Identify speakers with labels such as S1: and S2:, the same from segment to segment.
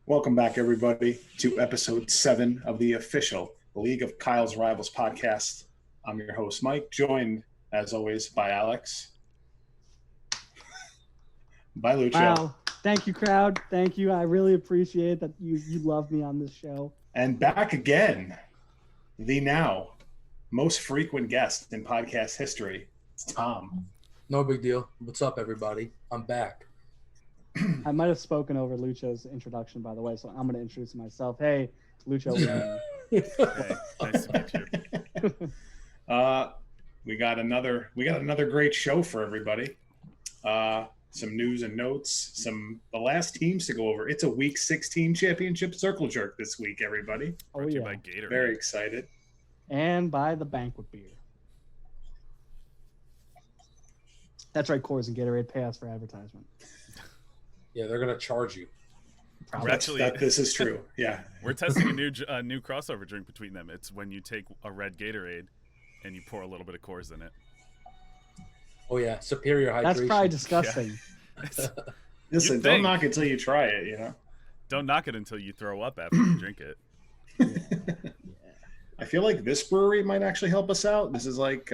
S1: Welcome back, everybody, to episode 7 of the official League of Kyle's Rivals podcast. I'm your host, Mike, joined, as always, by Alex. By Lucho.
S2: Wow. Thank you, crowd. Thank you. I really appreciate that you love me on this show.
S1: And back again, the now most frequent guest in podcast history, it's Tom.
S3: No big deal. What's up, everybody? I'm back.
S2: I might have spoken over Lucho's introduction, by the way, so I'm going to introduce myself. Hey, Lucho.
S4: Hey, nice to meet you.
S1: We got another great show for everybody. Some news and notes, the last teams to go over. It's a Week 16 championship circle jerk this week, everybody.
S4: Brought to you by Gatorade.
S1: Very excited.
S2: And by the banquet beer. That's right, Coors and Gatorade pay us for advertisement.
S3: Yeah, they're gonna charge you.
S1: This is true. Yeah,
S4: we're testing a new crossover drink between them. It's when you take a red Gatorade and you pour a little bit of Coors in it.
S3: Oh yeah, superior hydration.
S2: That's probably disgusting.
S4: Yeah.
S1: Listen, don't knock it till you try it. You know.
S4: Don't knock it until you throw up after you drink it.
S1: I feel like this brewery might actually help us out. This is like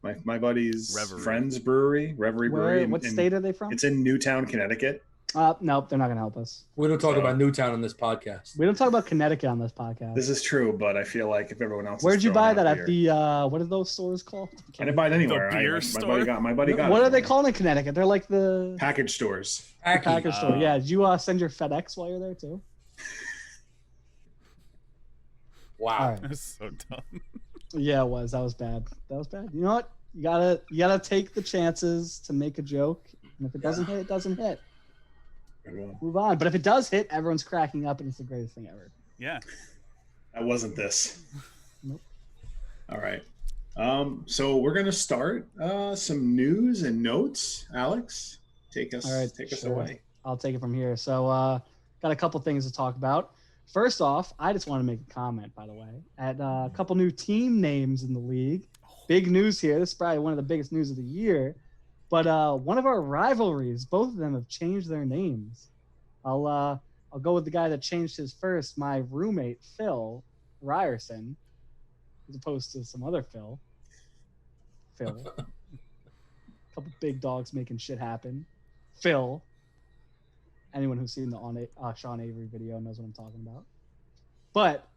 S1: my buddy's friend's brewery, Reverie Brewery.
S2: What state are they from?
S1: It's in Newtown, Connecticut.
S2: Nope, they're not going to help us.
S3: We don't talk about Newtown on this podcast.
S2: We don't talk about Connecticut on this podcast.
S1: This is true, but I feel like if everyone else.
S2: Where'd you buy that at the? What are those stores called?
S1: I didn't buy it anywhere.
S4: The beer store?
S1: My buddy got it.
S2: What are they called in Connecticut? They're like the
S1: package stores.
S2: Package store. Yeah. Did you send your FedEx while you're there too?
S3: Wow.
S2: Right.
S4: That's so dumb.
S2: Yeah, it was. That was bad. You know what? You gotta take the chances to make a joke, and if it doesn't hit, it doesn't hit. Move on. But if it does hit, everyone's cracking up, and it's the greatest thing ever.
S4: Yeah.
S1: That wasn't this.
S2: Nope.
S1: All right. So we're gonna start some news and notes. Alex, take us away.
S2: I'll take it from here. So got a couple things to talk about. First off, I just want to make a comment, by the way, at a couple new team names in the league. Big news here. This is probably one of the biggest news of the year. But one of our rivalries, both of them have changed their names. I'll go with the guy that changed his first, my roommate, Phil Ryerson, as opposed to some other Phil. A couple big dogs making shit happen. Phil. Anyone who's seen the Sean Avery video knows what I'm talking about. But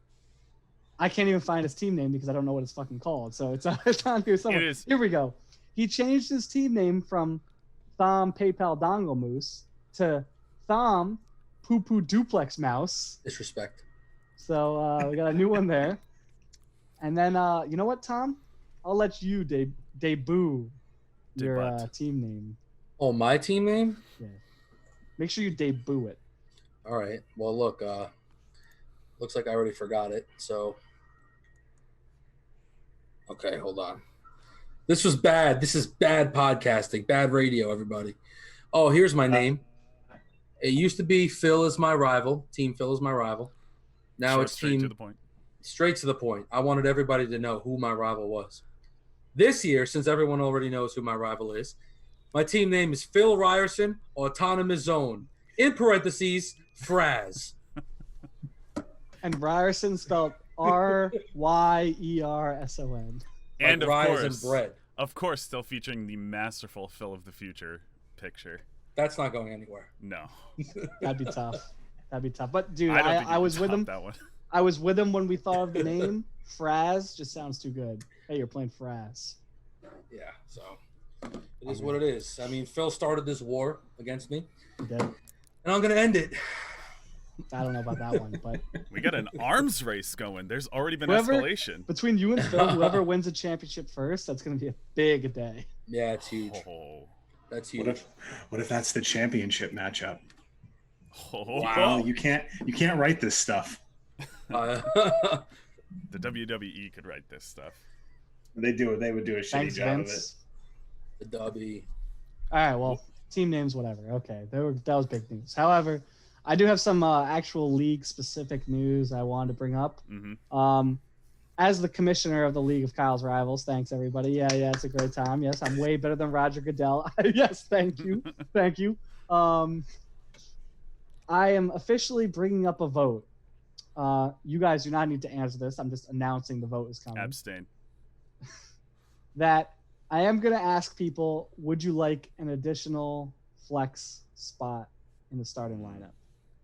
S2: I can't even find his team name because I don't know what it's fucking called. So it's on here somewhere.
S4: It is.
S2: Here we go. He changed his team name from Thom PayPal Dongle Moose to Thom Poo Poo Duplex Mouse.
S3: Disrespect.
S2: So we got a new one there. And then, you know what, Tom? I'll let you debut your team name.
S3: Oh, my team name?
S2: Yeah. Make sure you debut it.
S3: All right. Well, look, looks like I already forgot it. So, okay, hold on. This was bad. This is bad podcasting, bad radio, everybody. Oh, here's my name. It used to be Phil is my rival. Team Phil is my rival. Now it's
S4: straight to the point.
S3: Straight to the point. I wanted everybody to know who my rival was. This year, since everyone already knows who my rival is, my team name is Phil Ryerson Autonomous Zone. In parentheses, Fraz.
S2: And Ryerson spelled Ryerson.
S4: And
S3: like
S4: of course, still featuring the masterful Phil of the Future picture.
S3: That's not going anywhere.
S4: No.
S2: That'd be tough. But dude, I was with him. I was with him when we thought of the name. Fraz just sounds too good. Hey, you're playing Fraz.
S3: Yeah, so it is what it is. I mean, Phil started this war against me.
S2: He did.
S3: And I'm going to end it.
S2: I don't know about that one, but
S4: we got an arms race going. There's already been escalation
S2: between you and Phil. Whoever wins the championship first, that's going to be a big day.
S3: Yeah, it's huge.
S4: Oh.
S3: That's huge.
S1: What if that's the championship matchup?
S4: Oh.
S1: Wow, you can't write this stuff.
S4: The WWE could write this stuff.
S1: They do it. They would do a shitty job of it.
S3: The W.
S2: All right, well, team names, whatever. Okay, that was big news. However, I do have some actual league-specific news I wanted to bring up.
S4: Mm-hmm.
S2: As the commissioner of the League of Kyle's Rivals, thanks everybody. Yeah, it's a great time. Yes, I'm way better than Roger Goodell. Yes, thank you. I am officially bringing up a vote. You guys do not need to answer this. I'm just announcing the vote is coming.
S4: Abstain.
S2: That I am going to ask people, would you like an additional flex spot in the starting lineup?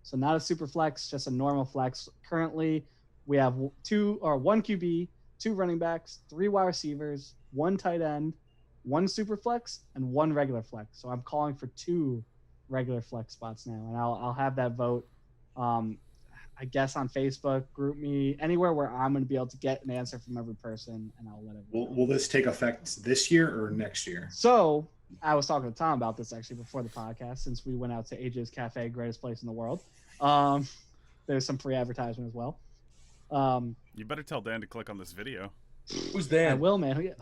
S2: So not a super flex, just a normal flex. Currently, we have one QB, 2 running backs, 3 wide receivers, 1 tight end, 1 super flex, and 1 regular flex. So I'm calling for 2 regular flex spots now, and I'll have that vote. I guess on Facebook, GroupMe, anywhere where I'm going to be able to get an answer from every person, and I'll let it.
S1: Will this take effect this year or next year?
S2: So I was talking to Tom about this actually before the podcast, since we went out to AJ's Cafe, greatest place in the world. There's some free advertisement as well.
S4: You better tell Dan to click on this video.
S3: Who's Dan?
S2: I will, man.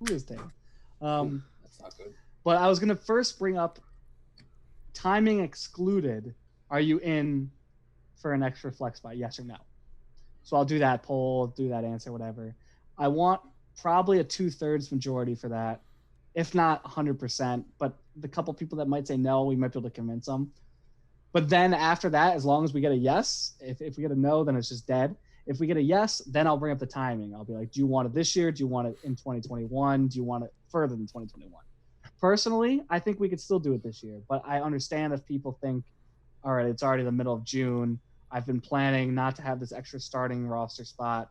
S2: Who is Dan?
S3: That's not good.
S2: But I was going to first bring up timing excluded. Are you in for an extra flex spot? Yes or no? So I'll do that poll, do that answer, whatever. I want probably a 2/3 majority for that, if not 100%. But the couple people that might say no, we might be able to convince them. But then after that, as long as we get a yes, if we get a no, then it's just dead. If we get a yes, then I'll bring up the timing. I'll be like, do you want it this year? Do you want it in 2021? Do you want it further than 2021? Personally, I think we could still do it this year. But I understand if people think, all right, it's already the middle of June. I've been planning not to have this extra starting roster spot.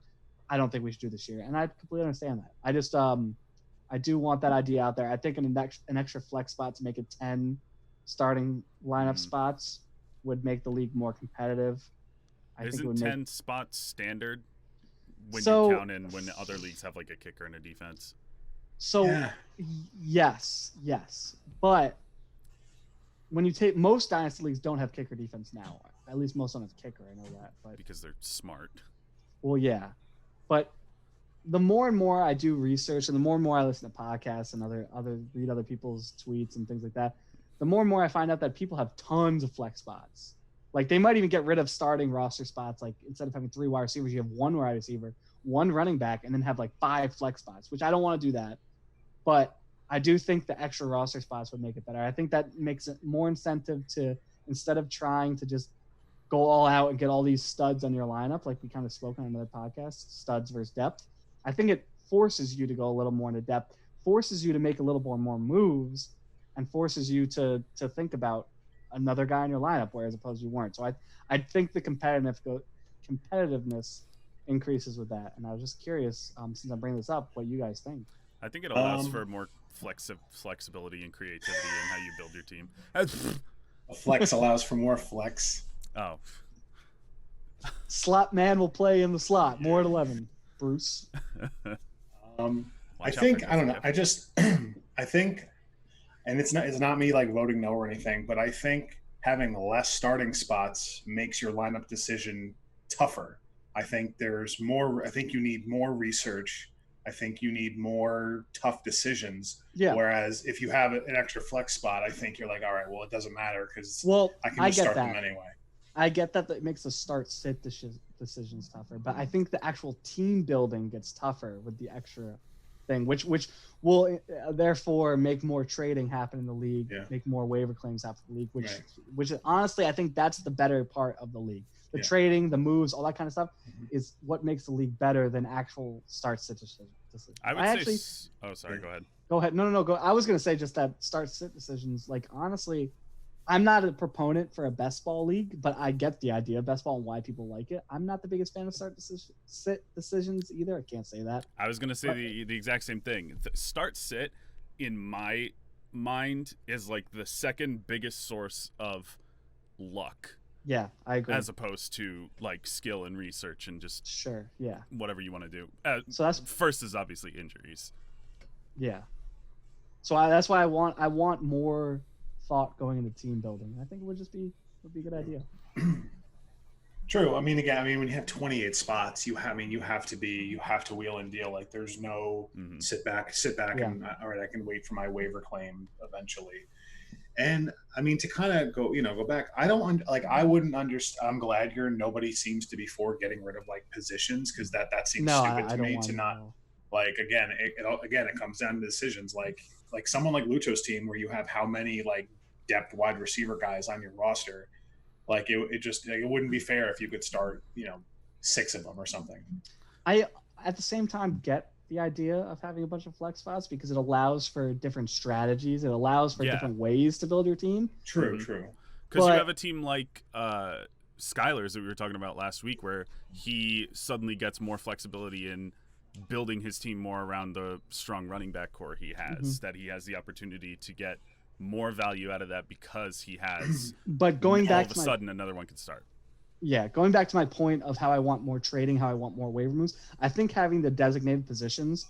S2: I don't think we should do this year. And I completely understand that. I just I do want that idea out there. I think an extra flex spot to make it 10 starting lineup spots would make the league more competitive. I think it
S4: Isn't
S2: would
S4: 10 spots standard when
S2: So-
S4: you count in when other leagues have like a kicker and a defense?
S2: So
S1: Yeah.
S2: yes. But when you take most dynasty leagues don't have kicker defense now. At least most of them have kicker. I know that. But
S4: Because they're smart.
S2: well, yeah. But the more and more I do research, and the more and more I listen to podcasts and read other people's tweets and things like that, the more and more I find out that people have tons of flex spots. Like they might even get rid of starting roster spots. Like instead of having 3 wide receivers, you have 1 wide receiver, 1 running back, and then have like 5 flex spots. Which I don't want to do that, but I do think the extra roster spots would make it better. I think that makes it more incentive to, instead of trying to just go all out and get all these studs on your lineup, like we kind of spoke on another podcast, studs versus depth. I think it forces you to go a little more into depth, forces you to make a little more moves, and forces you to think about another guy in your lineup, whereas opposed you weren't. So I think the competitiveness increases with that. And I was just curious, since I'm bringing this up, what you guys think.
S4: I think it allows for more flexibility and creativity in how you build your team.
S1: A flex allows for more flex.
S4: Oh,
S2: Slot man will play in the slot. More at 11. Bruce.
S1: I
S4: watch out
S1: think
S4: for
S1: I don't know.
S4: Jeff.
S1: I just I think, and it's not me like voting no or anything, but I think having less starting spots makes your lineup decision tougher. I think there's more. I think you need more research. I think you need more tough decisions.
S2: Yeah.
S1: Whereas if you have an extra flex spot, I think you're like, all right, well, it doesn't matter because
S2: Well,
S1: I can
S2: I
S1: just
S2: get
S1: start
S2: that.
S1: them anyway.
S2: I get that it makes the start-sit decisions tougher, but I think the actual team building gets tougher with the extra thing, which will therefore make more trading happen in the league,
S1: Yeah.
S2: make more waiver claims happen in the league, which
S1: Right.
S2: which honestly I think that's the better part of the league. The
S1: Yeah.
S2: trading, the moves, all that kind of stuff
S1: Mhm.
S2: is what makes the league better than actual start-sit decisions.
S4: I would
S2: actually
S4: say. Oh, sorry. Go ahead.
S2: go ahead. No, go. I was gonna say just that start-sit decisions. Like honestly, I'm not a proponent for a best ball league, but I get the idea of best ball and why people like it. I'm not the biggest fan of sit decisions either. I can't say that.
S4: I was gonna say the exact same thing. The start sit, in my mind, is like the second biggest source of luck,
S2: Yeah, I agree.
S4: as opposed to like skill and research and just
S2: Sure. Yeah.
S4: whatever you want to do.
S2: So that's
S4: First is obviously injuries.
S2: yeah. So that's why I want more thought going into team building. I think it would be a good idea.
S1: True. I mean, again, when you have 28 spots, you have to wheel and deal. Like there's no
S4: Mhm.
S1: sit back
S2: Yeah.
S1: and all right, I can wait for my waiver claim eventually. And I mean, to kind of go back, I wouldn't understand. I'm glad nobody seems to be for getting rid of like positions, because that seems
S2: No,
S1: stupid
S2: I
S1: to
S2: don't
S1: me
S2: want
S1: to not
S2: know.
S1: like, it comes down to decisions like someone like Lucho's team, where you have how many like depth wide receiver guys on your roster. Like it wouldn't be fair if you could start, 6 of them or something.
S2: I at the same time get the idea of having a bunch of flex spots because it allows for different strategies. It allows for different ways to build your team.
S1: True.
S4: Because you have a team like Skylar's that we were talking about last week, where he suddenly gets more flexibility in building his team more around the strong running back core he has. That he has the opportunity to get more value out of that because he has.
S2: But going back
S4: to sudden another one can start.
S2: Yeah, going back to my point of how I want more trading, how I want more waiver moves, I think having the designated positions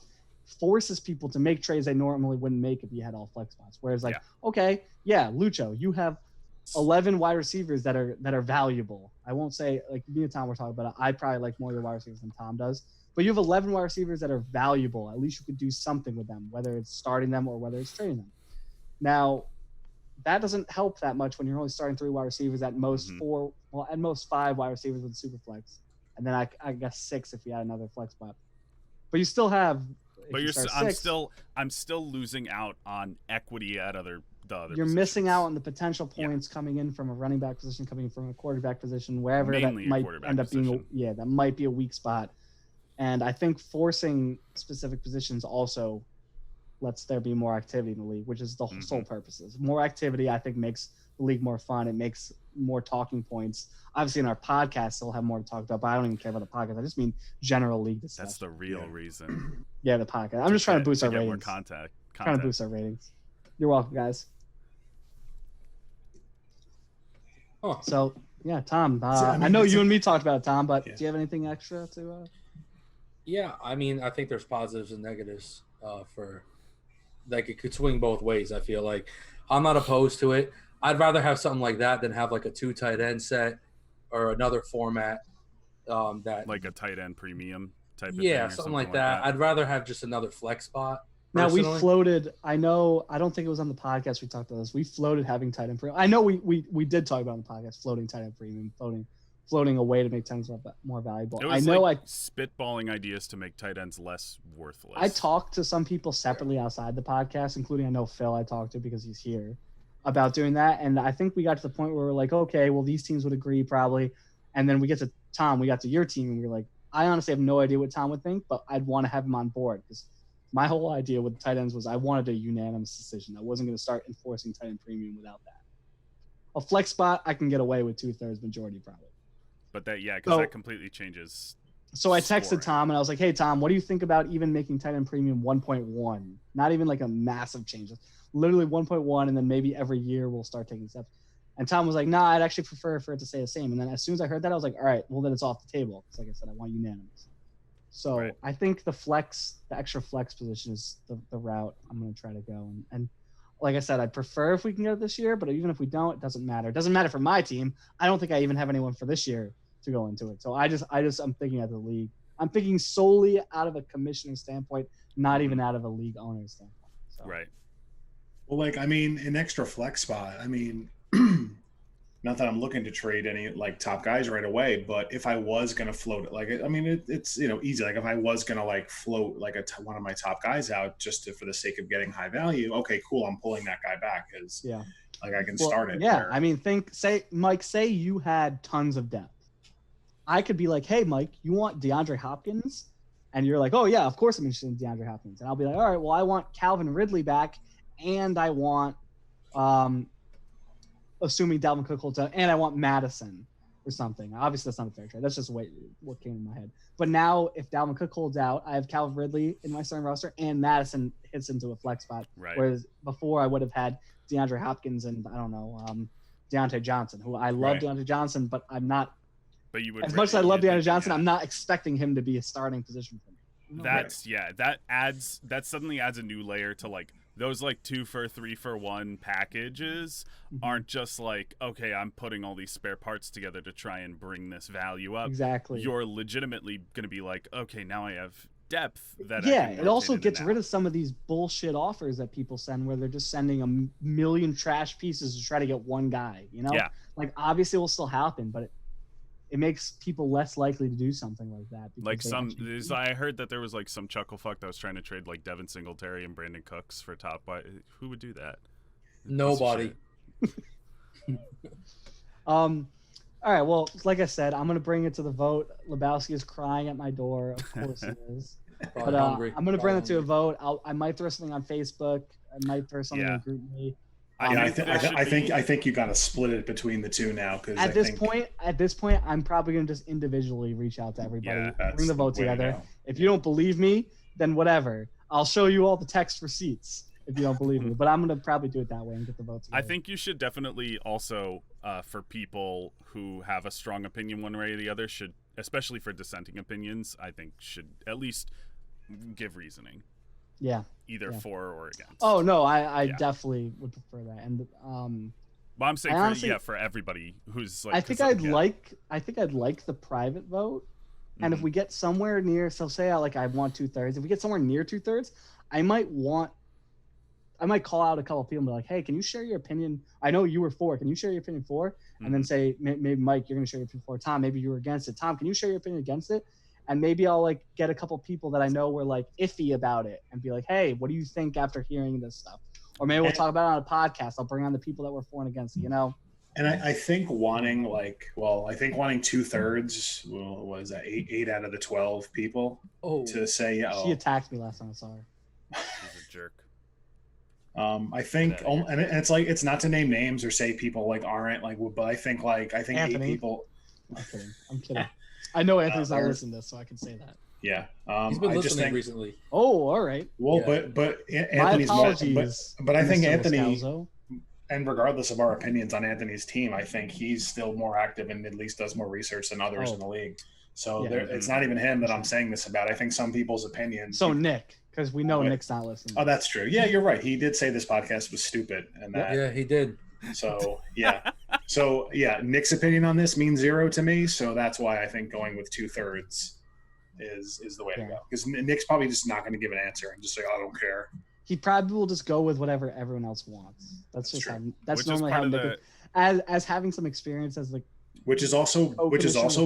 S2: forces people to make trades they normally wouldn't make if you had all flex spots. Whereas Lucho, you have 11 wide receivers that are valuable. I won't say, like me and Tom were talking about it, I probably like more of your wide receivers than Tom does. But you have 11 wide receivers that are valuable. At least you could do something with them, whether it's starting them or whether it's trading them. Now, that doesn't help that much when you're only starting 3 wide receivers, at most 4, well, at most 5 wide receivers with super flex, and then I guess 6 if you add another flex spot. But you still have.
S4: But I'm still losing out on equity at the other.
S2: You're missing out on the potential points coming in from a running back position, coming in from a quarterback position, wherever
S4: Mainly
S2: that might end up being. That might be a weak spot, and I think forcing specific positions also lets there be more activity in the league, which is the sole purposes. More activity, I think, makes the league more fun. It makes more talking points. Obviously, in our podcast, they'll have more to talk about, but I don't even care about the podcast. I just mean general league discussion.
S4: That's the real reason.
S2: Yeah, the podcast. I'm just trying to boost our ratings.
S4: More content.
S2: Trying to boost our ratings. You're welcome, guys.
S3: Oh.
S2: So, yeah, Tom, I know you and me talked about it, Tom, but do you have anything extra to
S3: Yeah, I mean, I think there's positives and negatives for – like it could swing both ways. I feel like I'm not opposed to it. I'd rather have something like that than have like a 2 tight end set or another format that
S4: like a tight end premium type of
S3: thing.
S4: Something
S3: like that. I'd rather have just another flex spot.
S2: Now we floated. I don't think it was on the podcast we talked about this. We floated having tight end premium. I know we did talk about on the podcast floating tight end premium, floating a way to make tight ends more valuable.
S4: It was spitballing ideas to make tight ends less worthless.
S2: I talked to some people separately outside the podcast, including I know Phil I talked to because he's here, about doing that. And I think we got to the point where we're like, okay, well, these teams would agree probably. And then we get to Tom, we got to your team, and we were like, I honestly have no idea what Tom would think, but I'd want to have him on board because my whole idea with tight ends was I wanted a unanimous decision. I wasn't going to start enforcing tight end premium without that. A flex spot, I can get away with 2/3 majority probably.
S4: But that completely changes.
S2: So I texted Tom and I was like, hey, Tom, what do you think about even making tight end premium 1.1? Not even like a massive change. Literally 1.1, and then maybe every year we'll start taking steps. And Tom was like, nah, I'd actually prefer for it to stay the same. And then as soon as I heard that, I was like, all right, well, then it's off the table. Because like I said, I want unanimous. So I think the extra flex position is the route I'm going to try to go. And like I said, I'd prefer if we can get it this year, but even if we don't, it doesn't matter. It doesn't matter for my team. I don't think I even have anyone for this year to go into it. So I'm thinking of the league. I'm thinking solely out of a commissioner standpoint, not even out of a league owner standpoint. So.
S4: Right.
S1: Well, an extra flex spot. Not that I'm looking to trade any top guys right away, but if I was going to float it, it's easy. Like if I was going to float one of my top guys out just for the sake of getting high value, okay, cool. I'm pulling that guy back because I can start it.
S2: Yeah, Mike, say you had tons of depth. I could be like, hey, Mike, you want DeAndre Hopkins? And you're like, oh, yeah, of course I'm interested in DeAndre Hopkins. And I'll be like, all right, well, I want Calvin Ridley back, and I want, assuming Dalvin Cook holds out, and I want Madison or something. Obviously, that's not a fair trade. That's just what came in my head. But now, if Dalvin Cook holds out, I have Calvin Ridley in my starting roster, and Madison hits into a flex spot.
S4: Right.
S2: Whereas before, I would have had DeAndre Hopkins and, Deontay Johnson, who I love Deontay Johnson, but I'm not. But you would as much as I love Deontay Johnson, I'm not expecting him to be a starting position for me.
S4: That suddenly adds a new layer to those 2 for 3 for 1 packages aren't just okay, I'm putting all these spare parts together to try and bring this value up.
S2: Exactly.
S4: You're legitimately going to be okay, now I have depth that
S2: it also gets rid of some of these bullshit offers that people send where they're just sending a million trash pieces to try to get one guy,
S4: Yeah.
S2: Obviously it will still happen, but it makes people less likely to do something like that.
S4: I heard that there was some chuckle fuck that was trying to trade Devin Singletary and Brandon Cooks for top. Who would do that?
S3: Nobody.
S2: All right. Well, like I said, I'm gonna bring it to the vote. Lebowski is crying at my door. Of course he is.
S3: Probably
S2: But
S3: hungry.
S2: I'm gonna bring it to a
S3: Probably
S2: vote. I might throw something on Facebook. I might throw something in
S4: Yeah.
S2: Group Me.
S1: I
S4: there should
S1: think you gotta split it between the two now because
S2: At this point, I'm probably gonna just individually reach out to everybody,
S4: Yeah,
S1: that's
S2: bring the vote
S1: way to
S2: together.
S1: go.
S2: If you don't believe me, then whatever. I'll show you all the text receipts if you don't believe me. But I'm gonna probably do it that way and get the vote together.
S4: I think you should definitely also, for people who have a strong opinion one way or the other, should, especially for dissenting opinions, I think should at least give reasoning,
S2: Yeah.
S4: either
S2: Yeah.
S4: for or against.
S2: Oh no, I
S4: Yeah.
S2: definitely would prefer that. And
S4: But I'm saying
S2: I honestly-
S4: for everybody who's like,
S2: I think
S4: 'cause,
S2: I'd like the private vote. And if
S4: Mhm.
S2: we get somewhere near, so say I want 2/3. If we get somewhere near 2/3, I might call out a couple of people and be like, hey, can you share your opinion? I know you were for. Can you share your opinion for? And then say, maybe Mike, you're going to share your opinion for. Tom, maybe you were against it. Tom, can you share your opinion against it? And maybe I'll like get a couple people that I know were like iffy about it and be like, hey, what do you think after hearing this stuff? Or maybe we'll talk about it on a podcast. I'll bring on the people that were for and against it, you know?
S1: And I think wanting 2/3 was that eight out of the 12 people
S3: Oh,
S1: to say,
S2: She attacked me last time I saw her.
S4: He's a jerk.
S1: I think, and it's like, it's not to name names or say people like aren't like, but I think
S2: Anthony.
S1: 8 people.
S2: I'm kidding. I know Anthony's not
S1: there-
S2: listening to this, so I can say that.
S1: Yeah.
S3: he's been
S1: I just
S3: listening
S1: think,
S3: recently.
S2: Oh, all right.
S1: well,
S3: Yeah.
S1: but
S2: My
S1: Anthony's more,
S2: apologies.
S1: but I think
S2: Mr.
S1: Anthony,
S2: Moscalzo.
S1: and regardless of our opinions on Anthony's team, I think he's still more active and at least does more research than others
S2: Oh.
S1: in the league. So
S2: Yeah.
S1: it's not even him that I'm saying this about. I think some people's opinions.
S2: So Nick, because we know
S1: Wait.
S2: Nick's not listening.
S1: Oh, that's true. Yeah, you're right. He did say this podcast was stupid, and that.
S3: Yeah, he did.
S1: So yeah, Nick's opinion on this means 0 to me. So that's why I think going with 2/3 is the way to
S2: Yeah.
S1: go. Because Nick's probably just not going to give an answer and just say, "I don't care."
S2: He probably will just go with whatever everyone else wants. That's just
S1: true.
S2: how, that's
S4: Which is
S2: normally
S4: part
S2: how
S4: of
S2: Nick
S4: the.
S2: as having some experience as like
S1: Which is also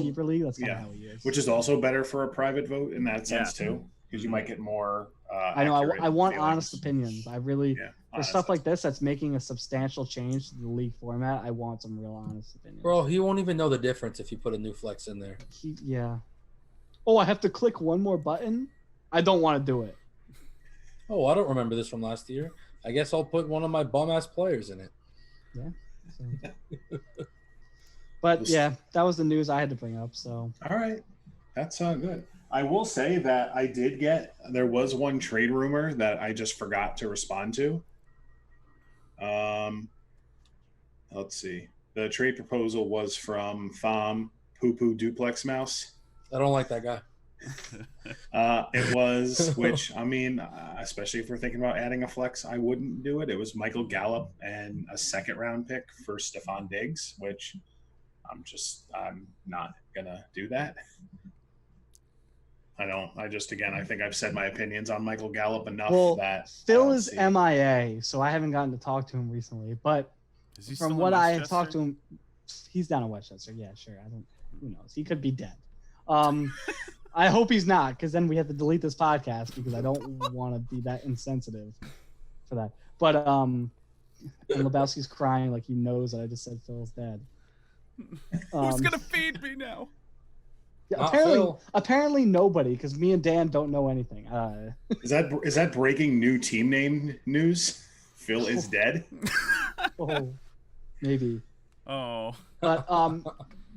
S2: keeper league. That's kind of
S1: yeah.
S2: how he is.
S1: which is also better for a private vote in that sense
S4: Yeah.
S1: too, because you might get more.
S2: I know.
S1: accurate
S2: I want
S1: feelings.
S2: honest opinions. I really
S1: Yeah,
S2: for
S1: honest.
S2: stuff like this that's making a substantial change to the league format. I want some real honest opinions.
S3: Bro, he won't even know the difference if you put a new flex in there.
S2: Yeah. Oh, I have to click one more button. I don't want to do it.
S3: Oh, I don't remember this from last year. I guess I'll put one of my bum-ass players in it.
S2: So. But yeah, that was the news I had to bring up. So
S1: All right, that's good. I will say that there was one trade rumor that I just forgot to respond to. Let's see. The trade proposal was from Thom Poo Poo Duplex Mouse.
S3: I don't like that guy.
S1: It was, which I mean, especially if we're thinking about adding a flex, I wouldn't do it. It was Michael Gallup and a 2nd round pick for Stephon Diggs, which I'm not gonna do that. I think I've said my opinions on Michael Gallup enough
S2: well,
S1: that I
S2: Phil
S1: don't
S2: is
S1: see-
S2: MIA, so I haven't gotten to talk to him recently. But
S4: Is he still
S2: from
S4: in
S2: what I have
S4: Westchester?
S2: talked to him, he's down in Westchester. Yeah, sure. Who knows? He could be dead. I hope he's not, because then we have to delete this podcast because I don't want to be that insensitive for that. But and Lebowski's crying like he knows that I just said Phil's dead.
S4: Who's gonna feed me now?
S2: Yeah,
S3: Not
S2: apparently,
S3: Phil.
S2: apparently nobody, because me and Dan don't know anything.
S1: Is that breaking new team name news? Phil is dead.
S2: Oh, maybe.
S4: Oh,
S2: But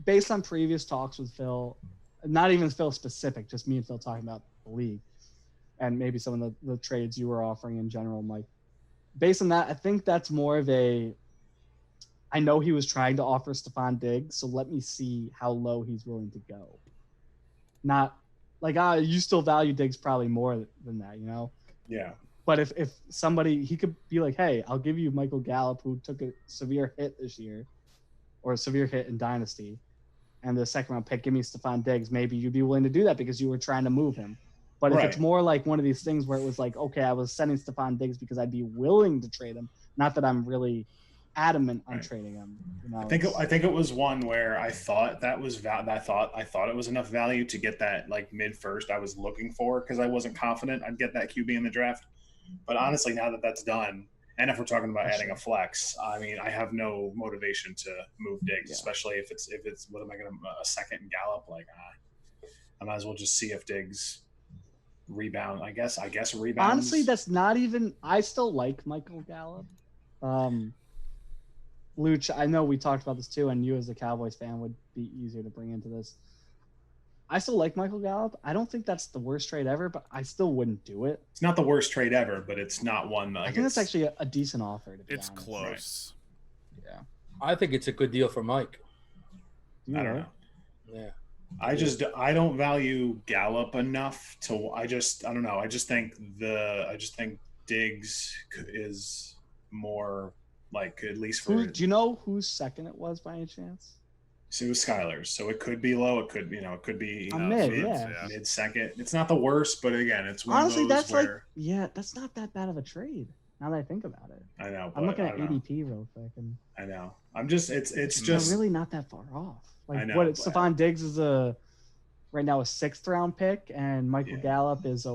S2: based on previous talks with Phil, not even Phil specific, just me and Phil talking about the league and maybe some of the trades you were offering in general, Mike. Based on that, I think that's more of I know he was trying to offer Stephon Diggs, so let me see how low he's willing to go. Not like, you still value Diggs probably more than that, you know?
S1: Yeah.
S2: But if somebody, he could be like, hey, I'll give you Michael Gallup, who took a severe hit this year, or a severe hit in Dynasty, and the 2nd round pick, give me Stephon Diggs. Maybe you'd be willing to do that because you were trying to move him. But if it's
S1: Right.
S2: more like one of these things where it was like, okay, I was sending Stephon Diggs because I'd be willing to trade him, not that I'm really adamant on
S1: Right.
S2: trading him. You know,
S1: I think it was one where I thought that was I thought it was enough value to get that like mid first I was looking for, because I wasn't confident I'd get that QB in the draft. But honestly, now that that's done, And if we're talking about adding a flex, I mean, I have no motivation to move Diggs,
S2: Yeah.
S1: especially if it's what am I going to a second Gallup? Like, I might as well just see if Diggs rebound. I guess rebounds.
S2: Honestly, that's not even. I still like Michael Gallup. Luch, I know we talked about this too, and you as a Cowboys fan would be easier to bring into this. I still like Michael Gallup. I don't think that's the worst trade ever, but I still wouldn't do it.
S1: It's not the worst trade ever, but it's not one. Like,
S2: I think that's actually a decent offer. To be
S4: It's
S2: honest.
S4: close.
S2: Yeah.
S3: I think it's a good deal for Mike.
S1: I don't know.
S3: Yeah.
S1: I don't value Gallup enough to. I don't know. I just think Diggs is more like, at least for.
S2: Do you know whose second it was by any chance?
S1: So it was Skylar's. So it could be low. It could be mid second. It's not the worst, but again, it's one
S2: honestly
S1: of those
S2: that's
S1: where,
S2: that's not that bad of a trade. Now that I think about it,
S1: I know.
S2: I'm looking at ADP real quick, and
S1: I know. I'm just. It's
S2: they're
S1: just
S2: really not that far off. Like
S1: I know,
S2: what?
S1: but-
S2: Stephon Diggs is right now a 6th round pick, and Michael Gallup is I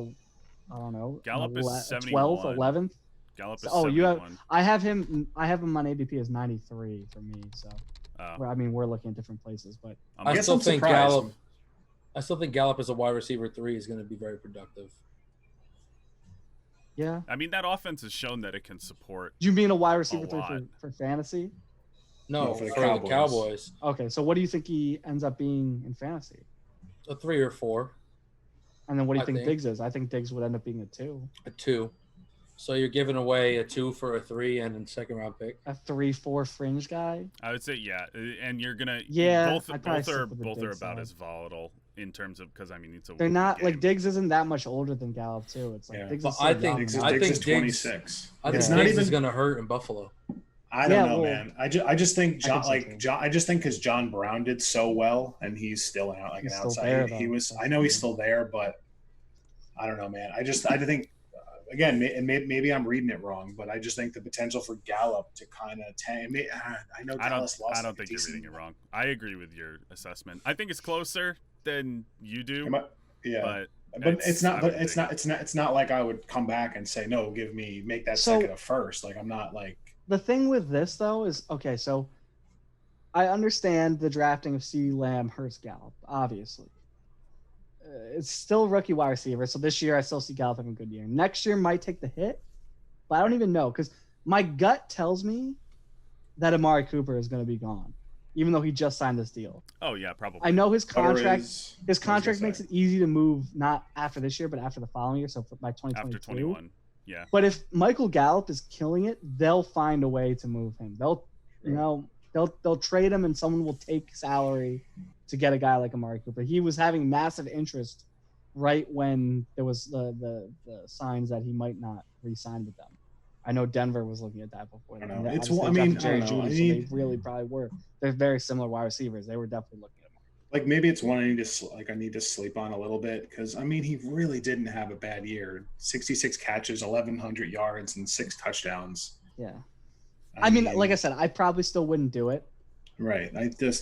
S2: don't know.
S4: Gallup is
S2: 12th, 11th.
S4: Gallup is 71.
S2: I have him on ADP as 93 for me. So
S4: Oh.
S2: I mean, we're looking at different places, but
S3: I still think Gallup as a wide receiver 3 is going to be very productive.
S2: yeah.
S4: I mean, that offense has shown that it can support.
S2: You mean a wide receiver 3
S4: lot.
S2: for fantasy?
S3: No,
S1: for the
S3: for the Cowboys.
S2: Okay, so what do you think he ends up being in fantasy?
S3: A 3 or 4.
S2: And then what do you
S3: I
S2: think
S3: think.
S2: Diggs is? I think Diggs would end up being a 2.
S3: A 2. So you're giving away a 2 for a 3 and a second round pick.
S2: A 3-4 fringe guy.
S4: I would say and you're gonna
S2: Both
S4: both are about as volatile in terms of, because I mean it's a
S2: They're not
S4: game.
S2: like Diggs isn't that much older than Gallup too. It's like Diggs
S3: But
S2: is so
S3: I
S2: young
S3: think-
S1: Diggs is,
S2: now.
S3: I
S1: Diggs
S3: think
S1: is
S3: Diggs-
S1: 26.
S3: I think
S1: It's
S3: Diggs
S1: not
S3: is
S1: even.
S3: going to hurt in Buffalo.
S1: I don't know,
S2: well,
S1: man. I just think
S2: I can see
S1: because John Brown did so well, and he's still out like
S2: He's
S1: an
S2: still
S1: outside.
S2: there,
S1: He
S2: though.
S1: was. I know he's still there, but I don't know, man. I think again, and maybe I'm reading it wrong, but I just think the potential for Gallup to kind of I know Dallas lost.
S4: I don't think you're reading it wrong. I agree with your assessment. I think it's closer than you do.
S1: Yeah,
S4: But
S1: it's not. But it's not like I would come back and say no. Make that
S2: So-
S1: second a first. Like I'm not like.
S2: The thing with this though is okay. So I understand the drafting of CeeDee Lamb hurts Gallup, obviously. It's still rookie wide receiver, so this year I still see Gallup having a good year. Next year might take the hit, but I don't even know because my gut tells me that Amari Cooper is going to be gone, even though he just signed this deal.
S4: Oh yeah, probably.
S2: I know his contract.
S1: His
S2: His contract makes it easy to move not after this year, but after the following year. So by 2022.
S4: After 21. Yeah.
S2: But if Michael Gallup is killing it, they'll find a way to move him. They'll trade him, and someone will take salary to get a guy like Amari Cooper. He was having massive interest right when there was the signs that he might not re-sign with them. I know Denver was looking at that before.
S1: I don't know.
S2: And
S1: It's.
S2: obviously
S1: I
S2: they
S1: mean,
S2: drafted Jerry
S1: I don't know.
S2: Jeudy, so they really probably were. They're very similar wide receivers. They were definitely looking at him.
S1: Like maybe it's one I need to sleep on a little bit because I mean he really didn't have a bad year. 66 catches, 1,100 yards, and 6 touchdowns.
S2: Yeah. I mean, like I said, I probably still wouldn't do it.
S1: Right. Like
S2: But
S1: that's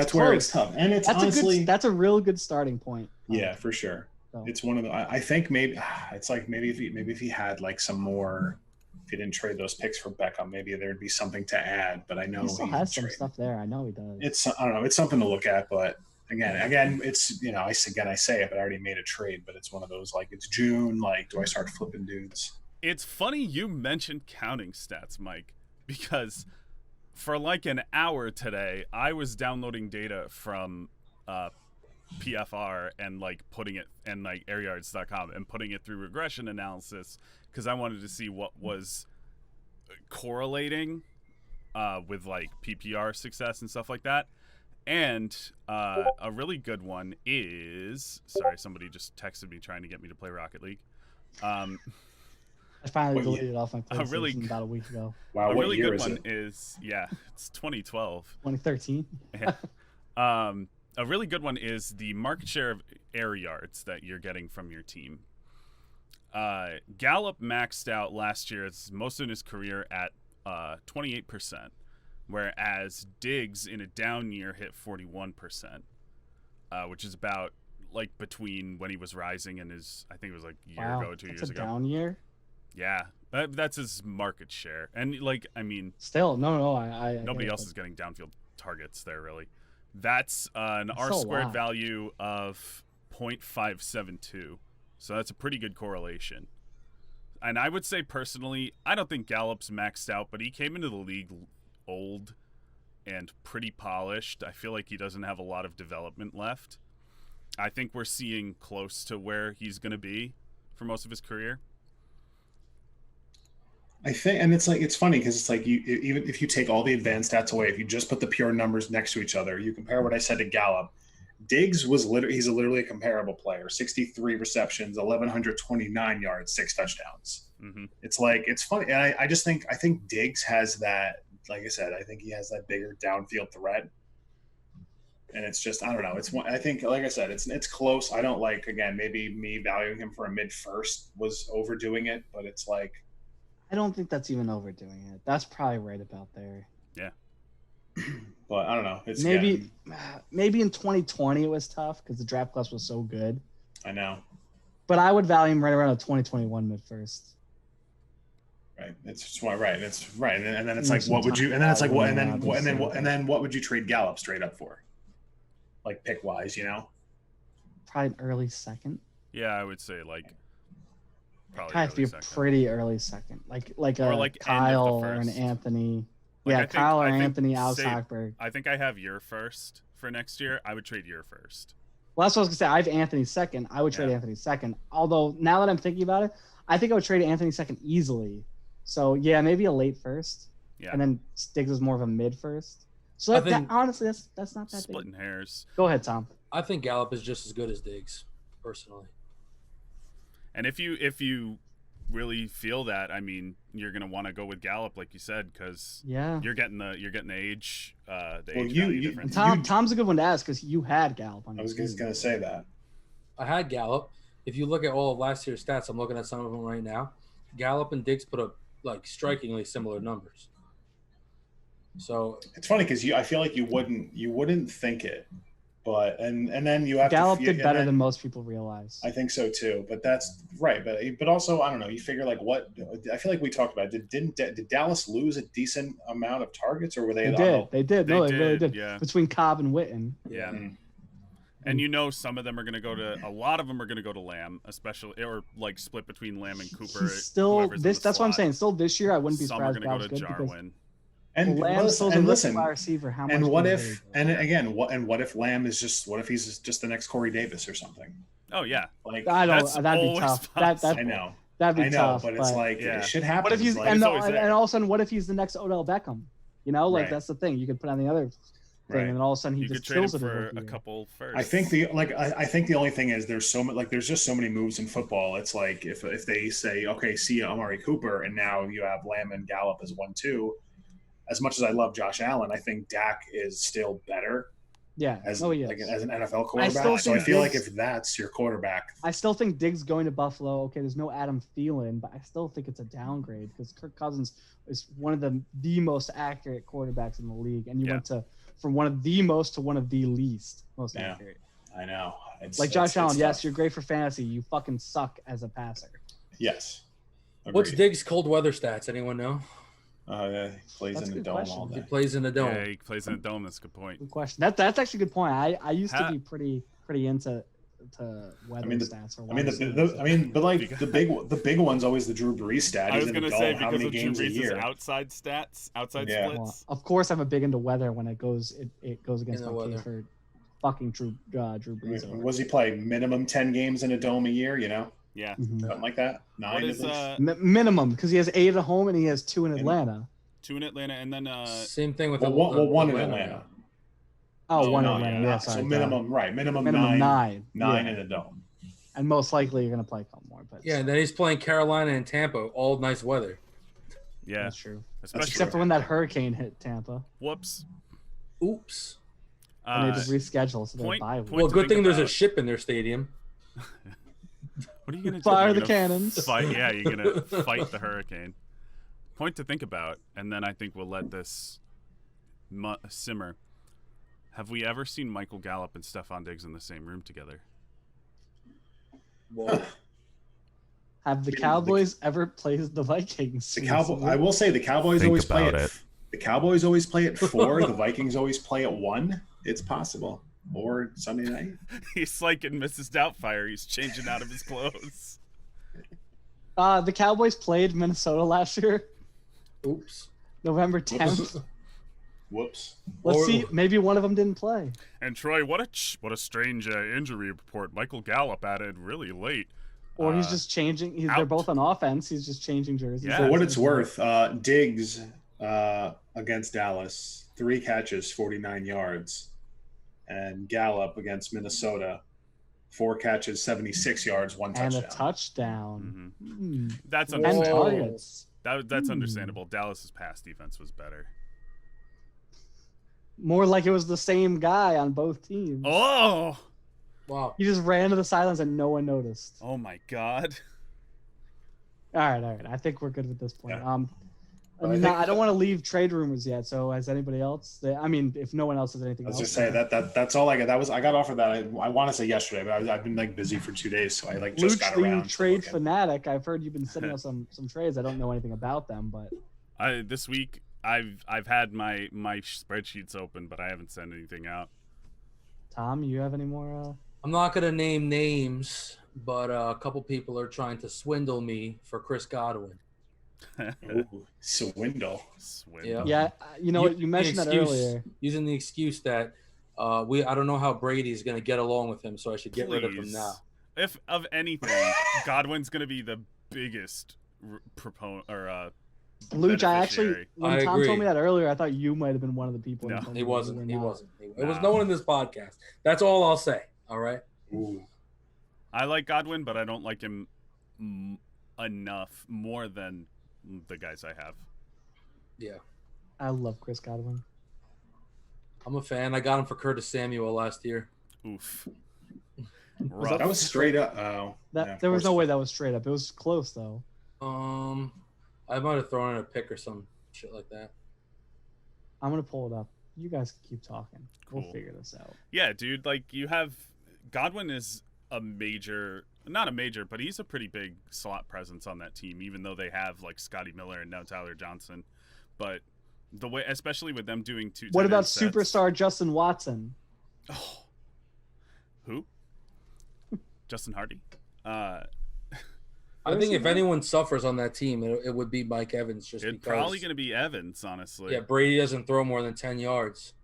S2: it's
S1: where it's
S2: close.
S1: tough, and it's
S2: That's
S1: honestly
S2: that's a real good starting point.
S1: yeah, for sure.
S2: So.
S1: It's one of the. I think maybe it's like maybe if he had like some more. If he didn't trade those picks for Beckham, maybe there'd be something to add. But I know
S2: He still has some stuff there. I know he does.
S1: It's I don't know. It's something to look at, but again, it's I say it, but I already made a trade. But it's one of those like it's June. Like, do I start flipping dudes?
S4: It's funny you mentioned counting stats, Mike, because for like an hour today, I was downloading data from PFR and like putting it and like airyards.com and putting it through regression analysis because I wanted to see what was correlating with like PPR success and stuff like that. And a really good one is somebody just texted me trying to get me to play Rocket League.
S2: I finally deleted it off my PlayStation
S4: really-
S2: about a week ago.
S1: Wow,
S4: A
S1: what
S4: really
S1: year
S4: good
S1: is
S4: one
S1: it?
S4: is it's 2012.
S2: 2013.
S4: A really good one is the market share of air yards that you're getting from your team. Gallup maxed out last year, most in his career, at 28%, whereas Diggs in a down year hit 41%, which is about like between when he was rising and I think it was like a year ago, 2 years
S2: That's a
S4: ago.
S2: down year.
S4: Yeah, That's his market share, and like I mean,
S2: Still, no. I
S4: nobody
S2: get it,
S4: else
S2: but
S4: is getting downfield targets there really. That's an
S2: it's
S4: R
S2: still a
S4: squared
S2: lot.
S4: value of 0.572, so that's a pretty good correlation. And I would say personally, I don't think Gallup's maxed out, but he came into the league old and pretty polished. I feel like he doesn't have a lot of development left. I think we're seeing close to where he's going to be for most of his career.
S1: I think, and it's funny because it's like even if you take all the advanced stats away, if you just put the pure numbers next to each other, you compare what I said to Gallup. Diggs was literally a comparable player: 63 receptions, 1,129 yards, 6 touchdowns.
S4: Mm-hmm.
S1: It's like it's funny, and I think Diggs has that. Like I said, I think he has that bigger downfield threat, and it's just I don't know. I think like I said, it's close. I don't like again maybe me valuing him for a mid first was overdoing it, but it's like.
S2: I don't think that's even overdoing it. That's probably right about there.
S4: Yeah.
S1: But I don't know. It's
S2: maybe in 2020 it was tough because the draft class was so good.
S1: I know.
S2: But I would value him right around a 2021 mid first.
S1: Right. It's just right. It's right. And then it's
S2: Yeah,
S1: like, what would you? And then it's like, what? And then
S2: sometimes
S1: and then what would you trade Gallup straight up for? Like pick wise, you know.
S2: Probably an early second.
S4: Yeah, I would say like probably
S2: Probably have to be a
S4: second.
S2: pretty early second, like
S4: Or
S2: a
S4: like end of the
S2: Kyle or an
S4: first.
S2: Anthony.
S4: Like,
S2: Yeah, Kyle or Anthony, Alex
S4: say-
S2: Hochberg.
S4: I think I have your first for next year. I would trade your first.
S2: Well, that's what I was gonna say. I have Anthony second. I would trade
S4: Yeah.
S2: Anthony second. Although now that I'm thinking about it, I think I would trade Anthony second easily. So yeah, maybe a late first.
S4: Yeah.
S2: And then Stiggs is more of a mid first. So
S3: I
S2: that,
S3: think-
S2: honestly, that's not that big.
S4: Splitting hairs.
S2: Go ahead, Tom.
S3: I think Gallup is just as good as Diggs, personally.
S4: And if you really feel that, I mean, you're gonna want to go with Gallup, like you said, because
S2: Yeah.
S4: you're getting the age
S1: Well,
S4: age
S1: you-
S4: value
S1: you-
S4: difference.
S2: Tom's a good one to ask because you had Gallup on
S1: I
S2: your
S1: was just
S2: team.
S1: gonna say that.
S3: I had Gallup. If you look at all of last year's stats, I'm looking at some of them right now. Gallup and Diggs put up like strikingly similar numbers. So
S1: It's funny because I feel like you wouldn't think it, but and then you have
S2: Gallup
S1: to
S2: did
S1: and
S2: better
S1: then-
S2: than most people realize.
S1: I think so too, but that's right. But also, I don't know. You figure like what I feel like we talked about. Did Dallas lose a decent amount of targets, or were they?
S2: They did. They did. No, they really did.
S4: Yeah.
S2: Between Cobb and Witten.
S4: Yeah.
S1: Mm.
S4: And you know, some of them are going to go to a lot of them are going to go to Lamb, especially or like split between Lamb and Cooper.
S2: He's still
S4: whoever's in
S2: this.
S4: the
S2: That's what I'm
S4: slot.
S2: saying. Still this year, I wouldn't be
S4: Some are
S2: surprised
S4: going
S2: if
S4: to
S2: that
S4: go
S2: was
S4: to
S2: good because
S4: Jarwin.
S1: And
S2: Lamb still a
S1: listen,
S2: wide receiver. How much?
S1: and what
S2: can
S1: if?
S2: they
S1: And
S2: do?
S1: again, what if Lamb is just? What if he's just the next Corey Davis or something?
S4: Oh yeah,
S1: Like
S2: I don't.
S4: That's
S2: That'd be
S4: always
S2: tough.
S4: possible.
S1: I know,
S2: That'd be
S1: I know,
S2: tough.
S1: but it's like
S4: Yeah.
S1: it should happen.
S2: what if he's
S1: like,
S2: and,
S4: it's
S2: no,
S4: always
S2: and
S4: there.
S2: all of a sudden, what if he's the next Odell Beckham? You know, like
S1: Right.
S2: that's the thing. You could put on the other thing,
S1: Right.
S2: and then all of a sudden he
S4: you could
S2: just
S4: trade him
S2: kills it.
S4: for
S2: over
S4: a
S2: here.
S4: couple first.
S1: I think I think the only thing is there's so much there's just so many moves in football. It's like if they say okay, see you, Amari Cooper, and now you have Lamb and Gallup as 1-2. As much as I love Josh Allen, I think Dak is still better
S2: Yeah.
S1: as
S2: Yes.
S1: like as an NFL
S2: still
S1: quarterback. So I
S2: think
S1: feel like
S2: Diggs-
S1: if that's your quarterback,
S2: I still think Diggs going to Buffalo. Okay, there's no Adam Thielen, but I still think it's a downgrade because Kirk Cousins is one of the most accurate quarterbacks in the league, and you
S4: Yeah.
S2: went from one of the most to one of the least most
S1: Yeah.
S2: accurate.
S1: I know it's
S2: Like Josh
S1: it's
S2: Allen, yes,
S1: tough.
S2: you're great for fantasy. You fucking suck as a passer.
S1: Yes.
S3: what's
S1: Agreed.
S3: Diggs' cold weather stats? Anyone know?
S1: Yeah, he plays
S2: That's
S1: in
S2: a
S1: the
S2: good
S1: dome
S2: question.
S1: all
S3: He
S1: day.
S3: plays in the dome.
S4: Yeah, he plays in a dome. That's a good point.
S2: Good question. That's actually a good point. I used to
S4: Ha-
S2: be pretty into weather
S1: mean,
S2: stats. Or
S1: I mean,
S2: wide
S1: but like
S4: Because-
S1: the big one's always the Drew Brees stat.
S4: I
S1: He's
S4: was
S1: in the
S4: gonna
S1: dome
S4: say
S1: how
S4: because
S1: many
S4: of Drew
S1: games a
S4: Brees'
S1: year?
S4: outside stats, outside
S1: Yeah.
S2: Well,
S4: splits.
S2: of course, I'm a big into weather when it goes against
S3: In the
S2: my case
S3: weather.
S2: for fucking Drew
S1: I
S2: Brees.
S1: mean, was he play minimum 10 games in a dome a year? You know,
S4: Yeah.
S2: Mhm.
S1: something like that. 9
S4: What
S1: at
S4: is
S1: least?
S2: Minimum because he has 8 at home and he has 2 in Atlanta.
S4: 2 in Atlanta and then
S3: Same thing with
S1: Well, one in Atlanta.
S2: Oh,
S4: Oh,
S2: one in
S4: no,
S2: Atlanta.
S4: yeah.
S2: Yeah,
S1: So
S2: sorry.
S1: minimum, right? Minimum,
S2: minimum
S1: 9
S2: 9
S1: in a dome.
S2: and most likely you're gonna play a couple more. But
S3: Yeah, and then he's playing Carolina and Tampa, all nice weather.
S4: yeah,
S2: that's true.
S4: especially
S2: Except for when that hurricane hit Tampa
S4: whoops.
S3: Oops.
S2: and they just rescheduled so they
S4: point-
S2: bye week.
S4: point-
S3: Well,
S4: to
S3: good
S4: think
S3: thing there's a
S4: about.
S3: ship in their stadium.
S4: What are you gonna do?
S2: Fire
S4: You're
S2: the
S4: gonna
S2: cannons.
S4: Fight, yeah, you're gonna fight the hurricane. Point to think about, and then I think we'll let this simmer. Have we ever seen Michael Gallup and Stephon Diggs in the same room together?
S3: Whoa.
S2: Have the Cowboys ever played the Vikings?
S1: I will say the Cowboys
S4: Think
S1: always play
S4: about
S1: it. The Cowboys always play at 4. The Vikings always play at 1. It's possible. Or Sunday night.
S4: He's like in Mrs. Doubtfire. He's changing out of his clothes.
S2: The Cowboys played Minnesota last year,
S3: Oops.
S2: November 10th.
S1: Whoops.
S2: Let's see. Maybe one of them didn't play.
S4: And Troy, what a strange injury report. Michael Gallup added really late.
S2: Or he's just changing. They're both on offense. He's just changing jerseys.
S4: Yeah.
S1: For what it's worth, Diggs against Dallas, 3 catches, 49 yards. And Gallup against Minnesota, 4 catches, 76 yards, 1 touchdown.
S2: And a touchdown.
S4: That's
S2: And
S4: understandable.
S2: targets.
S4: That's understandable. Dallas's pass defense was better.
S2: More like it was the same guy on both teams.
S4: Oh!
S3: Wow.
S2: He just ran to the sidelines and no one noticed.
S4: Oh my God.
S2: All right. I think we're good with this point.
S1: Yeah.
S2: I don't want to leave trade rumors yet. So has anybody else? If no one else has anything
S1: I was
S2: else.
S1: just saying that's all I got. I got offered that. I want to say yesterday, but I've been like busy for 2 days, so I like just got
S2: Luke,
S1: around.
S2: the trade
S1: to looking.
S2: fanatic. I've heard you've been sending us some trades. I don't know anything about them, but
S4: This week I've had my spreadsheets open, but I haven't sent anything out.
S2: Tom, you have any more?
S3: I'm not going to name names, but a couple people are trying to swindle me for Chris Godwin.
S1: Ooh, swindle.
S3: Yeah.
S2: Yeah, you know what? You mentioned that earlier.
S3: Using the excuse that I don't know how Brady's going to get along with him, so I should get rid of him now.
S4: If of anything, Godwin's going to be the biggest proponent or
S2: Luch, I actually,
S4: beneficiary.
S2: when
S3: I
S2: Tom
S3: agree.
S2: told me that earlier, I thought you might have been one of the people.
S4: No.
S2: who told me
S3: He
S2: that you
S3: wasn't.
S2: were
S3: He
S2: not.
S3: wasn't. It was no one in this podcast. That's all I'll say. All right.
S1: Ooh.
S4: I like Godwin, but I don't like him enough more than the guys I have.
S3: Yeah.
S2: I love Chris Godwin.
S3: I'm a fan. I got him for Curtis Samuel last year.
S4: Oof.
S2: that
S1: That was straight up. Oh,
S2: That
S1: yeah, of
S2: there was
S1: course.
S2: no way that was straight up. It was close though.
S3: I might have thrown in a pick or some shit like that.
S2: I'm gonna pull it up. You guys can keep talking. We'll
S4: Cool.
S2: figure this out.
S4: Yeah, dude. Like you have Godwin is not a major, but he's a pretty big slot presence on that team. Even though they have like Scotty Miller and now Tyler Johnson, but the way, especially with them doing 2.
S2: What
S4: tight
S2: about
S4: end sets-
S2: superstar Justin Watson?
S4: Oh, who? Justin Hardy.
S3: I think if anyone suffers on that team, it would be Mike Evans. Just
S4: It's
S3: because.
S4: probably going to be Evans, honestly.
S3: Yeah, Brady doesn't throw more than 10 yards.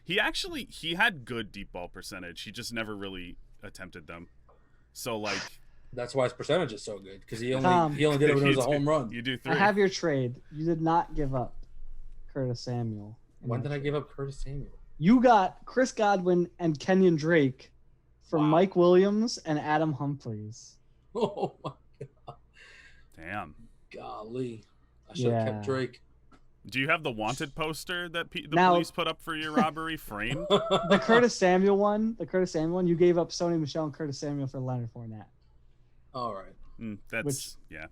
S4: He had good deep ball percentage. He just never really attempted them. So like
S3: That's why his percentage is so good because he
S2: Tom.
S3: only did it when it was a home run.
S4: you do 3.
S2: I have your trade. You did not give up Curtis Samuel.
S3: When did I give up Curtis Samuel?
S2: You got Chris Godwin and Kenyon Drake for
S3: Wow.
S2: Mike Williams and Adam Humphries.
S3: Oh my
S4: Damn.
S3: golly! I should have
S2: Yeah.
S3: kept Drake.
S4: Do you have the wanted poster that the
S2: Now-
S4: police put up for your robbery framed?
S2: The Curtis Samuel one, you gave up Sony Michel and Curtis Samuel for Leonard Fournette.
S3: All right.
S4: That's yeah.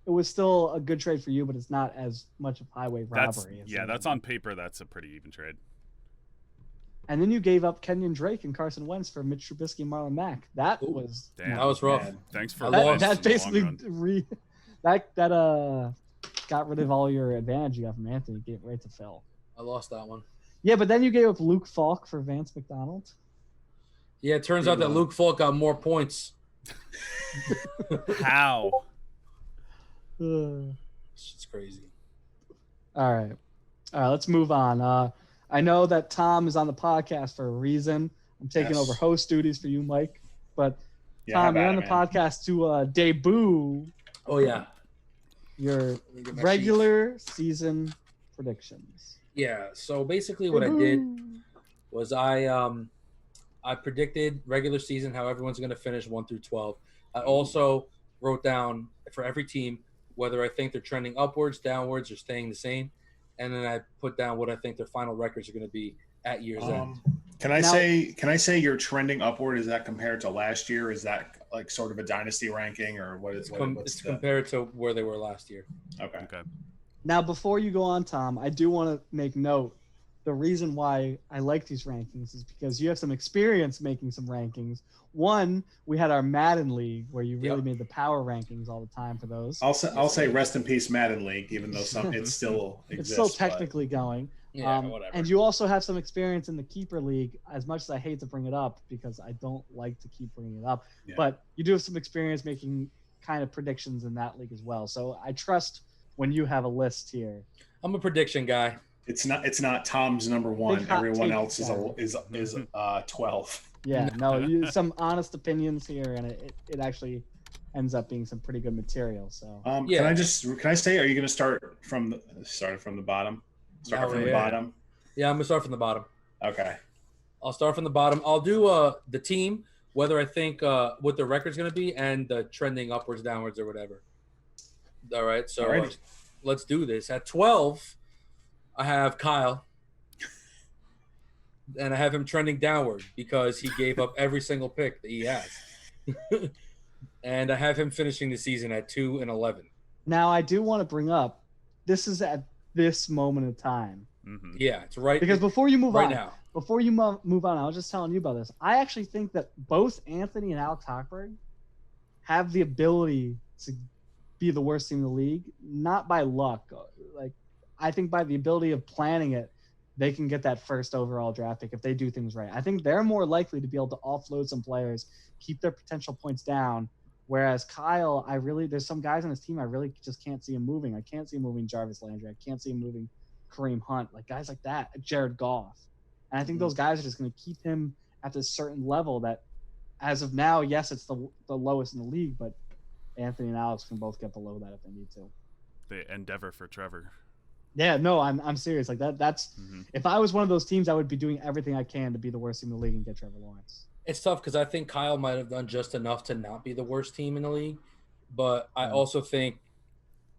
S2: It was still a good trade for you, but it's not as much of highway
S4: That's
S2: robbery. as
S4: yeah.
S2: the
S4: That's
S2: other
S4: on paper. That's a pretty even trade.
S2: And then you gave up Kenyon Drake and Carson Wentz for Mitch Trubisky and Marlon Mack. That
S3: Ooh.
S2: was
S4: Damn.
S3: That was rough.
S1: Man.
S4: Thanks for
S3: I
S2: that,
S3: lost
S2: that
S4: in the long
S2: basically
S4: run.
S2: got rid of all your advantage you got from Anthony. Get right to Phil.
S3: I lost that one.
S2: Yeah, but then you gave up Luke Falk for Vance McDonald.
S3: Yeah, it turns out that Luke Falk got more points.
S4: How?
S3: It's crazy.
S2: All right. Let's move on. I know that Tom is on the podcast for a reason. I'm taking
S1: Yes.
S2: over host duties for you, Mike. But
S1: Yeah, how
S2: Tom, you're
S1: about
S2: on the
S1: it, man?
S2: podcast to debut
S3: Oh yeah.
S2: your
S3: Let me get my
S2: regular season predictions.
S3: sheet. Yeah. So basically, what I did was I predicted regular season how everyone's going to finish 1 through 12. I also wrote down for every team whether I think they're trending upwards, downwards, or staying the same, and then I put down what I think their final records are going to be at year's end.
S1: Can I
S2: Now-
S1: say you're trending upward? Is that compared to last year? Is that like sort of a dynasty ranking or what is
S3: It's compared to where they were last year.
S1: okay?
S4: Okay.
S2: Now, before you go on, Tom, I do want to make note the reason why I like these rankings is because you have some experience making some rankings. One, we had our Madden League where you really made the power rankings all the time for those.
S1: I'll say rest in peace Madden League, even though it still exists.
S2: It's still technically going.
S3: Yeah, whatever.
S2: And you also have some experience in the Keeper League, as much as I hate to bring it up because I don't like to keep bringing it up. Yeah. But you do have some experience making kind of predictions in that league as well. So I trust when you have a list here.
S3: I'm a prediction guy.
S1: It's not Tom's number one. Everyone else is 12.
S2: Yeah, no, some honest opinions here, and it actually ends up being some pretty good material. So
S1: can I say, are you going to start from the bottom? Start from the bottom.
S3: Yeah, I'm gonna start from the bottom.
S1: Okay.
S3: I'll start from the bottom. I'll do the team, whether I think what the record's gonna be, and the trending upwards, downwards, or whatever. All right. So let's do this. At 12, I have Kyle, and I have him trending downward because he gave up every single pick that he has. And I have him finishing the season at 2-11.
S2: Now I do want to bring up, this is at this moment of time.
S3: Mm-hmm. Yeah, it's right.
S2: Because before you move on,
S3: now.
S2: Before you move on, I was just telling you about this. I actually think that both Anthony and Alex Hochberg have the ability to be the worst team in the league, not by luck. Like, I think by the ability of planning it, they can get that first overall draft pick if they do things right. I think they're more likely to be able to offload some players, keep their potential points down. Whereas Kyle, there's some guys on his team I really just can't see him moving. I can't see him moving Jarvis Landry. I can't see him moving Kareem Hunt, like guys like that, Jared Goff. And I think those guys are just going to keep him at this certain level that, as of now, yes, it's the lowest in the league, but Anthony and Alex can both get below that if they need to.
S4: The endeavor for Trevor.
S2: Yeah, no, I'm serious. Like that's if I was one of those teams, I would be doing everything I can to be the worst team in the league and get Trevor Lawrence.
S3: It's tough because I think Kyle might have done just enough to not be the worst team in the league, but I also think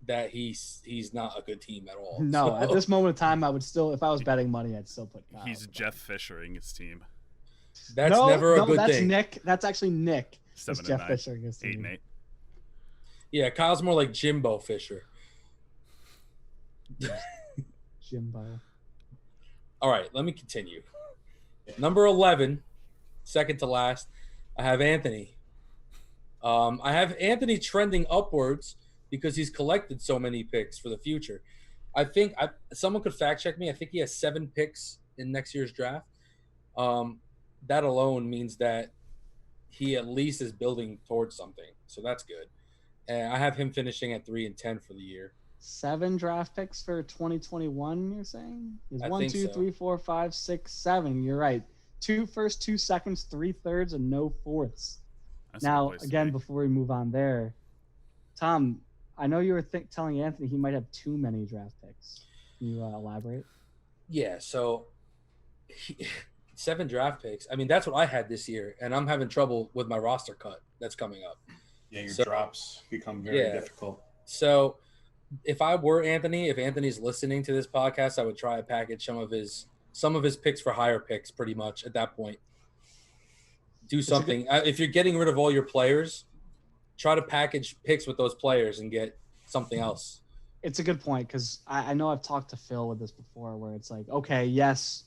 S3: that he's not a good team at all.
S2: No, at this moment in time, I would still, if I was betting money, I'd still put Kyle.
S4: He's Jeff Fishering his team.
S3: That's never a good
S2: that's
S3: thing.
S2: Nick. That's actually Nick.
S4: 7-9,
S2: Jeff Fishering his team.
S4: 8-8.
S3: Yeah, Kyle's more like Jimbo Fisher.
S2: Jimbo.
S3: All right, let me continue. Number 11, second to last, I have Anthony. I have Anthony trending upwards because he's collected so many picks for the future. I think someone could fact check me. I think he has 7 picks in next year's draft. That alone means that he at least is building towards something. So that's good. And I have him finishing at 3-10 for the year.
S2: 7 draft picks for 2021, you're saying? Is
S3: I
S2: 1,
S3: think
S2: 2,
S3: so.
S2: 3, 4, 5, 6, 7. You're right. 2 firsts, 2 seconds, 3 thirds, and no fourths.
S4: That's a good
S2: Now,
S4: place to
S2: again,
S4: be.
S2: before we move on there, Tom, I know you were telling Anthony he might have too many draft picks. Can you elaborate?
S3: Yeah, so 7 draft picks. I mean, that's what I had this year, and I'm having trouble with my roster cut that's coming up.
S1: Yeah, your drops become very difficult.
S3: So if I were Anthony, if Anthony's listening to this podcast, I would try to package some of his picks for higher picks pretty much at that point. Do something. If you're getting rid of all your players, try to package picks with those players and get something else.
S2: It's a good point because I know I've talked to Phil with this before where it's like, okay, yes,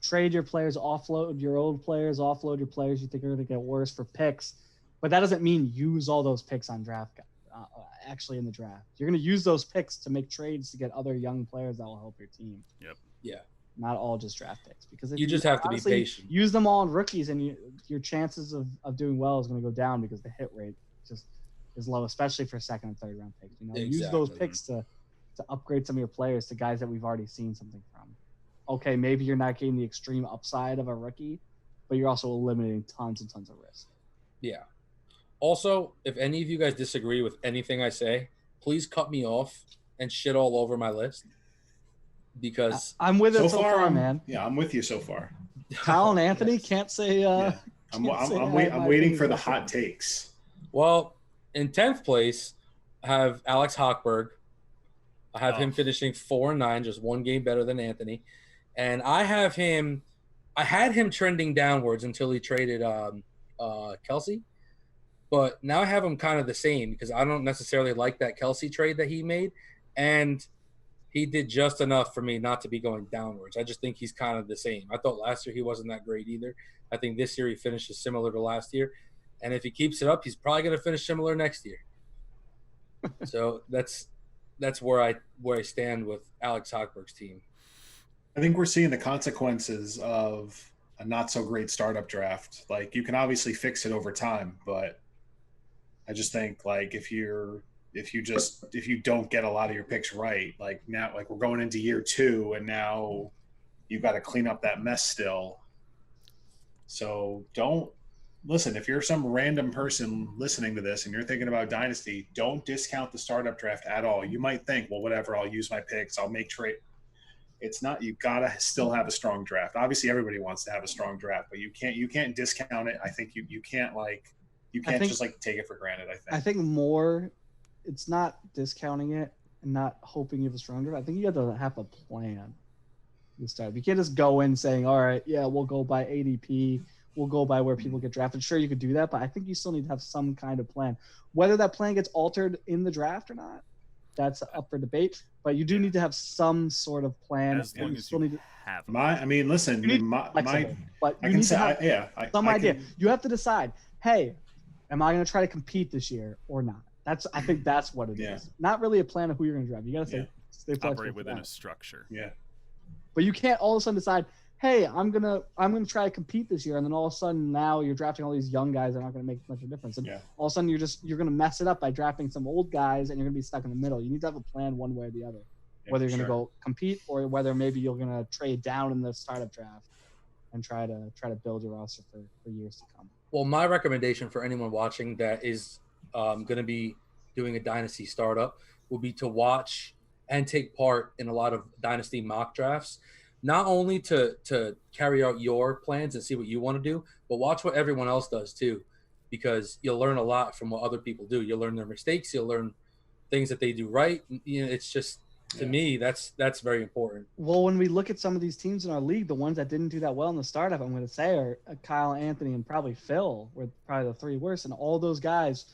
S2: trade your players, offload your old players, offload your players you think are going to get worse for picks. But that doesn't mean use all those picks on draft actually in the draft. You're going to use those picks to make trades to get other young players that will help your team.
S4: Yep.
S3: Yeah.
S2: Not all just draft picks. Because if
S3: You just have to be patient.
S2: Use them all on rookies and your chances of doing well is going to go down because the hit rate just is low, especially for second and third round picks. Use those picks to upgrade some of your players to guys that we've already seen something from. Okay, maybe you're not getting the extreme upside of a rookie, but you're also eliminating tons and tons of risk.
S3: Yeah. Also, if any of you guys disagree with anything I say, please cut me off and shit all over my list. Because
S2: I'm with it so far, man.
S1: Yeah, I'm with you so far.
S2: Kyle and Anthony can't say.
S1: I'm waiting for the hot takes.
S3: Well, in 10th place, I have Alex Hochberg. I have him finishing 4-9, just one game better than Anthony. And I had him trending downwards until he traded Kelsey. But now I have him kind of the same because I don't necessarily like that Kelsey trade that he made. And he did just enough for me not to be going downwards. I just think he's kind of the same. I thought last year he wasn't that great either. I think this year he finishes similar to last year. And if he keeps it up, he's probably going to finish similar next year. So that's where I stand with Alex Hochberg's team.
S1: I think we're seeing the consequences of a not so great startup draft. Like, you can obviously fix it over time, but I just think, like, if you don't get a lot of your picks right, like now, like we're going into year 2 and now you've got to clean up that mess still. So don't listen. If you're some random person listening to this and you're thinking about Dynasty, don't discount the startup draft at all. You might think, well, whatever, I'll use my picks, I'll make trade. It's not. You gotta still have a strong draft. Obviously, everybody wants to have a strong draft, but you can't discount it. I think you can't just like take it for granted.
S2: I think more, it's not discounting it and not hoping you have a strong draft. I think you have to have a plan. You can't just go in saying, all right, yeah, we'll go by ADP. We'll go by where people get drafted. Sure, you could do that, but I think you still need to have some kind of plan. Whether that plan gets altered in the draft or not, that's up for debate. But you do need to have some sort of plan.
S4: As long as
S2: you
S4: you have them.
S1: Listen,
S2: but you need to have some idea. You have to decide, hey, am I going to try to compete this year or not? I think that's what it is. Not really a plan of who you're going to draft. You got to stay flexible.
S4: Operate within a structure.
S1: Yeah.
S2: But you can't all of a sudden decide, hey, I'm gonna try to compete this year, and then all of a sudden now you're drafting all these young guys that aren't gonna make much of a difference. And all of a sudden you're gonna mess it up by drafting some old guys, and you're gonna be stuck in the middle. You need to have a plan one way or the other, whether you're gonna go compete or whether maybe you're gonna trade down in the startup draft and try to build your roster for years to come.
S3: Well, my recommendation for anyone watching that is gonna be doing a dynasty startup will be to watch and take part in a lot of dynasty mock drafts, not only to carry out your plans and see what you want to do, but watch what everyone else does too, because you'll learn a lot from what other people do. You'll learn their mistakes. You'll learn things that they do right. You know, it's just, to me, that's very important.
S2: Well, when we look at some of these teams in our league, the ones that didn't do that well in the startup, I'm going to say are Kyle, Anthony, and probably Phil were probably the 3 worst. And all those guys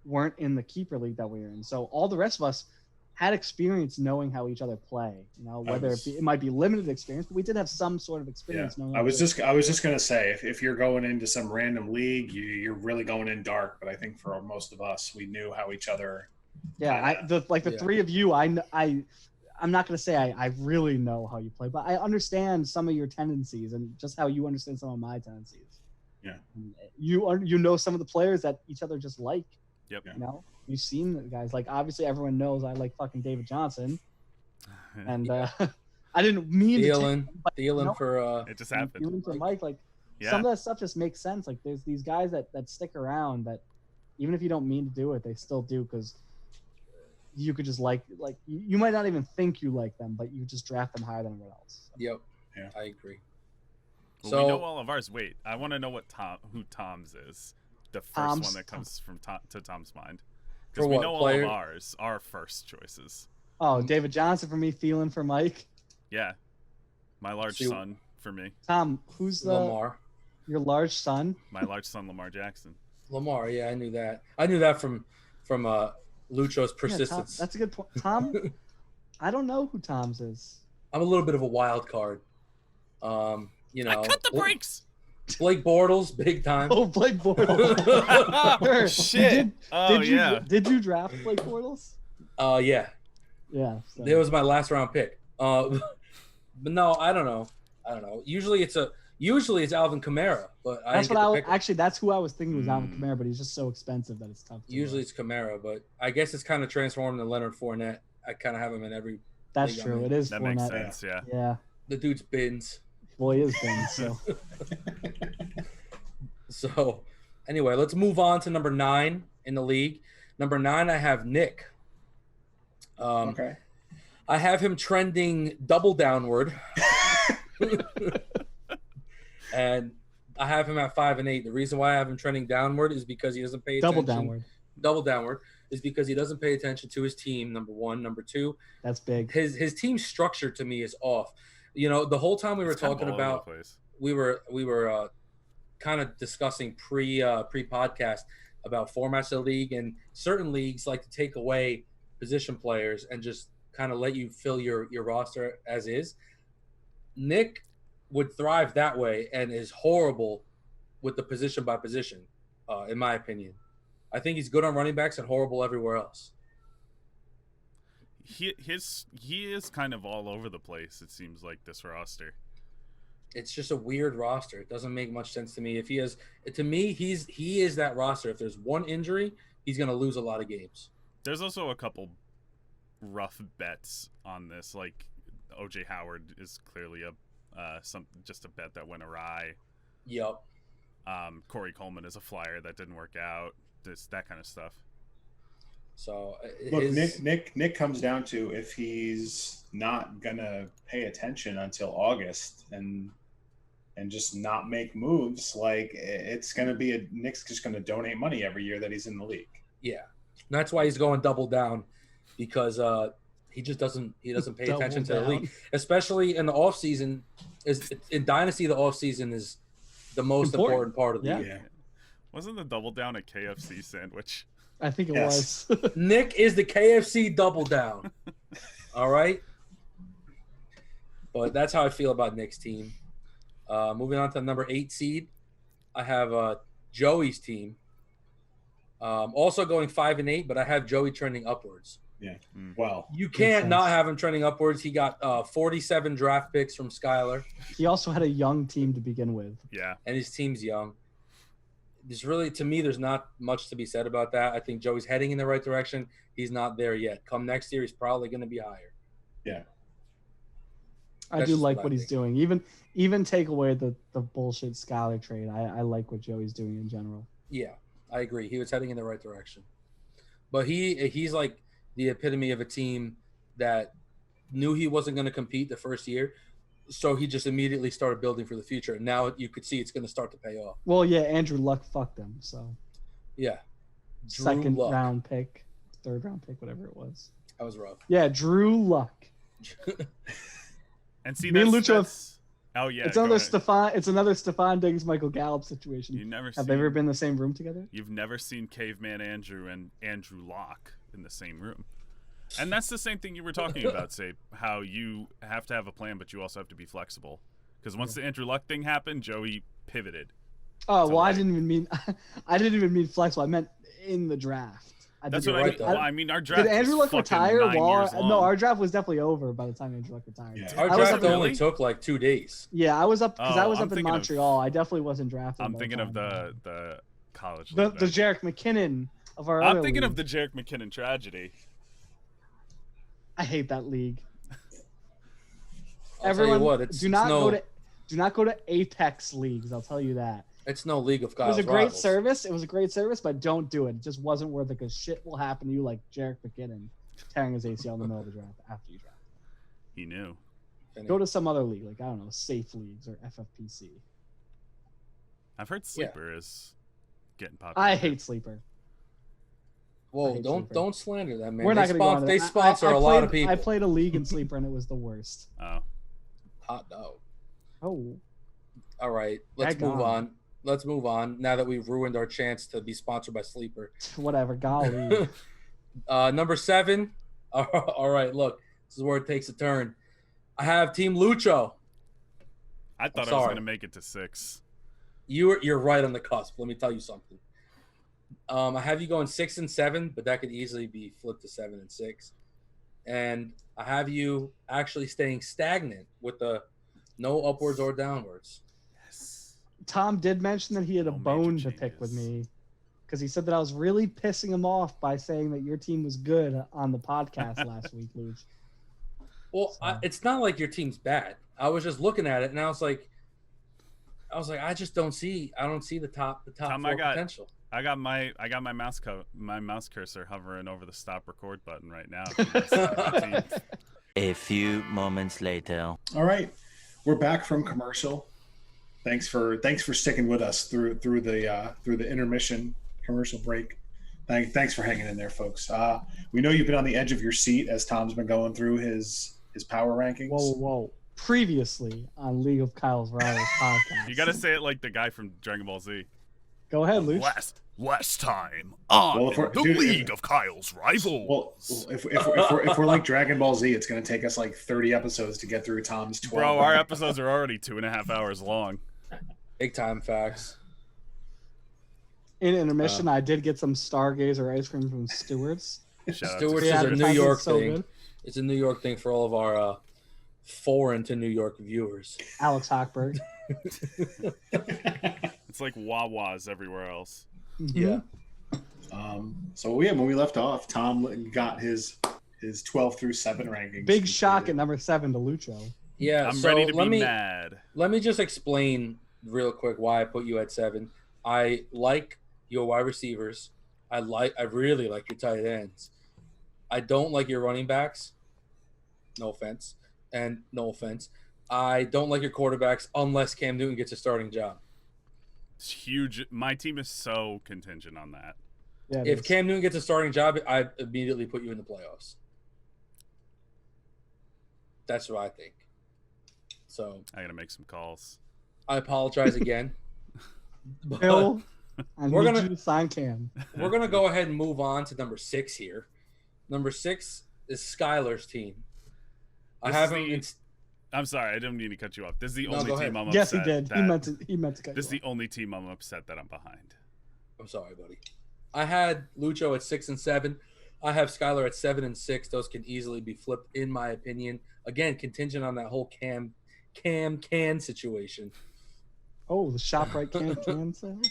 S2: weren't in the keeper league that we were in. So all the rest of us had experience knowing how each other play, you know, whether it might be limited experience, but we did have some sort of experience. Knowing
S1: I was just going to say, if you're going into some random league, you're really going in dark. But I think for most of us, we knew how each other.
S2: Yeah. The 3 of you, I'm not going to say I really know how you play, but I understand some of your tendencies and just how you understand some of my tendencies.
S1: Yeah.
S2: You know some of the players that each other just like.
S4: Yep.
S2: You know, you've seen the guys, like, obviously everyone knows I like fucking David Johnson, and I didn't mean
S3: Thielen for
S4: it just happened.
S2: Thielen for Mike, like some of that stuff just makes sense. Like, there's these guys that stick around that even if you don't mean to do it, they still do, because you could just like you might not even think you like them, but you just draft them higher than everyone else.
S3: Yep.
S1: Yeah.
S3: I agree.
S4: Well, we know all of ours. Wait, I want to know who Tom's is. The first one that comes from Tom's mind. Because we know all of ours, our first choices.
S2: Oh, David Johnson for me, Thielen for Mike.
S4: Yeah. My large son for me.
S2: Tom, who's
S3: Lamar?
S2: Your large son?
S4: My large son, Lamar Jackson.
S3: Lamar, yeah, I knew that. I knew that from Lucho's persistence.
S2: Tom, that's a good point. Tom, I don't know who Tom's is.
S3: I'm a little bit of a wild card. You know,
S4: I cut the brakes.
S3: Blake Bortles, big time.
S2: Oh, Blake Bortles.
S4: Shit.
S2: Did you draft Blake Bortles?
S3: Yeah.
S2: Yeah. So.
S3: It was my last round pick. But no, I don't know. Usually it's Alvin Kamara, but
S2: that's who I was thinking was Alvin Kamara, but he's just so expensive that it's tough.
S3: Usually it's Kamara, but I guess it's kind of transformed into Leonard Fournette. I kind of have him in every.
S2: That's true. It is.
S4: That
S2: Fournette.
S4: makes sense. Yeah.
S2: Yeah.
S3: The dude's bins.
S2: Well, he is bins. So.
S3: So, anyway, let's move on to number 9 in the league. Number 9, I have Nick.
S1: Okay.
S3: I have him trending double downward. And I have him at 5 and 8. The reason why I have him trending downward is because he doesn't pay attention. Double downward is because he doesn't pay attention to his team, number 1. Number 2,
S2: that's big.
S3: His team structure to me is off. You know, the whole time we were talking about, we were kind of discussing pre-podcast about formats of the league, and certain leagues like to take away position players and just kind of let you fill your roster as is. Nick would thrive that way and is horrible with the position by position, in my opinion. I think he's good on running backs and horrible everywhere else.
S4: He is kind of all over the place, it seems like, this roster.
S3: It's just a weird roster. It doesn't make much sense to me. He is that roster. If there's one injury, he's going to lose a lot of games.
S4: There's also a couple rough bets on this. Like OJ Howard is clearly just a bet that went awry.
S3: Yep.
S4: Corey Coleman is a flyer that didn't work out. That kind of stuff.
S3: So
S1: look, Nick comes down to if he's not gonna pay attention until August and just not make moves, like it's gonna be Nick's just gonna donate money every year that he's in the league.
S3: Yeah, and that's why he's going double down, because he just doesn't pay attention to the league, especially in the off season. In Dynasty, the off season is the most important part of the year.
S1: Yeah.
S4: Wasn't the double down a KFC sandwich?
S2: I think it was.
S3: Nick is the KFC double down. All right. But that's how I feel about Nick's team. Moving on to the number 8 seed, I have Joey's team. Also going 5-8, but I have Joey trending upwards.
S1: Yeah. Well,
S3: you can't not have him trending upwards. He got 47 draft picks from Skylar.
S2: He also had a young team to begin with.
S4: Yeah.
S3: And his team's young. To me, there's not much to be said about that. I think Joey's heading in the right direction. He's not there yet. Come next year, he's probably going to be higher.
S1: Yeah.
S2: I do like what he's doing. Even take away the bullshit Skylar trade. I like what Joey's doing in general.
S3: Yeah, I agree. He was heading in the right direction. But he's like the epitome of a team that knew he wasn't going to compete the first year. So he just immediately started building for the future. And now you could see it's going to start to pay off.
S2: Well, yeah, Andrew Luck fucked him. So
S3: yeah,
S2: second round pick, third round pick, whatever it was.
S3: That was rough.
S2: Yeah, Drew Luck.
S4: And see,
S2: Me and Lucho.
S4: Oh yeah,
S2: it's another Stephon Diggs, Michael Gallup situation. Have they ever been in the same room together?
S4: You've never seen Caveman Andrew and Andrew Locke in the same room. And that's the same thing you were talking about, Sabe, how you have to have a plan, but you also have to be flexible. Because once the Andrew Luck thing happened, Joey pivoted.
S2: Oh, well, I didn't even mean flexible. I meant in the draft.
S4: That's what I mean. I mean, our draft.
S2: Did Andrew Luck retire?
S4: No,
S2: our draft was definitely over by the time Andrew Luck retired.
S1: Yeah.
S3: Our draft only took like 2 days.
S2: Yeah, I was up because I was up in Montreal. I definitely wasn't drafted.
S4: I'm thinking of the college.
S2: The Jerick McKinnon of our.
S4: I'm thinking of the Jerick McKinnon tragedy.
S2: I hate that league.
S3: Everyone,
S2: do not go to Apex leagues. I'll tell you that.
S3: It's no league of Kyle's
S2: It was a great
S3: rivals.
S2: service. It was a great service, but don't do it. It just wasn't worth it because shit will happen to you like Jerick McKinnon tearing his ACL in the middle of the draft after you draft.
S4: He knew.
S2: Go to some other league, like I don't know, Safe Leagues or FFPC.
S4: I've heard Sleeper is getting popular.
S2: I hate Sleeper.
S3: Whoa, don't slander that, man.
S2: We're not going to go on
S3: They sponsor a lot of people.
S2: I played a league in Sleeper, and it was the worst.
S4: Oh.
S3: Hot dog.
S2: Oh.
S3: All right, let's move on. Let's move on now that we've ruined our chance to be sponsored by Sleeper.
S2: Whatever, golly.
S3: Number 7. All right, look, this is where it takes a turn. I have Team Lucho.
S4: I thought I was going to make it to 6.
S3: You're right on the cusp. Let me tell you something. I have you going 6 and 7, but that could easily be flipped to 7 and 6. And I have you actually staying stagnant with the no upwards or downwards.
S4: Yes.
S2: Tom did mention that he had a bone to pick with me because he said that I was really pissing him off by saying that your team was good on the podcast last week, Luch.
S3: Well, it's not like your team's bad. I was just looking at it, and I was like, I don't see the top
S4: Tom,
S3: 4 potential.
S4: I got my mouse cursor hovering over the stop record button right now.
S5: A few moments later.
S1: All right, we're back from commercial. Thanks for sticking with us through the intermission commercial break. Thanks for hanging in there, folks. We know you've been on the edge of your seat as Tom's been going through his power rankings.
S2: Whoa. Previously on League of Kyle's Rivals podcast.
S4: You got to say it like the guy from Dragon Ball Z.
S2: Go ahead, Luch.
S4: Last time on
S1: Well, if we're-
S4: the
S1: dude,
S4: League of Kyle's Rivals.
S1: Well, if we're like Dragon Ball Z, it's going to take us like 30 episodes to get through Tom's 12.
S4: Bro, our episodes are already 2.5 hours long.
S3: Big time facts.
S2: In intermission, I did get some Stargazer ice cream from Stewart's.
S4: Shout out
S3: Stewart's
S4: to
S3: is a
S2: advertising
S3: New York
S2: so
S3: thing.
S2: good.
S3: It's a New York thing for all of our foreign to New York viewers.
S2: Alex Hochberg.
S4: It's like Wawa's everywhere else.
S3: Yeah.
S1: So when we left off, Tom got his 12 through 7 rankings.
S2: Big shock at number 7 to Lucho.
S3: Yeah.
S4: I'm
S3: so
S4: ready to
S3: let
S4: be
S3: me,
S4: mad.
S3: Let me just explain real quick why I put you at 7. I like your wide receivers. I really like your tight ends. I don't like your running backs. No offense. And no offense. I don't like your quarterbacks unless Cam Newton gets a starting job.
S4: It's huge. My team is so contingent on that.
S2: Yeah, it
S3: If
S2: is.
S3: Cam Newton gets a starting job, I immediately put you in the playoffs. That's what I think. So
S4: I gotta make some calls.
S3: I apologize again. But
S2: Bill, I
S3: We're
S2: need
S3: gonna-
S2: you to sign Cam.
S3: we're going to go ahead and move on to number 6 here. Number 6 is Skylar's team. I
S4: This is
S3: haven't.
S4: the- I'm sorry, I didn't mean to cut you off. This is the
S3: No,
S4: only
S3: go
S4: team
S3: ahead.
S4: I'm
S2: Yes, he
S4: upset
S2: did. He
S4: that-
S2: meant to cut
S4: This is
S2: you
S4: the only team I'm upset that I'm behind.
S3: I'm sorry, buddy. I had Lucho at 6 and 7. I have Skylar at 7 and 6. Those can easily be flipped, in my opinion. Again, contingent on that whole Cam situation.
S2: Oh, the ShopRite can sale?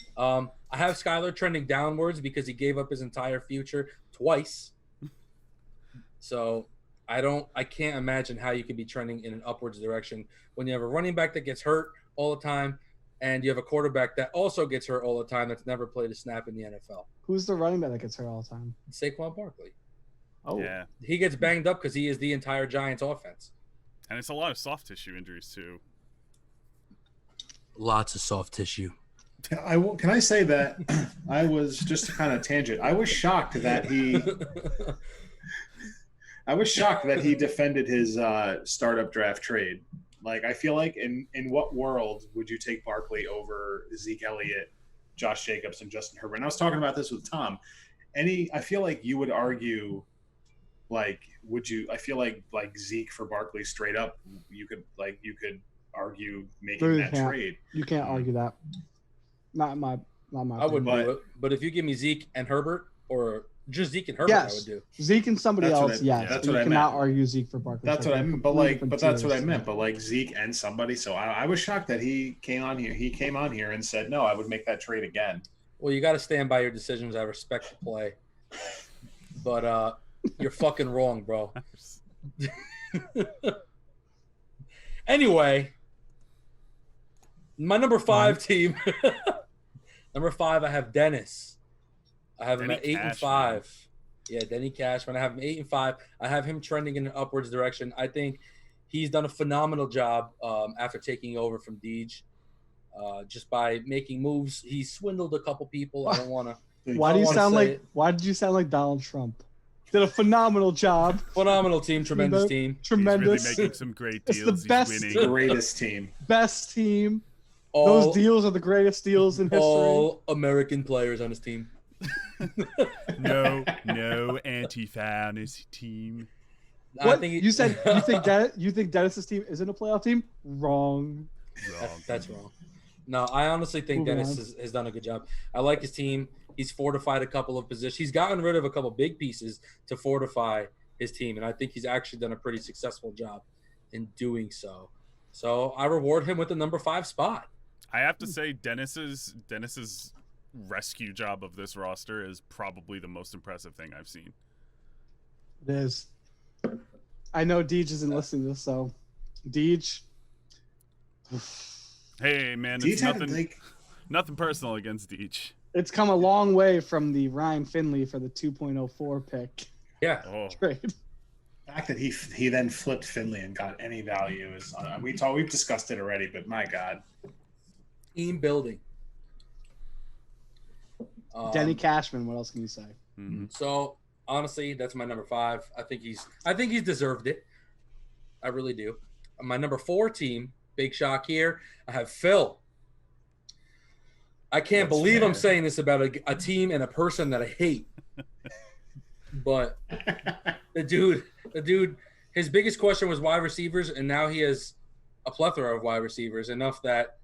S3: I have Skylar trending downwards because he gave up his entire future twice. So I can't imagine how you could be trending in an upwards direction when you have a running back that gets hurt all the time and you have a quarterback that also gets hurt all the time that's never played a snap in the NFL.
S2: Who's the running back that gets hurt all the time?
S3: Saquon Barkley.
S2: Oh,
S4: Yeah,
S3: He gets banged up because he is the entire Giants offense.
S4: and it's a lot of soft tissue injuries too.
S3: Lots of soft tissue.
S1: Can I say that I was just kind of tangent. I was shocked that he defended his startup draft trade. Like, I feel like in what world would you take Barkley over Zeke Elliott, Josh Jacobs, and Justin Herbert? And I was talking about this with Tom. I feel like you would argue, like, I feel like Zeke for Barkley straight up, you could argue making
S2: Really
S1: that
S2: can't.
S1: trade.
S2: you can't argue that. Not my
S3: I wouldn't
S1: But-
S3: do it. But if you give me Zeke and Herbert, or just Zeke and Herbert,
S2: Yes.
S3: I would do.
S2: Zeke and somebody
S1: That's what
S2: else,
S1: I-
S2: yes.
S1: yeah, that's
S2: but
S1: what
S2: you
S1: I
S2: cannot
S1: meant.
S2: argue Zeke for Barkley.
S1: That's
S2: So
S1: what I
S2: they're
S1: meant. But
S2: completely
S1: like,
S2: different
S1: but that's what I
S2: tiers.
S1: meant. But like Zeke and somebody. So I was shocked that he came on here. He came on here and said, "No, I would make that trade again."
S3: Well, you got to stand by your decisions. I respect the play, but you're fucking wrong, bro. Anyway, my number 5 team. Number 5, I have Dennis. I have him
S4: Denny
S3: at 8 and
S4: Cashman.
S3: 5. Yeah, Denny Cashman. I have him 8 and 5. I have him trending in an upwards direction. I think he's done a phenomenal job after taking over from Deej. Just by making moves, he swindled a couple people. I don't want to.
S2: Why do you
S3: wanna
S2: sound
S3: say
S2: like?
S3: it.
S2: Why did you sound like Donald Trump? Did a phenomenal job.
S3: Phenomenal team, tremendous
S2: know,
S3: team.
S2: Tremendous.
S4: He's really making some great
S2: It's the
S4: deals.
S2: best.
S4: He's winning.
S1: Greatest team.
S2: Best team.
S3: All,
S2: Those deals are the greatest deals in history.
S3: all American players on his team.
S4: No anti-fan his team.
S3: I
S2: What?
S3: think he-
S2: You said you think Dennis's team isn't a playoff team? Wrong.
S4: Wrong.
S3: That's wrong. No, I honestly think
S2: Moving
S3: Dennis
S2: on.
S3: has done a good job. I like his team. He's fortified a couple of positions. He's gotten rid of a couple big pieces to fortify his team, and I think he's actually done a pretty successful job in doing so. So I reward him with the number 5 spot.
S4: I have to say, Dennis's rescue job of this roster is probably the most impressive thing I've seen.
S2: It is. I know Deej isn't listening to this, so Deej.
S4: Hey man,
S1: Do you
S4: it's
S1: have
S4: nothing personal against Deej.
S2: It's come a long way from the Ryan Finley for the 2.04 pick
S3: Yeah.
S4: Oh,
S2: trade.
S1: The fact that he then flipped Finley and got any value is we've discussed it already, but my God,
S3: Team building.
S2: Denny Cashman. What else can you say?
S4: mhm.
S3: So honestly, that's my number 5. I think he's deserved it. I really do. My number 4 team, big shock here. I have Phil. I can't
S1: That's
S3: believe I'm
S1: fair.
S3: saying this about a team and a person that I hate. But the dude, his biggest question was wide receivers, and now he has a plethora of wide receivers, enough that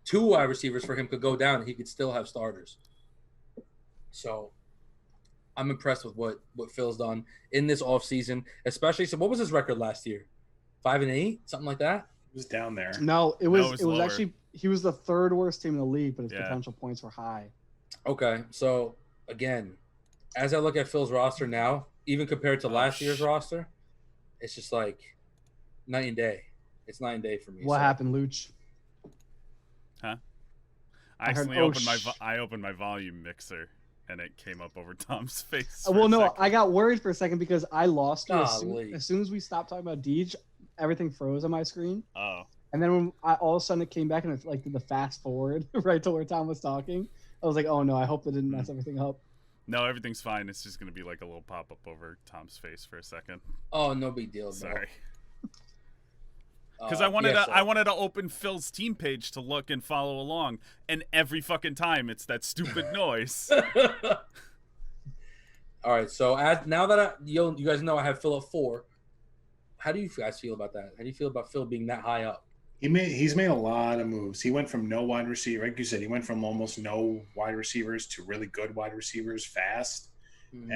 S3: 2 wide receivers for him could go down and he could still have starters. So I'm impressed with what Phil's done in this offseason, especially. So what was his record last year? 5-8, something like that?
S1: It was down there.
S2: No, it was
S4: lower.
S2: actually he was the 3rd worst team in the league, but his
S4: Yeah.
S2: potential points were high.
S3: Okay, so again, as I look at Phil's roster now, even compared to last year's roster, it's just like night and day. It's night and day for me.
S2: What happened, Luch?
S4: I
S2: I heard,
S4: accidentally opened my volume mixer and it came up over Tom's face. for
S2: Well,
S4: a
S2: no,
S4: second.
S2: I got worried for a second because I lost you
S3: Golly.
S2: as soon as we stopped talking about Deej. Everything froze on my screen,
S4: Oh,
S2: and then when all of a sudden it came back and it like did the fast forward right to where Tom was talking. I was like, oh no, I hope that didn't mess everything up.
S4: no, everything's fine. It's just gonna be like a little pop up over Tom's face for a second.
S3: Oh, no big deal. Bro.
S4: Sorry. Because I wanted
S3: yeah,
S4: to, I wanted to open Phil's team page to look and follow along, and every fucking time it's that stupid noise.
S3: All right, so now that you guys know I have Phil at 4, how do you guys feel about that? How do you feel about Phil being that high up?
S1: He's made a lot of moves. He went from no wide receiver, like you said, he went from almost no wide receivers to really good wide receivers fast.
S3: Mhm.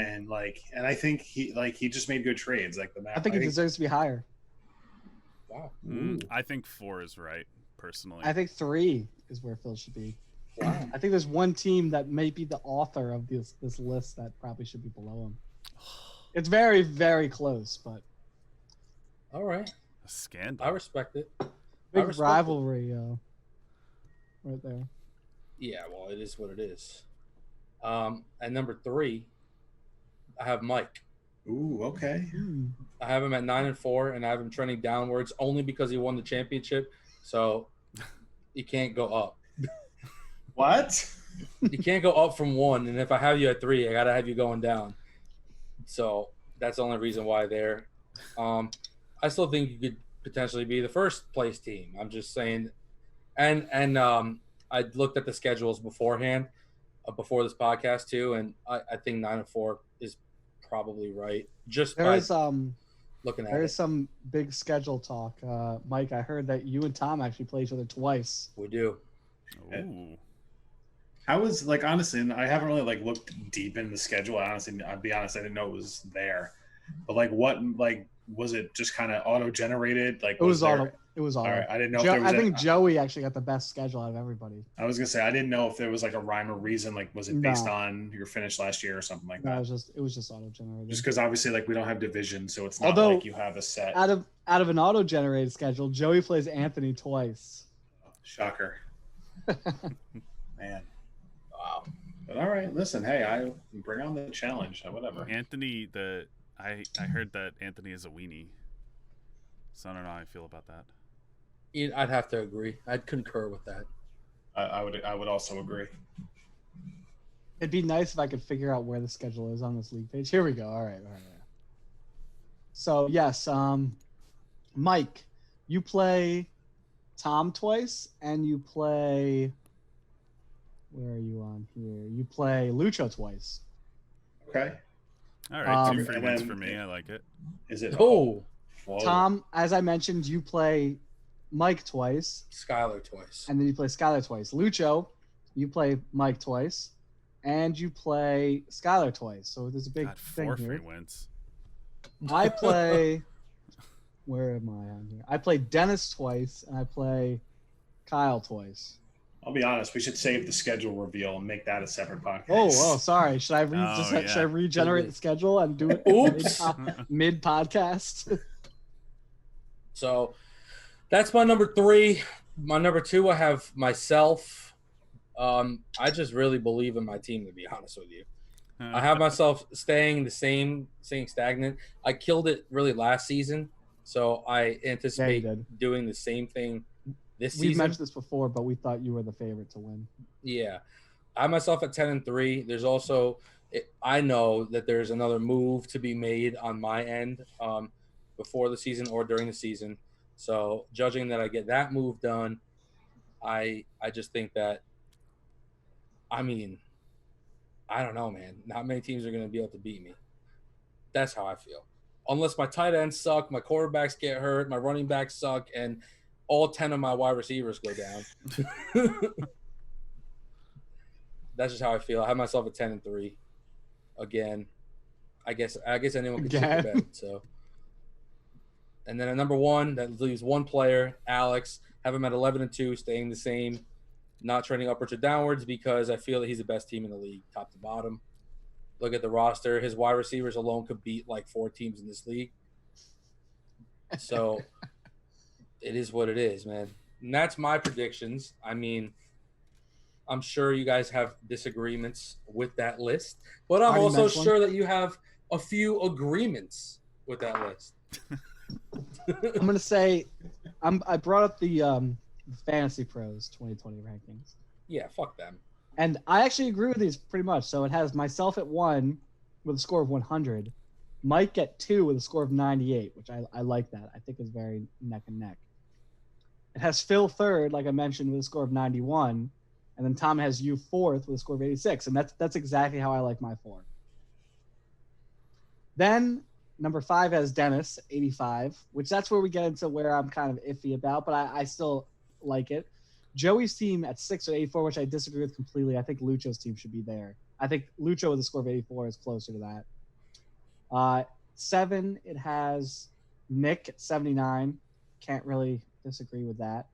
S1: And I think he just made good trades. Like
S2: I think it deserves to be higher.
S3: Wow.
S4: I think 4 is right, personally.
S2: I think 3 is where Phil should be.
S3: Wow.
S2: I think there's one team that may be the author of this list that probably should be below him. It's very, very close, but
S3: All right.
S4: A scandal.
S3: I respect it.
S2: big
S3: respect
S2: rivalry, right there.
S3: Yeah, well, it is what it is. At number 3, I have Mike.
S1: Ooh, okay.
S3: I have him at 9-4, and I have him trending downwards only because he won the championship. So you can't go up.
S1: What?
S3: You can't go up from 1, and if I have you at 3, I gotta have you going down. So that's the only reason why there. I still think you could potentially be the first place team. I'm just saying, and I looked at the schedules beforehand, before this podcast too, and I think 9-4 is probably right. Just by
S2: There's
S3: looking at
S2: There
S3: it,
S2: is some big schedule talk. Mike, I heard that you and Tom actually play each other twice.
S3: we do.
S4: Ooh.
S1: I was like, honestly, and I haven't really looked deep into the schedule. I'll be honest, I didn't know it was there. But was it just kind of auto generated?
S2: It was auto. It was auto.
S1: All right, I didn't know if there was.
S2: I think Joey actually got the best schedule out of everybody.
S1: I was gonna say I didn't know if there was a rhyme or reason. Was it based on your finish last year or something like
S2: No,
S1: that?
S2: it was just auto generated.
S1: Just because obviously we don't have division, so it's not
S2: Although,
S1: like you have a set.
S2: out of an auto generated schedule, Joey plays Anthony twice.
S1: Shocker, man.
S3: Wow.
S1: But all right, listen, hey, I bring on the challenge. Whatever.
S4: Anthony, I heard that Anthony is a weenie. So I don't know how I feel about that.
S3: I'd have to agree. I'd concur with that.
S1: I would also agree.
S2: It'd be nice if I could figure out where the schedule is on this league page. Here we go. All right. So yes, Mike, you play Tom twice, and you play. Where are you on here? You play Lucho twice.
S1: Okay.
S4: All right, 2 free
S1: and
S4: wins
S1: then-
S4: for me. I like it.
S1: Is it?
S3: Oh,
S1: Whoa.
S2: Tom, as I mentioned, you play Mike twice,
S3: Skylar twice.
S2: and then you play Skylar twice. Lucho, you play Mike twice, and you play Skylar twice. So there's a big
S4: God,
S2: thing
S4: 4
S2: here.
S4: free wins.
S2: I play. Where am I on here? I play Dennis twice, and I play Kyle twice.
S1: I'll be honest. We should save the schedule reveal and make that a separate podcast.
S2: Oh, sorry. Should I should I regenerate the schedule and do it
S3: Oops.
S2: mid podcast?
S3: So that's my number 3. My number 2, I have myself. I just really believe in my team, to be honest with you. I have myself staying stagnant. I killed it really last season, so I anticipate
S2: did.
S3: doing the same thing this
S2: We've
S3: season.
S2: mentioned this before, but we thought you were the favorite to win.
S3: Yeah, I have myself at 10-3. There's also, I know that there's another move to be made on my end before the season or during the season. So judging that I get that move done, I just think that I mean, I don't know, man. Not many teams are going to be able to beat me. That's how I feel. Unless my tight ends suck, my quarterbacks get hurt, my running backs suck, and all 10 of my wide receivers go down. That's just how I feel. I have myself at 10-3. Again, I guess anyone can shit the bed. So, and then at number 1, that leaves one player, Alex. Have him at 11-2, staying the same, not trending upwards or downwards because I feel that he's the best team in the league, top to bottom. Look at the roster. His wide receivers alone could beat like 4 teams in this league. So it is what it is, man. And that's my predictions. I mean, I'm sure you guys have disagreements with that list, but I'm also sure that you have a few agreements with that list.
S2: I'm going to say I brought up the Fantasy Pros 2020 rankings.
S3: Yeah, fuck them.
S2: And I actually agree with these pretty much. So it has myself at 1 with a score of 100, Mike at 2 with a score of 98, which I like that. I think is very neck and neck. It has Phil 3rd, like I mentioned, with a score of 91, and then Tom has you 4th with a score of 86, and that's exactly how I like my 4. Then number 5 has Dennis, 85, which that's where we get into where I'm kind of iffy about, but I still like it. Joey's team at 6 or 84, which I disagree with completely. I think Lucho's team should be there. I think Lucho with a score of 84 is closer to that. 7, it has Nick at 79. Can't really disagree with that.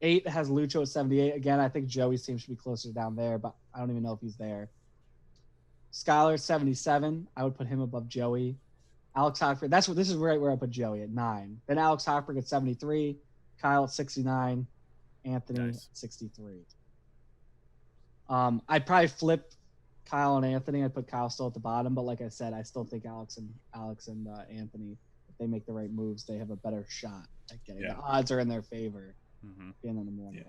S2: 8 has Lucho at 78. Again, I think Joey's team should be closer down there, but I don't even know if he's there. Skylar 77. I would put him above Joey. Alex Hochberg. This is right where I put Joey at 9. Then Alex Hochberg at 73. Kyle at 69. Anthony at 63. I'd probably flip Kyle and Anthony. I'd put Kyle still at the bottom, but like I said, I still think Alex and Anthony, if they make the right moves, they have a better shot at getting. The odds are in their favor. Being on the morning.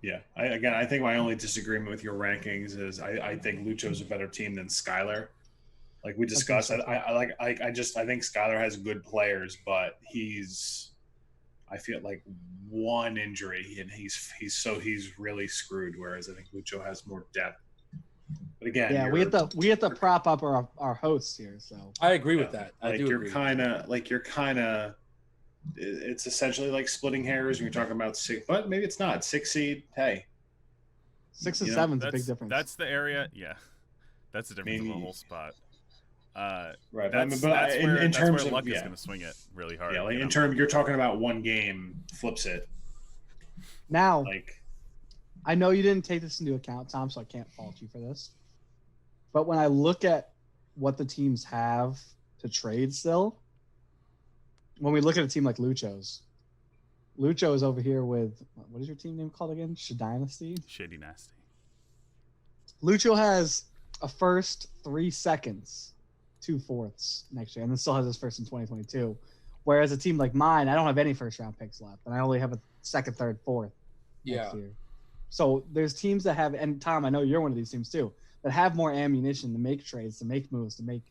S1: Yeah. I think my only disagreement with your rankings is I think Lucho's a better team than Skylar. Like we discussed, I think Skylar has good players, but I feel like one injury and he's really screwed. Whereas I think Lucho has more depth. But again,
S2: we have to prop up our hosts here. So
S3: I agree with that.
S1: You're kind of. It's essentially like splitting hairs when you're talking about 6, but maybe it's not 6 seed. Hey,
S2: 6 and 7 is a big difference.
S4: That's the area. Yeah, that's the difference of the whole spot.
S1: Right.
S4: That's
S1: in terms
S4: where
S1: of
S4: luck is going to swing it really hard.
S1: Yeah, like in terms, you're talking about one game flips it.
S2: Now, I know you didn't take this into account, Tom, so I can't fault you for this. But when I look at what the teams have to trade still, when we look at a team like Lucho is over here with, what is your team name called again? Dynasty?
S4: Shady Nasty.
S2: Lucho has a first, 3 seconds, 2 fourths next year, and then still has his first in 2022. Whereas a team like mine, I don't have any first round picks left, and I only have a second, third, fourth next year. So there's teams that have, and Tom, I know you're one of these teams too, that have more ammunition to make trades, to make moves, to make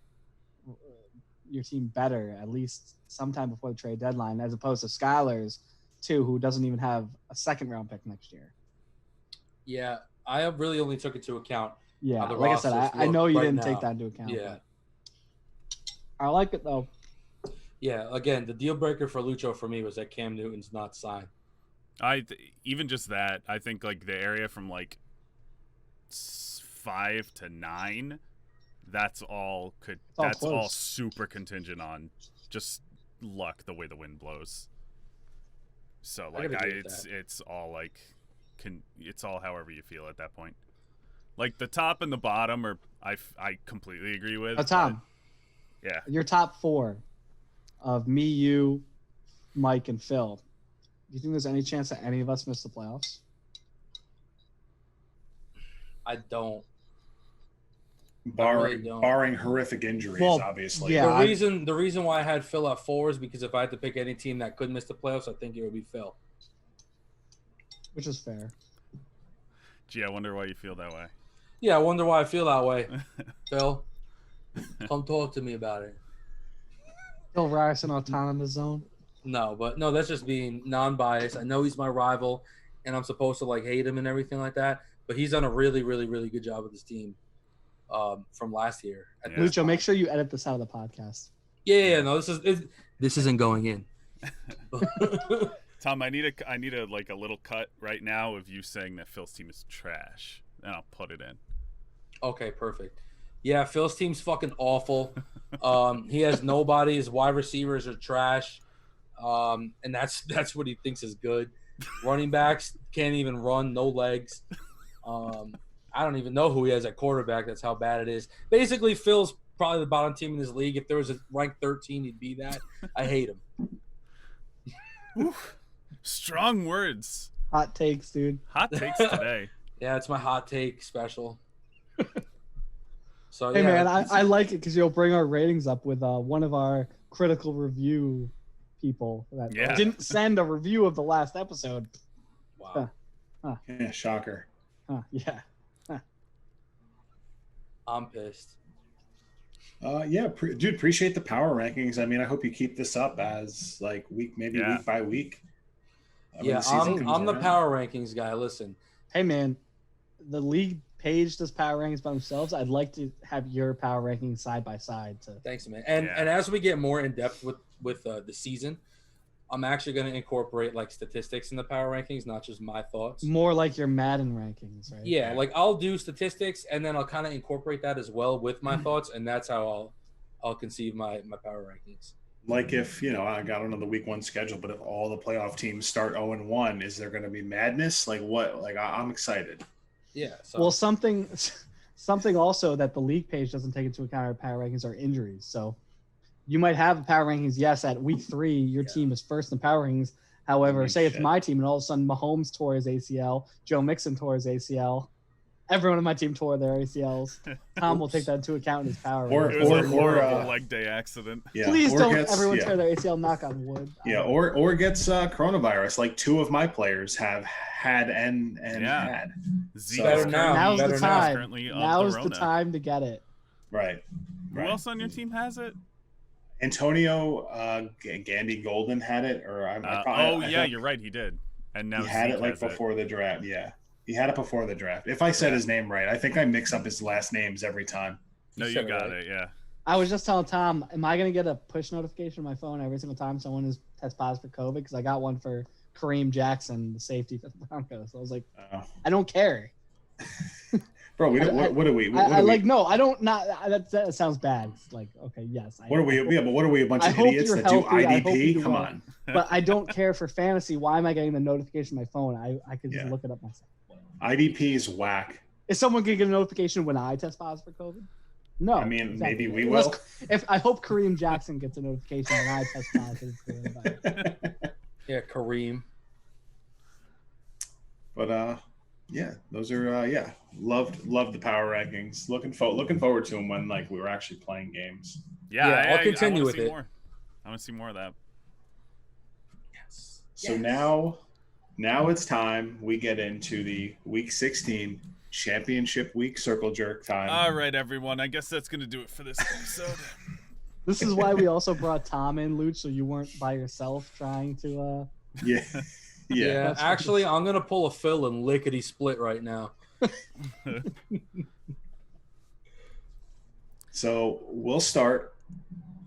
S2: your team better at least sometime before the trade deadline, as opposed to Skylar's too, who doesn't even have a second round pick next year.
S3: Yeah, I really only took into account.
S2: Yeah, like I said, I know you didn't take that into account.
S3: Yeah,
S2: I like it though.
S3: Yeah, again, the deal breaker for Lucho for me was that Cam Newton's not signed.
S4: Even just that, I think like the area from like 5 to 9. That's all super contingent on just luck, the way the wind blows. So like it's all like it's all however you feel at that point. Like the top and the bottom are I completely agree with.
S2: Tom.
S4: Yeah.
S2: Your top 4 of me, you, Mike, and Phil. Do you think there's any chance that any of us miss the playoffs?
S3: I don't.
S1: Barring horrific injuries, obviously.
S2: Yeah,
S3: the reason why I had Phil at 4 is because if I had to pick any team that could miss the playoffs, I think it would be Phil.
S2: Which is fair.
S4: Gee, I wonder why you feel that way.
S3: Yeah, I wonder why I feel that way. Phil, come talk to me about it.
S2: Phil Ryerson, autonomous zone.
S3: No, that's just being non-biased. I know he's my rival, and I'm supposed to like hate him and everything like that. but he's done a really, really, really good job with his team from last year.
S4: Yeah.
S2: Lucho, make sure you edit this out of the podcast.
S3: No, this isn't going in.
S4: Tom, I need a like a little cut right now of you saying that Phil's team is trash, and I'll put it in.
S3: Okay, perfect. Yeah, Phil's team's fucking awful. He has nobody. His wide receivers are trash, and that's what he thinks is good. Running backs can't even run, no legs. I don't even know who he has at quarterback. That's how bad it is. Basically, Phil's probably the bottom team in his league. If there was a ranked 13, he'd be that. I hate him.
S4: Oof. Strong words.
S2: Hot takes, dude.
S4: Hot takes today.
S3: Yeah, it's my hot take special. So
S2: Hey,
S3: yeah,
S2: man, I like it because you'll bring our ratings up with one of our critical review people that
S4: Yeah.
S2: didn't send a review of the last episode.
S3: wow.
S1: Yeah, shocker.
S2: Yeah.
S3: I'm pissed.
S1: Dude, appreciate the power rankings. I mean, I hope you keep this up as like week by week. when
S3: Yeah,
S1: the season comes
S3: I'm the
S1: around.
S3: power rankings guy. Listen,
S2: Hey, man, the league page does power rankings by themselves. I'd like to have your power rankings side by side.
S3: thanks, man. And
S4: Yeah.
S3: and as we get more in depth with the season, I'm actually going to incorporate like statistics in the power rankings, not just my thoughts.
S2: More like your Madden rankings, right?
S3: Yeah, like I'll do statistics and then I'll kind of incorporate that as well with my
S1: Mm-hmm.
S3: thoughts, and that's how I'll conceive my power rankings.
S1: Like if I got on the week 1 schedule, but if all the playoff teams start 0-1, is there going to be madness? Like what? Like I'm excited.
S3: Yeah. So
S2: Well, something also that the league page doesn't take into account our power rankings are injuries. So you might have the power rankings, yes, at week 3, your team is first in power rankings. However,
S1: Holy
S2: say it's
S1: shit.
S2: my team and all of a sudden Mahomes tore his ACL, Joe Mixon tore his ACL, everyone on my team tore their ACLs. Tom will take that into account in his power
S1: Or-
S2: rankings.
S4: It was
S1: or-
S4: a horrible
S1: or,
S4: leg day accident.
S1: Yeah.
S2: Please
S1: or
S2: don't
S1: gets-
S2: everyone
S1: yeah.
S2: tear their ACL, knock on wood.
S1: Yeah, or gets coronavirus. Like 2 of my players have had and
S4: Yeah.
S1: had.
S4: Zeke
S1: Better
S4: is
S3: now.
S2: Now's
S3: Better
S2: the
S3: now.
S2: time.
S4: currently of
S2: Now's
S4: the
S2: the
S4: Rona.
S2: time to get it.
S1: Right.
S4: Who
S1: Right.
S4: else on your team has it?
S1: Antonio Gandy Golden had it, or I thought
S4: you're right. He did, and now
S1: he had
S4: Zeke
S1: it like
S4: has
S1: before the draft. Yeah, he had it before the draft. If I said
S4: Yeah.
S1: his name right, I think I mix up his last names every time.
S4: No, you
S3: said it
S4: got
S3: right.
S4: it. Yeah.
S2: I was just telling Tom, am I going to get a push notification on my phone every single time someone is test positive for COVID? Because I got one for Kareem Jackson, the safety for the Broncos. So I was like,
S1: Oh.
S2: I don't care.
S1: Bro, we don't, what are we? What
S2: I
S1: are we?
S2: like, no, I don't, not, that sounds bad. It's like, okay, yes.
S1: What are we? Yeah, but what are we? A bunch
S2: I
S1: of
S2: hope
S1: idiots
S2: you're
S1: that do
S2: healthy. I hope you
S1: IDP?
S2: do
S1: Come
S2: well.
S1: on.
S2: But I don't care for fantasy. Why am I getting the notification on my phone? I could just
S1: Yeah.
S2: look it up myself.
S1: IDP is whack.
S2: Is someone going to get a notification when I test positive for COVID? No.
S1: I mean, maybe we
S2: Unless-
S1: will.
S2: If I hope Kareem Jackson gets a notification when I test positive for coronavirus.
S3: Yeah, Kareem.
S1: But yeah, those are loved the power rankings. Looking forward to them when like we were actually playing games.
S4: Yeah,
S3: I'll continue
S4: I
S3: with
S4: see
S3: it.
S4: More. I want to see more of that.
S3: Yes.
S1: So now it's time we get into the week 16 championship week circle jerk time.
S4: All right, everyone. I guess that's gonna do it for this episode.
S2: This is why we also brought Tom in, Luch, so you weren't by yourself trying to.
S1: Yeah.
S3: Yeah,
S2: That's-
S3: actually, I'm gonna pull a Phil and lickety split right now.
S1: So we'll start.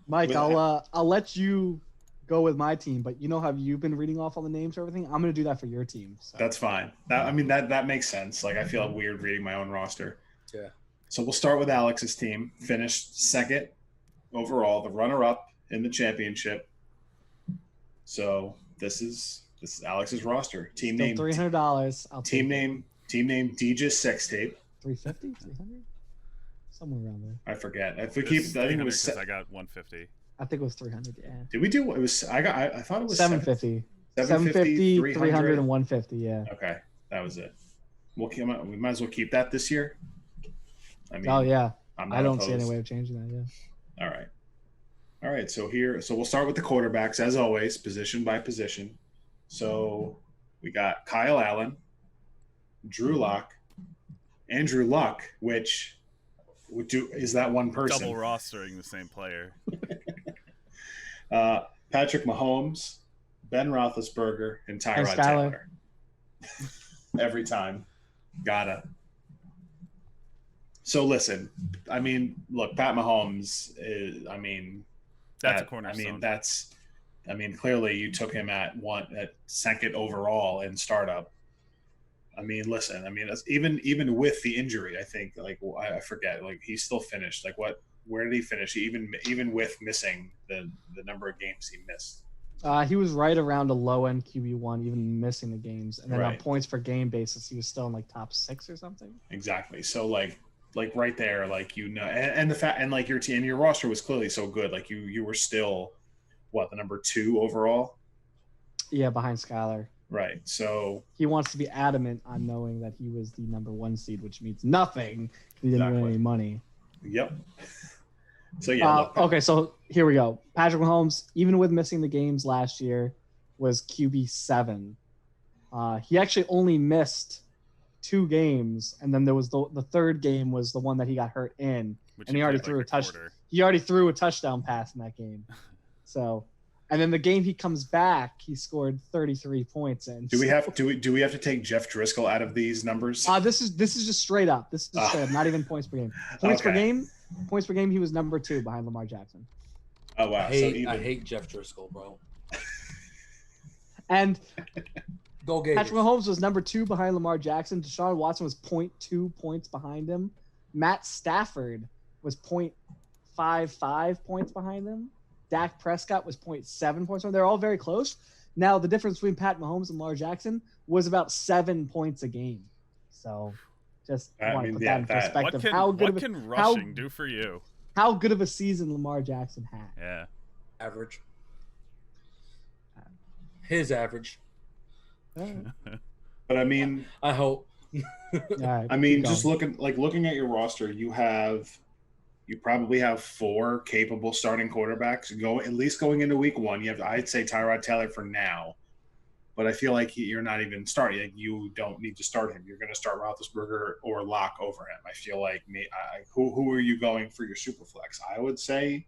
S2: Mike,
S1: With-
S2: I'll let you go with my team, but you know how you've been reading off all the names or everything. I'm gonna do that for your team. So.
S1: That's fine. That makes sense. Like I feel weird reading my own roster.
S3: Yeah.
S1: So we'll start with Alex's team. Finished second overall, the runner-up in the championship. So this is Alex's roster. Team
S2: Still
S1: name.
S2: $300.
S1: Team name. Deejah's sex tape.
S2: 350, 300, somewhere around there.
S1: I forget. If we keep, I think it was.
S4: because I got 150.
S2: I think it was 300. Yeah.
S1: Did we do? It was. I thought it was
S2: 750.
S1: 750,
S2: 300, and 150. Yeah.
S1: Okay, that was it. We might as well keep that this year. I mean,
S2: Oh yeah.
S1: I'm not
S2: I don't see any
S1: opposed.
S2: way of changing that. Yeah.
S1: All right. So we'll start with the quarterbacks as always, position by position. So we got Kyle Allen, Drew Lock, Andrew Luck, which is that one person?
S4: Double rostering the same player.
S1: Patrick Mahomes, Ben Roethlisberger, and Tyrod
S2: Skylar.
S1: Taylor. Every time. Gotta. So listen, I mean, look, Pat Mahomes is,
S4: That's a cornerstone.
S1: Clearly you took him at second overall in startup. Listen, even with the injury, I think I forget, he still finished. Where did he finish? Even with missing the number of games he missed.
S2: He was right around a low end QB1, even missing the games, and then on
S1: Right.
S2: points per game basis, he was still in top 6 or something.
S1: Exactly. So right there, and the fact, and your team, your roster was clearly so good. You were still the number 2 overall.
S2: Yeah, behind Skylar.
S1: Right. So
S2: He wants to be adamant on knowing that he was the number 1 seed, which means nothing. He didn't win
S1: Exactly.
S2: any money.
S1: yep. So yeah.
S2: Okay, so here we go. Patrick Mahomes, even with missing the games last year, was QB7. He actually only missed 2 games, and then there was the third game was the one that he got hurt in,
S4: Which
S2: and he already
S4: played
S2: threw a touch.
S4: quarter.
S2: He already threw a touchdown pass in that game. So, and then the game he comes back, he scored 33 points in.
S1: Do we have to take Jeff Driscoll out of these numbers?
S2: This is just straight up. This is just straight up, not even points per game. Points per game, he was number 2 behind Lamar Jackson.
S1: Oh wow.
S3: I hate Jeff Driscoll, bro.
S2: And
S3: Go Gators.
S2: Patrick Mahomes was number 2 behind Lamar Jackson. Deshaun Watson was 0.2 points behind him. Matt Stafford was 0.55 points behind him. Dak Prescott was 0.7 points. They're all very close. Now, the difference between Pat Mahomes and Lamar Jackson was about 7 points a game. So, just want to put that in perspective.
S4: What can rushing do for you?
S2: How good of a season Lamar Jackson had.
S4: Yeah.
S3: Average. His average.
S1: But
S3: I hope.
S2: All right,
S1: just looking at your roster, you probably have 4 capable starting quarterbacks at least going into week 1. I'd say Tyrod Taylor for now, but I feel like you're not even starting. You don't need to start him. You're going to start Roethlisberger or Locke over him. I feel like who are you going for your super flex? I would say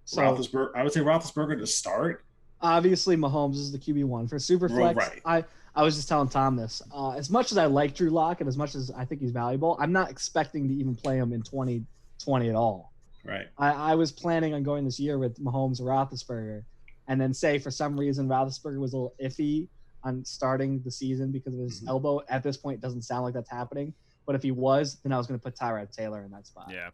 S1: Roethlisberger. I would say Roethlisberger to start.
S2: Obviously, Mahomes is the QB1 for super flex.
S1: Right.
S2: I was just telling Tom this. As much as I like Drew Lock and as much as I think he's valuable, I'm not expecting to even play him in 2020 at all.
S1: Right.
S2: I was planning on going this year with Mahomes or Roethlisberger, and then say for some reason Roethlisberger was a little iffy on starting the season because of his elbow. At this point, it doesn't sound like that's happening. But if he was, then I was going to put Tyrod Taylor in that spot.
S4: Yeah.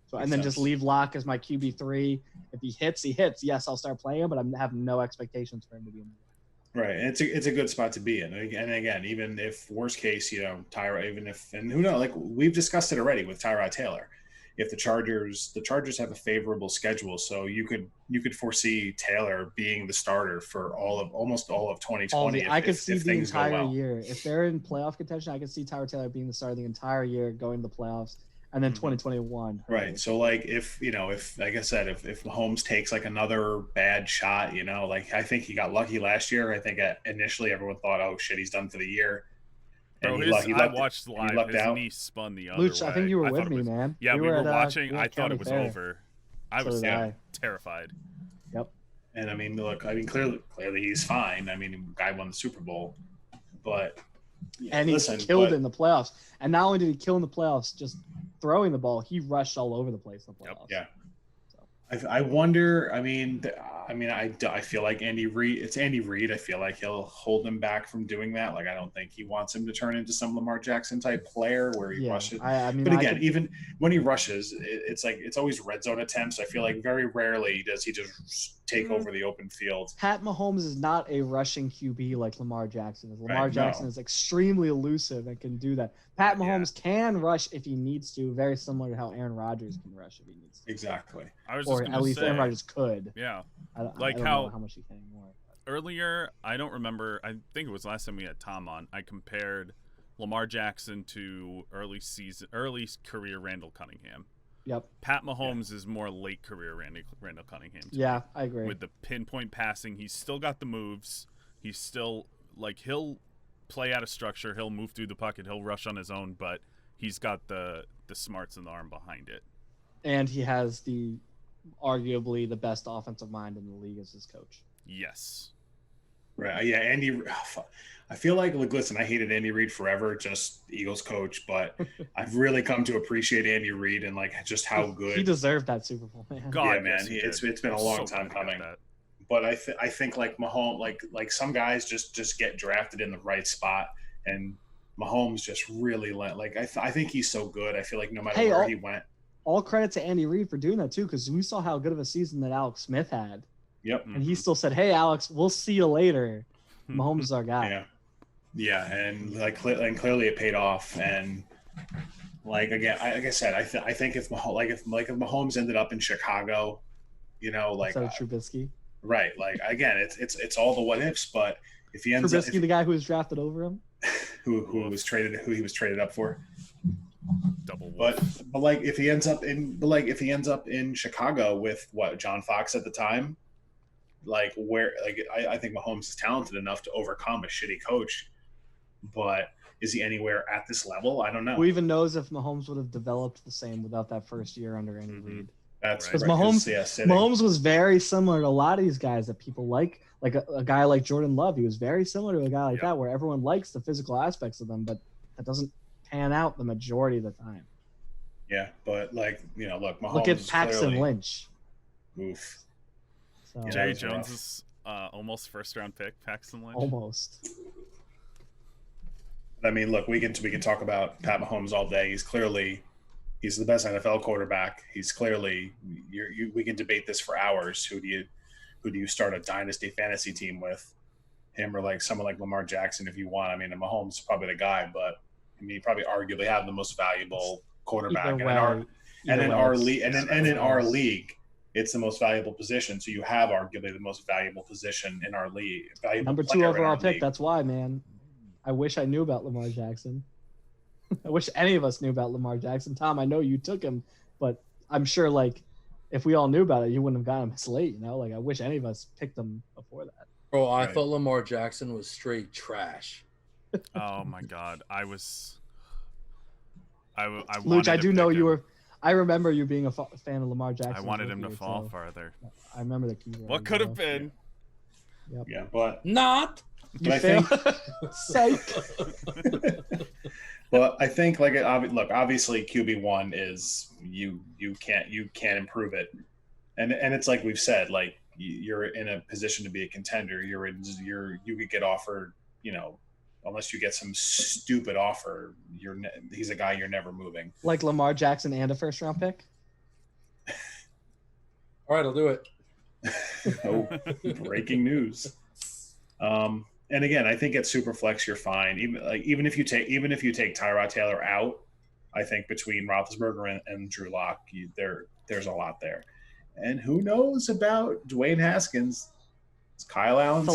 S2: So and then just leave Locke as my QB3. If he hits, he hits. Yes, I'll start playing him, but I have no expectations for him to be in the
S1: Right, and it's a good spot to be in. And again, even if worst case, Tyrod, and who knows, we've discussed it already with Tyrod Taylor. If the Chargers have a favorable schedule, so you could foresee Taylor being the starter for almost all of 2020.
S2: I could see
S1: if
S2: the
S1: things go
S2: entire
S1: well.
S2: year. If they're in playoff contention, I could see Tyrod Taylor being the starter the entire year, going to the playoffs, and then 2021.
S1: Right. So if like I said, if Mahomes takes another bad shot, I think he got lucky last year. I think initially everyone thought, oh shit, he's done for the year.
S4: Bro, I watched live. His knee spun the other
S2: Luch,
S4: way.
S2: I think you were with me, man.
S4: Yeah, we were watching. I thought it was
S2: Fair.
S4: over. I was terrified.
S2: Yep.
S1: And clearly he's fine. Guy won the Super Bowl, but
S2: he's killed in the playoffs. And not only did he kill in the playoffs, just throwing the ball, he rushed all over the place in the playoffs.
S1: Yeah. I wonder. I feel like Andy Reid. It's Andy Reid. I feel like he'll hold him back from doing that. I don't think he wants him to turn into some Lamar Jackson type player where he rushes. But again, even when he rushes, it's always red zone attempts. I feel like very rarely does he just take over the open field.
S2: Pat Mahomes is not a rushing QB like Lamar Jackson is. Lamar
S1: Right,
S2: Jackson
S1: no.
S2: is extremely elusive and can do that. Pat Mahomes can rush if he needs to, very similar to how Aaron Rodgers can rush if he needs to.
S1: Exactly.
S4: I was
S2: Or
S4: just
S2: at least
S4: say,
S2: Aaron Rodgers could.
S4: Yeah.
S2: I don't
S4: how
S2: know how much he can anymore.
S4: Earlier, I don't remember. I think it was last time we had Tom on. I compared Lamar Jackson to early career Randall Cunningham.
S2: Yep.
S4: Pat Mahomes is more late career Randall Cunningham.
S2: Yeah, I agree.
S4: With the pinpoint passing, he's still got the moves. He's still he'll play out of structure. He'll move through the pocket. He'll rush on his own, but he's got the smarts and the arm behind it.
S2: And he has arguably the best offensive mind in the league as his coach.
S4: Yes.
S1: Right. Yeah, Andy. I feel like, listen, I hated Andy Reid forever, just Eagles coach, but I've really come to appreciate Andy Reid and like just how good
S2: he deserved that Super Bowl, man.
S4: God,
S1: Yeah, man.
S4: yes, he
S1: It's
S4: did.
S1: been a
S4: I'm
S1: long
S4: so
S1: time
S4: glad he got
S1: coming.
S4: that.
S1: But I think like Mahomes, like some guys just get drafted in the right spot, and Mahomes just really like I think he's so good. I feel like no matter where he went.
S2: All credit to Andy Reid for doing that too, because we saw how good of a season that Alex Smith had.
S1: Yep.
S2: And he still said, "Hey, Alex, we'll see you later. Mahomes is our guy."
S1: Yeah. Yeah, and clearly it paid off. And like again, like I said, I think if Mahomes ended up in Chicago, you know, like
S2: instead of Trubisky.
S1: Right. Like again, it's all the what ifs. But if he ends
S2: Trubisky, the guy who was drafted over him,
S1: who he was traded up for.
S4: Double
S1: wolf. But like if he ends up in Chicago with what John Fox at the time, like where like I think Mahomes is talented enough to overcome a shitty coach, but is he anywhere at this level? I don't know.
S2: Who even knows if Mahomes would have developed the same without that first year under Andy Reid?
S1: That's
S2: because
S1: right,
S2: Mahomes was very similar to a lot of these guys that people like a guy like Jordan Love. He was very similar to a guy like that, where everyone likes the physical aspects of them, but that doesn't pan out the majority of the time.
S1: Yeah, but like look, Mahomes.
S2: Look at Paxton
S1: clearly,
S2: Lynch.
S1: Oof.
S2: So,
S4: Jerry Jones's almost first-round pick, Paxton Lynch.
S2: Almost.
S1: I mean, look, we can talk about Pat Mahomes all day. He's the best NFL quarterback. He's clearly we can debate this for hours. Who do you start a dynasty fantasy team with? Him or like someone like Lamar Jackson if you want. I mean, Mahomes is probably the guy, but I mean, you probably arguably have the most valuable quarterback in our league. It's the most valuable position. So you have arguably the most valuable position in our league.
S2: Number 2 overall pick. That's why, man. I wish I knew about Lamar Jackson. I wish any of us knew about Lamar Jackson. Tom, I know you took him, but I'm sure like if we all knew about it, you wouldn't have gotten him this late. Like I wish any of us picked him before that.
S3: Bro, I thought Lamar Jackson was straight trash.
S4: Oh my God, I
S2: Luch, I do know you were. I remember you being a fan of Lamar Jackson.
S4: I wanted him to fall farther.
S2: I remember the key.
S4: What could have been?
S2: Yep.
S1: Yeah, but
S3: not.
S2: You failed. Psych.
S1: Well, I think look, obviously QB1 is you can't improve it, and it's like we've said, like you're in a position to be a contender. You could get offered, unless you get some stupid offer, he's a guy you're never moving.
S2: Like Lamar Jackson and a first-round pick?
S3: All right, I'll do it.
S1: Oh, breaking news. And again, I think at Superflex you're fine. Even if you take Tyrod Taylor out, I think between Roethlisberger and Drew Lock, there's a lot there. And who knows about Dwayne Haskins? Is Kyle Allen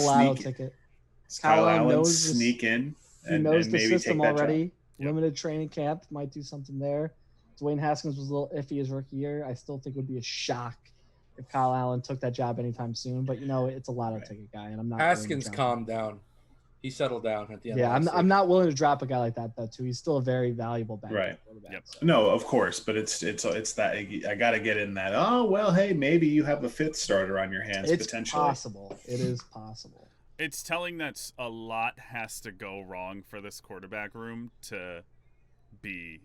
S1: sneak in?
S2: He knows the system already. Limited training camp might do something there. Dwayne Haskins was a little iffy his rookie year. I still think it would be a shock if Kyle Allen took that job anytime soon. But it's a lotto ticket guy, and I'm not.
S3: Haskins calmed down. He settled down at the end.
S2: Yeah, I'm not willing to drop a guy like that though. Too, he's still a very valuable back.
S1: Right.
S2: Yep.
S1: So. No, of course, but it's that I got to get in that. Oh well, hey, maybe you have a fifth starter on your hands potentially.
S2: It's possible. It is possible.
S4: It's telling that a lot has to go wrong for this quarterback room to be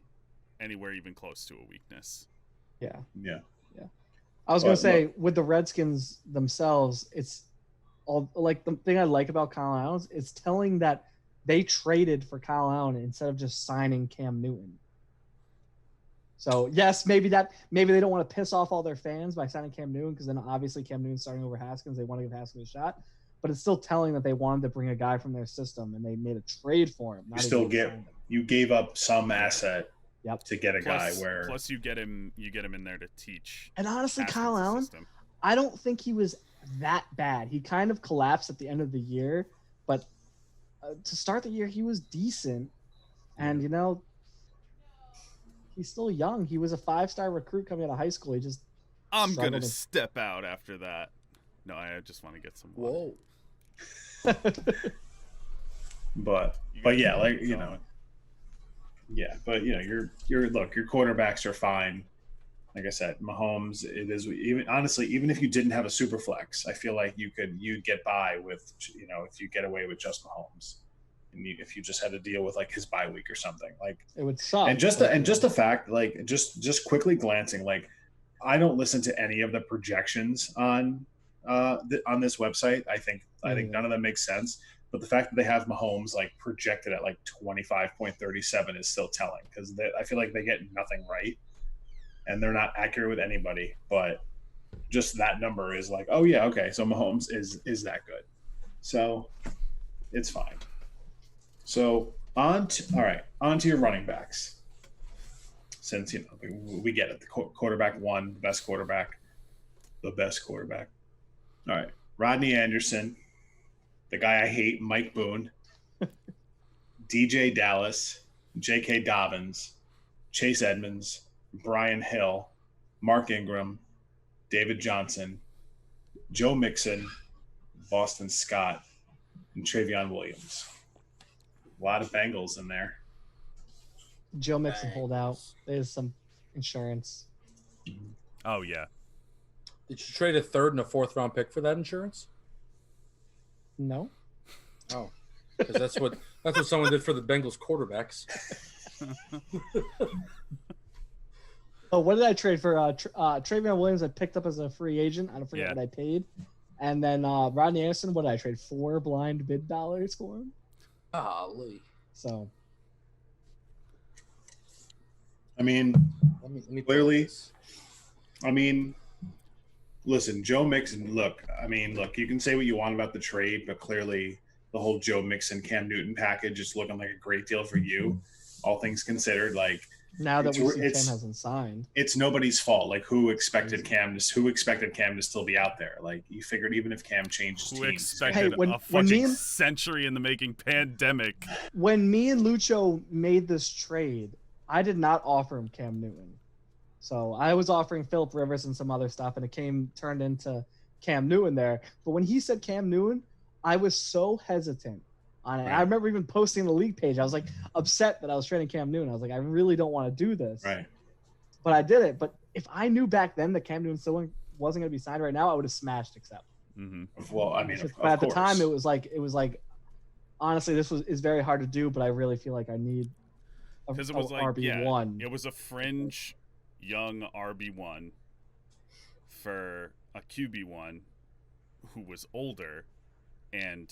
S4: anywhere even close to a weakness.
S2: Yeah.
S1: Yeah.
S2: I was going to say, with the Redskins themselves, it's all like the thing I like about Kyle Allen, it's telling that they traded for Kyle Allen instead of just signing Cam Newton. So yes, maybe they don't want to piss off all their fans by signing Cam Newton, because then obviously Cam Newton's starting over Haskins. They want to give Haskins a shot, but it's still telling that they wanted to bring a guy from their system and they made a trade for him.
S1: You gave up some asset.
S2: Yep.
S1: To get a guy
S4: plus you get him in there to teach.
S2: And honestly, Kyle Allen, I don't think he was that bad. He kind of collapsed at the end of the year, but to start the year, he was decent. And he's still young. He was a 5-star recruit coming out of high school.
S4: I'm gonna step out after that. No, I just want to get some water.
S1: Whoa. but yeah, Yeah, but your quarterbacks are fine. like I said, Mahomes. It is even honestly, even if you didn't have a super flex, I feel like you'd get by with if you get away with just Mahomes, and if you just had to deal with like his bye week or something like.
S2: It would suck.
S1: And just the fact, like just quickly glancing, like I don't listen to any of the projections on this website. I think none of them make sense. But the fact that they have Mahomes like projected at like 25.37 is still telling because I feel like they get nothing right, and they're not accurate with anybody. But just that number is like, oh yeah, okay, so Mahomes is that good, so it's fine. So on to your running backs. Since we get it, the quarterback one, the best quarterback. All right, Rodney Anderson. The guy I hate, Mike Boone, DJ Dallas, J.K. Dobbins, Chase Edmonds, Brian Hill, Mark Ingram, David Johnson, Joe Mixon, Boston Scott, and Travion Williams. A lot of Bengals in there.
S2: Joe Mixon holdout. There's some insurance.
S4: Oh yeah.
S3: Did you trade a 3rd and a 4th round pick for that insurance?
S2: No.
S3: Oh, because that's what someone did for the Bengals quarterbacks.
S2: Oh, what did I trade for? Travion Williams I picked up as a free agent. I don't forget what I paid. And then Rodney Anderson, what did I trade? 4 blind bid dollars for him.
S3: Golly.
S2: So.
S1: I mean,
S3: Let me
S1: clearly. I mean, listen, Joe Mixon. Look, you can say what you want about the trade, but clearly the whole Joe Mixon Cam Newton package is looking like a great deal for you, all things considered. Like
S2: now that we see Cam hasn't signed,
S1: it's nobody's fault. Like who expected Cam to still be out there? Like you figured even if Cam changed
S4: Who
S1: teams,
S4: expected a fucking century in the making pandemic?
S2: When me and Lucho made this trade, I did not offer him Cam Newton. So I was offering Phillip Rivers and some other stuff, and it turned into Cam Newton there. But when he said Cam Newton, I was so hesitant on it. Right. I remember even posting the league page. I was like upset that I was trading Cam Newton. I was like, I really don't want to do this.
S1: Right.
S2: But I did it. But if I knew back then that Cam Newton still wasn't going to be signed right now, I would have smashed accept.
S4: Mm-hmm.
S1: Well, I mean,
S2: but at the time, it was like, honestly, this is very hard to do. But I really feel like I need
S4: because it was like
S2: RB1.
S4: It was a fringe young RB1 for a QB1 who was older and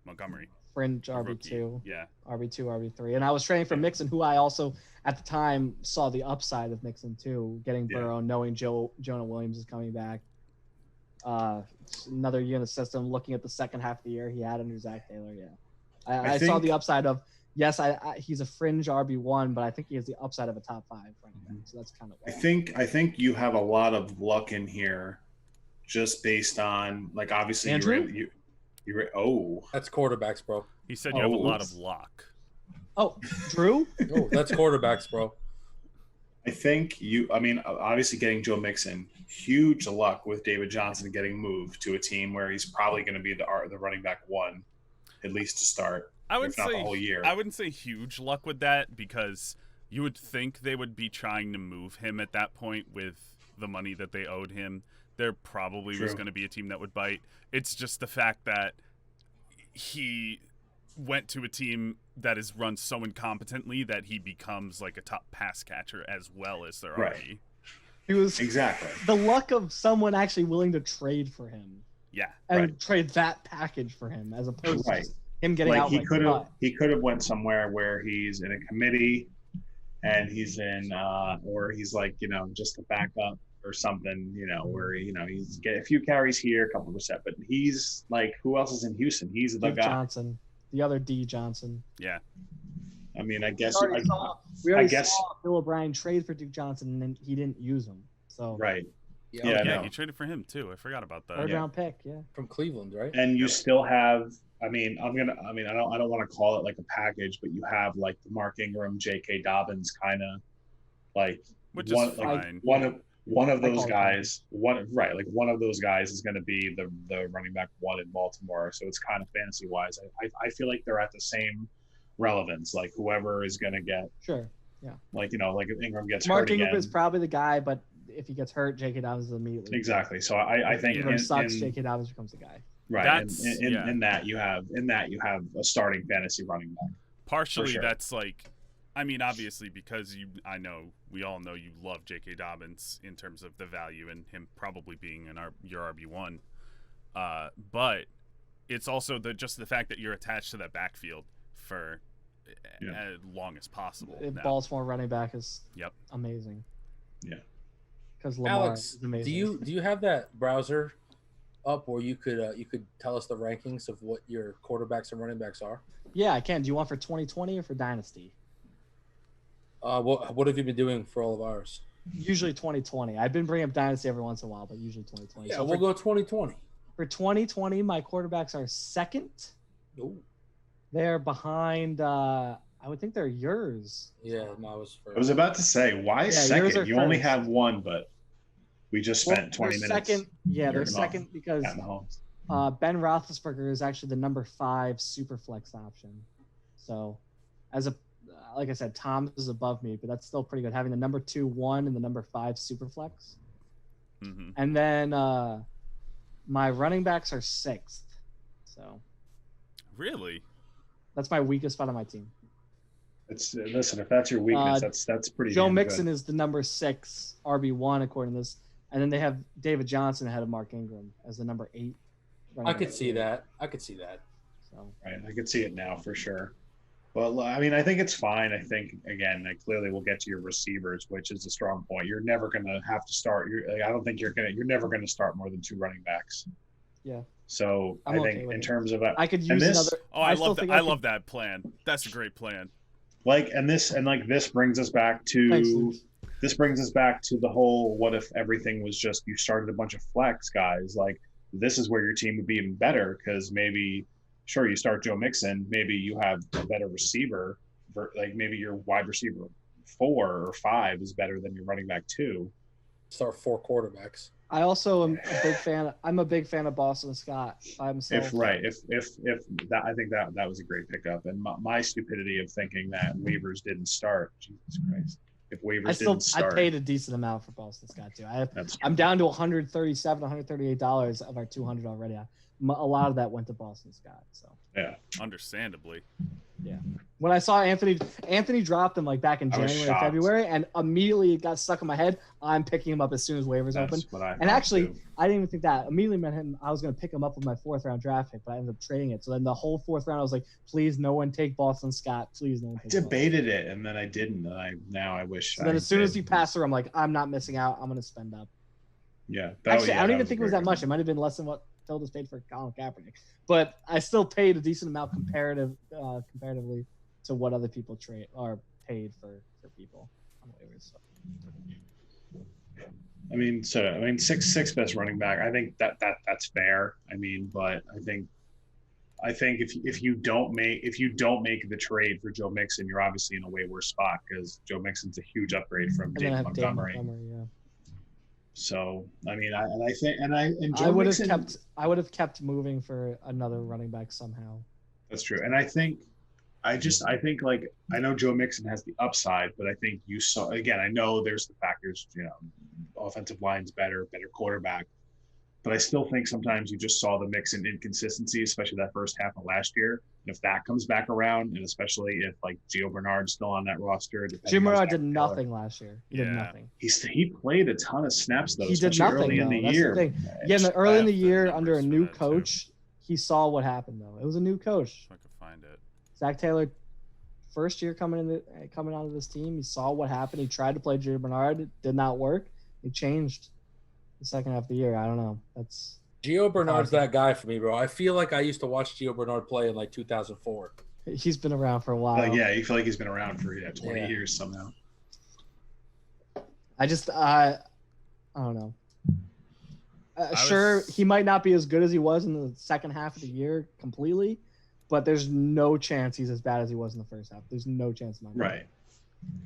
S4: Montgomery.
S2: Fringe RB2.
S4: Yeah.
S2: RB2, RB3. And I was trading for Mixon, who I also at the time saw the upside of Mixon too, getting Burrow, knowing Jonah Williams is coming back. Another year in the system, looking at the second half of the year he had under Zach Taylor. Yeah. I saw the upside of yes, he's a fringe RB1, but I think he has the upside of a top 5 running back. So that's kind of.
S1: I think you have a lot of luck in here, just based on like obviously
S2: Andrew?
S1: That's
S3: quarterbacks, bro.
S4: He said you have a lot of luck.
S2: Oh, Drew?
S3: Oh, that's quarterbacks, bro.
S1: I think obviously getting Joe Mixon, huge luck with David Johnson getting moved to a team where he's probably going to be the running back 1, at least to start.
S4: I would
S1: if not
S4: say
S1: the whole year.
S4: I wouldn't say huge luck with that because you would think they would be trying to move him at that point with the money that they owed him. There probably was going to be a team that would bite. It's just the fact that he went to a team that is run so incompetently that he becomes like a top pass catcher as well as their RB.
S2: It was
S1: exactly
S2: the luck of someone actually willing to trade for him.
S4: Yeah.
S2: And trade that package for him as opposed to him getting out.
S1: He could have went somewhere where he's in a committee and he's in or he's like, just a backup or something, where he's get a few carries here, a couple %. But he's like, who else is in Houston? He's the guy.
S2: Johnson, the other D Johnson.
S4: Yeah.
S1: I mean, I guess
S2: we already saw Bill O'Brien trade for Duke Johnson, and then he didn't use him. So
S1: right.
S4: Yeah, you traded for him too. I forgot about that.
S2: Third round pick,
S3: from Cleveland, right?
S1: And you still have. I don't want to call it like a package, but you have like the Mark Ingram, J.K. Dobbins kind of like
S4: which is fine.
S1: One of those guys. One of those guys is going to be the running back 1 in Baltimore. So it's kind of fantasy wise. I feel like they're at the same relevance. Like whoever is going to get
S2: Yeah.
S1: Like if Ingram gets
S2: Mark
S1: hurt
S2: Ingram
S1: again.
S2: is probably the guy, but if he gets hurt, J.K. Dobbins is immediately
S1: Exactly. So I think
S2: Ingram sucks. J.K. Dobbins becomes the guy.
S1: right.
S4: That's-
S1: In that you have a starting fantasy running back.
S4: Partially,
S1: sure.
S4: that's like, I mean, obviously because we all know you love J.K. Dobbins in terms of the value and him probably being your RB1. But it's also just the fact that you're attached to that backfield for as long as possible. Now.
S2: Baltimore running back is amazing.
S1: Yeah.
S2: Because Lamar
S3: Alex,
S2: is amazing.
S3: do you have that browser up where you could tell us the rankings of what your quarterbacks and running backs are?
S2: Yeah, I can. Do you want for 2020 or for Dynasty?
S3: What have you been doing for all of ours?
S2: Usually 2020. I've been bringing up Dynasty every once in a while, but usually 2020.
S3: Yeah,
S2: So
S3: we'll go 2020.
S2: for 2020, my quarterbacks are second.
S3: Ooh.
S2: They're behind. I would think they're yours.
S3: Yeah, mine was first.
S1: I was about to say, why
S2: yours
S1: second?
S2: are
S1: You only
S2: first.
S1: have one, but we just spent 20
S2: they're
S1: minutes.
S2: Second, yeah, they're
S1: You're
S2: second because
S1: at Mahomes.
S2: Ben Roethlisberger is actually the number 5 super flex option. So, like I said, Tom is above me, but that's still pretty good. Having the number 2 1 and the number 5 super flex, and then my running backs are 6th. So,
S4: Really,
S2: that's my weakest spot on my team.
S1: Listen, if that's your weakness, that's pretty.
S2: Joe
S1: damn
S2: Mixon
S1: good.
S2: is the number 6 RB1 according to this, and then they have David Johnson ahead of Mark Ingram as the number 8.
S3: I could see that.
S2: So
S1: Right, I could see it now for sure. Well, I mean, I think it's fine. I think again, clearly we'll get to your receivers, which is a strong point. You're never going to have to start. I don't think you're never going to start more than 2 running backs.
S2: Yeah.
S1: So
S2: I'm
S1: I
S2: okay
S1: think
S2: with
S1: in
S2: it.
S1: terms of
S2: I could
S1: and
S2: use
S1: this-
S2: another.
S4: Oh, I
S2: still
S4: love that.
S2: think
S4: I
S2: could-
S4: love that plan. That's a great plan.
S1: this brings us back
S2: Thanks,
S1: to
S2: Luke.
S1: this brings us back to the whole what if everything was just you started a bunch of flex guys. Like this is where your team would be even better because maybe sure you start Joe Mixon, maybe you have a better receiver, like maybe your wide receiver 4 or 5 is better than your running back 2.
S3: Start 4 quarterbacks.
S2: I also am a big fan. I'm a big fan of Boston Scott by himself.
S1: If that, I think that was a great pickup. And my stupidity of thinking that waivers didn't start, Jesus Christ! If waivers didn't
S2: I
S1: start,
S2: paid a decent amount for Boston Scott too.
S1: that's
S2: I'm down to $137, $138 of our 200 already. A lot of that went to Boston Scott. So
S1: yeah.
S4: Understandably.
S2: when I saw Anthony dropped him like back in
S1: I was
S2: January or
S1: shocked.
S2: February, and immediately it got stuck in my head. I'm picking him up as soon as waivers open.
S1: That's what I
S2: And
S1: thought,
S2: actually,
S1: too.
S2: I didn't even think that. Immediately meant him. I was going to pick him up with my 4th round draft pick, but I ended up trading it. So then the whole 4th round, I was like, please, no one take Boston Scott. Please, no one
S1: I
S2: take Boston.
S1: debated it and then I didn't. And I wish.
S2: So then
S1: I
S2: as soon as
S1: did.
S2: you pass through, I'm like, I'm not missing out. I'm going to spend up.
S1: Yeah.
S2: Actually, I don't even
S1: was
S2: think it was
S1: very
S2: that much. It might have been less than what Phil just paid for Colin Kaepernick. But I still paid a decent amount comparatively to what other people trade or paid for people on waivers. So.
S1: I mean, six best running back. I think that's fair. I mean, but I think if you don't make the trade for Joe Mixon, you're obviously in a way worse spot because Joe Mixon's a huge upgrade from
S2: And then I
S1: David
S2: have David
S1: Montgomery.
S2: Yeah.
S1: So I mean, I
S2: I would have kept moving for another running back somehow.
S1: That's true, and I think like I know Joe Mixon has the upside, but I think you saw again. I know there's the factors, offensive line's better quarterback, but I still think sometimes you just saw the Mixon inconsistency, especially that first half of last year. And if that comes back around, and especially if like Gio Bernard's still on that roster,
S2: Jim Bernard did nothing last year. He did
S4: Yeah.
S2: nothing.
S1: He played a ton of snaps though.
S2: He did
S1: especially
S2: nothing
S1: early in
S2: though.
S1: the
S2: That's
S1: year.
S2: the thing. Yeah, early in the
S4: have the
S2: year under a
S4: numbers for
S2: new
S4: that, too.
S2: coach, he saw what happened though. It was a new coach.
S4: If I could find it.
S2: Zach Taylor, first year coming out of this team, he saw what happened. He tried to play Jim Bernard, it did not work. He changed the second half of the year. I don't know. That's
S3: Gio Bernard's that guy for me, bro. I feel like I used to watch Gio Bernard play in like 2004.
S2: he's been around for a while.
S1: Like, yeah, you feel like he's been around for 20
S3: Yeah.
S1: years somehow.
S2: I don't know. Sure,
S4: was-
S2: he might not be as good as he was in the second half of the year completely, but there's no chance he's as bad as he was in the first half. There's no chance in my mind.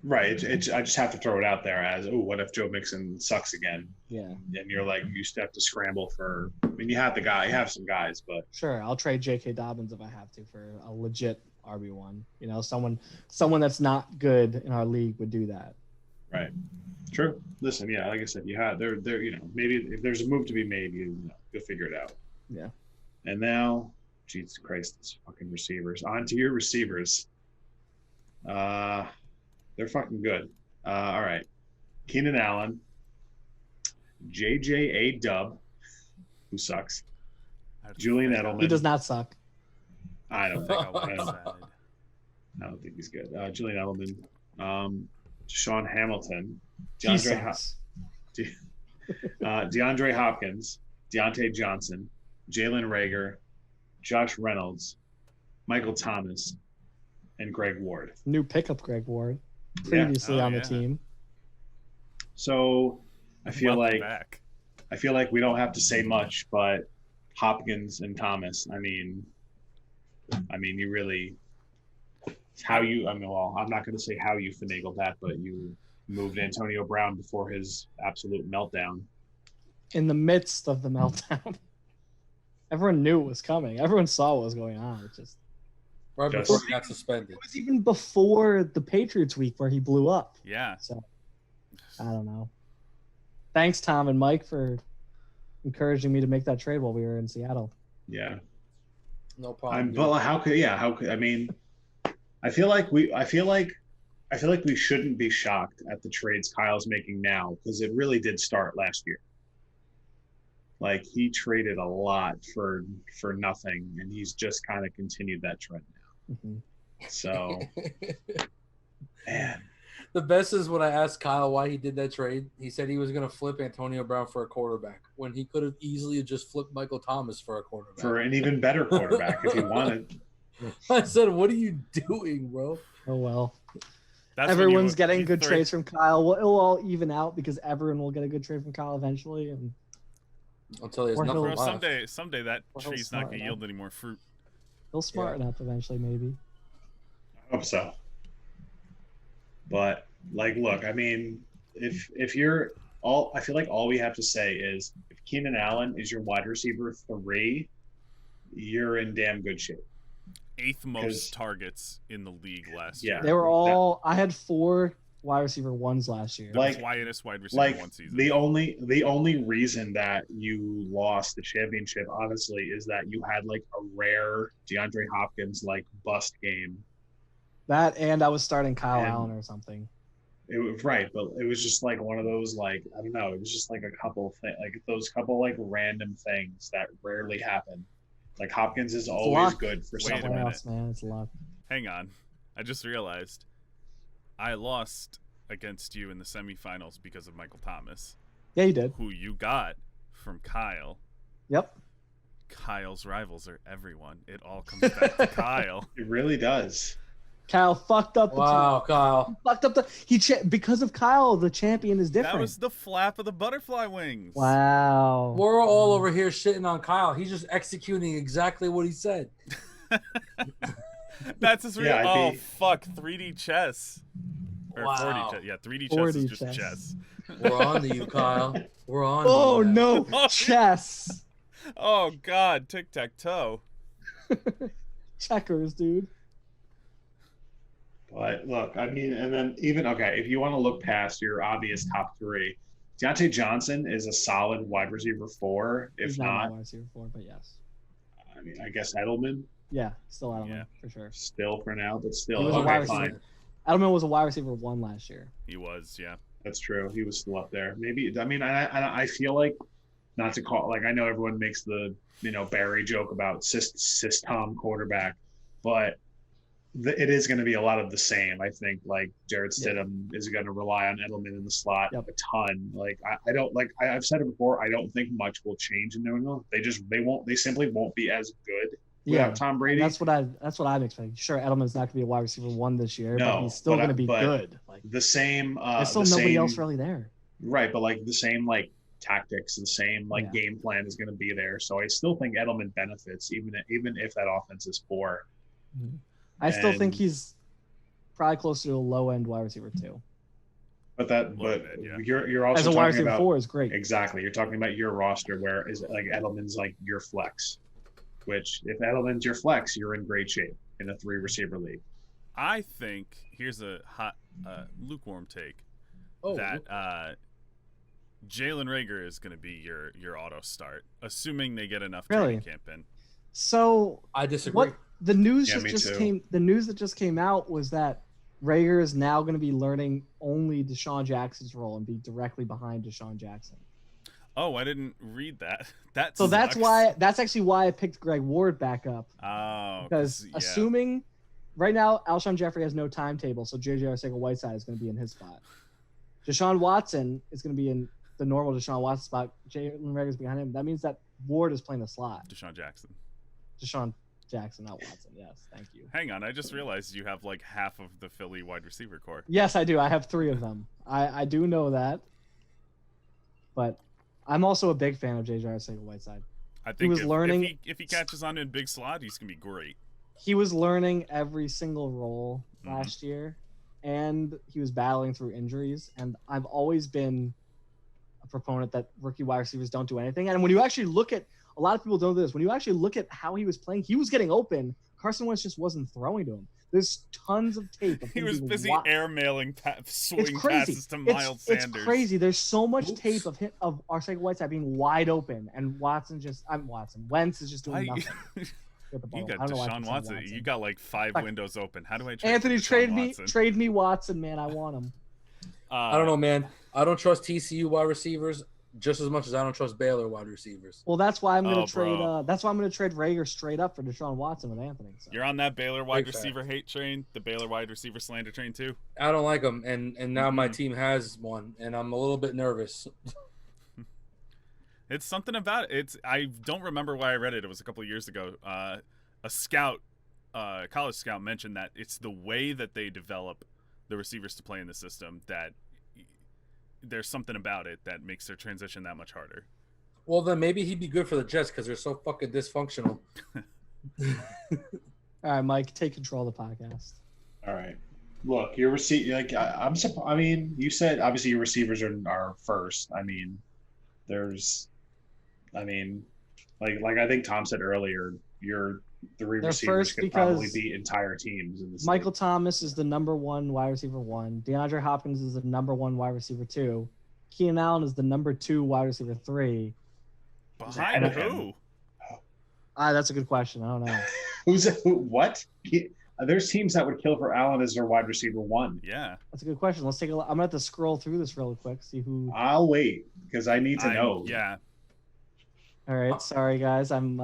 S1: Right. I just have to throw it out there as, what if Joe Mixon sucks again?
S2: Yeah,
S1: And you're like, you still have to scramble for. I mean, you have some guys, but
S2: sure. I'll trade J.K. Dobbins if I have to for a legit RB1. You know, someone that's not good in our league would do that.
S1: Right. True. Listen, yeah, like I said, you have there. You know, maybe if there's a move to be made, you'll figure it out.
S2: Yeah.
S1: And now, Jesus Christ, these fucking receivers. On to your receivers. They're fucking good. All right. Keenan Allen, JJ Dub, who sucks. Julian Edelman.
S2: He does not suck.
S1: I don't
S4: think
S1: think I don't think he's good. Julian Edelman, Sean Hamilton,
S2: He sucks.
S1: DeAndre Hopkins, Deontay Johnson, Jalen Reagor, Josh Reynolds, Michael Thomas, and Greg Ward.
S2: New pickup, Greg Ward, previously on the
S4: yeah.
S2: team.
S1: So I feel
S4: Welcome
S1: like
S4: back.
S1: we don't have to say much, but Hopkins and Thomas. I mean, you really well, I'm not going to say how you finagled that, but you moved Antonio Brown before his absolute meltdown.
S2: In the midst of the meltdown, everyone knew it was coming. Everyone saw what was going on. It's just
S3: Right before he got suspended.
S2: it was even before the Patriots week where he blew up.
S4: Yeah.
S2: So I don't know. Thanks, Tom and Mike, for encouraging me to make that trade while we were in Seattle.
S1: Yeah.
S3: No problem.
S1: But how could I mean? I feel like we shouldn't be shocked at the trades Kyle's making now because it really did start last year. Like he traded a lot for nothing, and he's just kind of continued that trend now.
S2: Mm-hmm.
S1: So, man,
S3: The best is when I asked Kyle why he did that trade. He said he was going to flip Antonio Brown for a quarterback when he could have easily just flipped Michael Thomas for a quarterback.
S1: for an even better quarterback if he wanted.
S3: I said, what are you doing, bro?
S2: Oh well.
S4: That's when
S2: Everyone's
S4: you
S2: getting good
S4: throw-
S2: trades from Kyle. It'll all even out because everyone will get a good trade from Kyle eventually. And
S3: Until there's
S2: Or
S3: nothing
S2: he'll-
S3: left.
S4: Someday that
S2: Well, he'll
S4: tree's not
S2: smart
S4: going to
S2: enough.
S4: yield any more fruit.
S2: he'll smarten up eventually, maybe.
S1: I hope so. But like, look, I mean, if you're all, I feel like all we have to say is if Keenan Allen is your wide receiver 3, you're in damn good shape.
S4: 8th
S1: 'Cause-
S4: most targets in the league last
S1: Yeah.
S4: year.
S2: They were all. I had 4 wide receiver 1s last year.
S4: The
S1: Like-
S4: quietest wide receiver
S1: Like
S4: one season.
S1: the only reason that you lost the championship, honestly, is that you had like a rare DeAndre Hopkins like bust game.
S2: That and I was starting Kyle
S1: And-
S2: Allen or something.
S1: It was right, but it was just like one of those like I don't know. It was just like a couple things, like those couple like random things that rarely happen. Like Hopkins is always
S2: luck.
S1: good for
S4: Wait a
S1: something.
S4: minute.
S2: Playoffs, man, it's luck.
S4: Hang on. I just realized I lost against you in the semifinals because of Michael Thomas,
S2: Yeah, you did.
S4: who you got from Kyle.
S2: Yep.
S4: Kyle's rivals are everyone. It all comes back to Kyle.
S1: It really does.
S2: Kyle fucked up the
S3: Wow,
S2: team.
S3: Kyle.
S2: Fucked up because of Kyle, the champion is different.
S4: That was the flap of the butterfly wings.
S2: Wow.
S3: We're all over here shitting on Kyle. He's just executing exactly what he said.
S4: That's his real.
S1: Yeah, I'd
S4: Oh
S1: be-
S4: fuck! 3D chess. Or
S3: Wow.
S4: 4D chess. Yeah, 3D chess
S2: 4D
S4: is just
S2: chess.
S4: chess.
S3: We're on to you, Kyle. We're on.
S2: Oh
S3: to you now.
S2: no, chess.
S4: Oh god, tic tac toe.
S2: Checkers, dude.
S1: But look, I mean, and then even okay, if you want to look past your obvious top 3, Deontay Johnson is a solid wide receiver 4. If
S2: He's
S1: not,
S2: my wide receiver 4, but yes.
S1: I mean, I guess Edelman
S2: Yeah, still Edelman
S4: Yeah.
S2: for sure.
S1: still for now, but
S2: He
S1: still
S2: was a
S1: okay,
S2: wide
S1: fine.
S2: receiver. Edelman was a wide receiver 1 last year.
S4: He was, yeah.
S1: That's true. He was still up there. Maybe. I mean, I feel like not to call like I know everyone makes the Barry joke about system quarterback, but it is going to be a lot of the same. I think like Jared Stidham is going to rely on Edelman in the slot
S2: Yep.
S1: a ton. Like I don't like I've said it before. I don't think much will change in New England. They simply won't be as good without
S2: Yeah,
S1: Tom Brady.
S2: that's what I'm expecting. Sure, Edelman's not going to be a wide receiver 1 this year,
S1: No,
S2: but he's still
S1: but
S2: going to be
S1: but
S2: good. Like
S1: the same.
S2: there's still
S1: the
S2: nobody
S1: same,
S2: else really there.
S1: Right, but like the same like tactics, the same like
S2: Yeah.
S1: game plan is going to be there. So I still think Edelman benefits, even if that offense is poor.
S2: I still think
S1: And-
S2: he's probably closer to a low end wide receiver 2.
S1: But that,
S4: Little
S1: but
S4: bit, yeah.
S1: you're also
S2: As a wide
S1: talking
S2: receiver
S1: about
S2: 4 is great.
S1: exactly. You're talking about your roster, where is like Edelman's like your flex. Which if Edelman's your flex, you're in great shape. in a 3-receiver league.
S4: I think here's a hot, lukewarm take
S3: Oh,
S4: that Jalen Reagor is going to be your auto start, assuming they get enough
S2: Really?
S4: training camp in.
S2: So
S3: I disagree.
S2: what the news
S1: Yeah, me
S2: just
S1: too.
S2: came. The news that just came out was that Rager is now going to be learning only Deshaun Jackson's role and be directly behind Deshaun Jackson.
S4: Oh, I didn't read that. That
S2: So that's
S4: sucks.
S2: that's actually why I picked Greg Ward back up,
S4: Oh,
S2: because
S4: yeah.
S2: assuming right now Alshon Jeffrey has no timetable, so JJ Arcega-Whiteside is going to be in his spot. Deshaun Watson is going to be in the normal Deshaun Watson spot. Jalen Reagor is behind him. That means that Ward is playing the slot.
S4: Deshaun Jackson.
S2: Deshaun Jackson, not Watson. Yes, thank you.
S4: Hang on, I just realized you have like half of the Philly wide receiver core.
S2: Yes, I do. I have 3 of them. I do know that. But I'm also a big fan of JJ Arcega-Whiteside.
S4: I think
S2: was learning-
S4: if he catches on in big slot, he's gonna be great.
S2: He was learning every single role
S4: Mhm.
S2: last year, and he was battling through injuries. And I've always been a proponent that rookie wide receivers don't do anything. And when you actually look at, a lot of people don't do this, when you actually look at how he was playing, he was getting open. Carson Wentz just wasn't throwing to him. There's tons of tape. Of
S4: He
S2: him
S4: was
S2: being
S4: busy
S2: wa-
S4: swing
S2: It's crazy.
S4: passes to Miles
S2: It's
S4: Sanders.
S2: crazy. There's so much
S3: Oops.
S2: tape of him, of Arcega-Whiteside being wide open, and Wentz is just doing
S4: Why-
S2: nothing with the ball.
S4: You got
S2: I don't know why I
S4: Deshaun
S2: keep saying
S4: Watson. You got like 5
S2: Fuck.
S4: windows open. How do I trade
S2: Anthony,
S4: for Deshaun
S2: trade
S4: Watson?
S2: me Watson, man. I want him.
S3: I don't know, man. I don't trust TCU wide receivers just as much as I don't trust Baylor wide receivers.
S2: Well, that's why I'm gonna
S4: Oh,
S2: trade.
S4: bro.
S2: That's why I'm gonna trade Rager straight up for Deshaun Watson with Anthony. So.
S4: You're on that Baylor wide
S3: Big
S4: receiver hate train, the Baylor wide receiver slander train too.
S3: I don't like them, and now my
S4: Mhm.
S3: team has one, and I'm a little bit nervous.
S4: It's something about it. I don't remember why I read it. It was a couple of years ago. A scout, college scout, mentioned that it's the way that they develop the receivers to play in the system that there's something about it that makes their transition that much harder.
S3: Well, then maybe he'd be good for the Jets because they're so fucking dysfunctional.
S2: All right, Mike, take control of the podcast.
S1: All right. Look, your receiver. Like I'm. I mean, you said obviously your receivers are first. I mean, there's. I mean, like I think Tom said earlier, your 3
S2: They're
S1: receivers
S2: first
S1: could probably
S2: because
S1: beat entire teams in this.
S2: Michael
S1: league.
S2: Thomas is the number 1 wide receiver 1. DeAndre Hopkins is the number 1 wide receiver 2. Keenan Allen is the number 2 wide receiver 3.
S4: Behind
S1: ahead of him.
S4: who?
S2: That's a good question. I don't know.
S1: What? There's teams that would kill for Allen as their wide receiver 1.
S4: Yeah.
S2: That's a good question. Let's take a look. I'm gonna have to scroll through this real quick, see who.
S1: I'll wait because I need to know.
S4: Yeah.
S2: All right, sorry guys. I'm.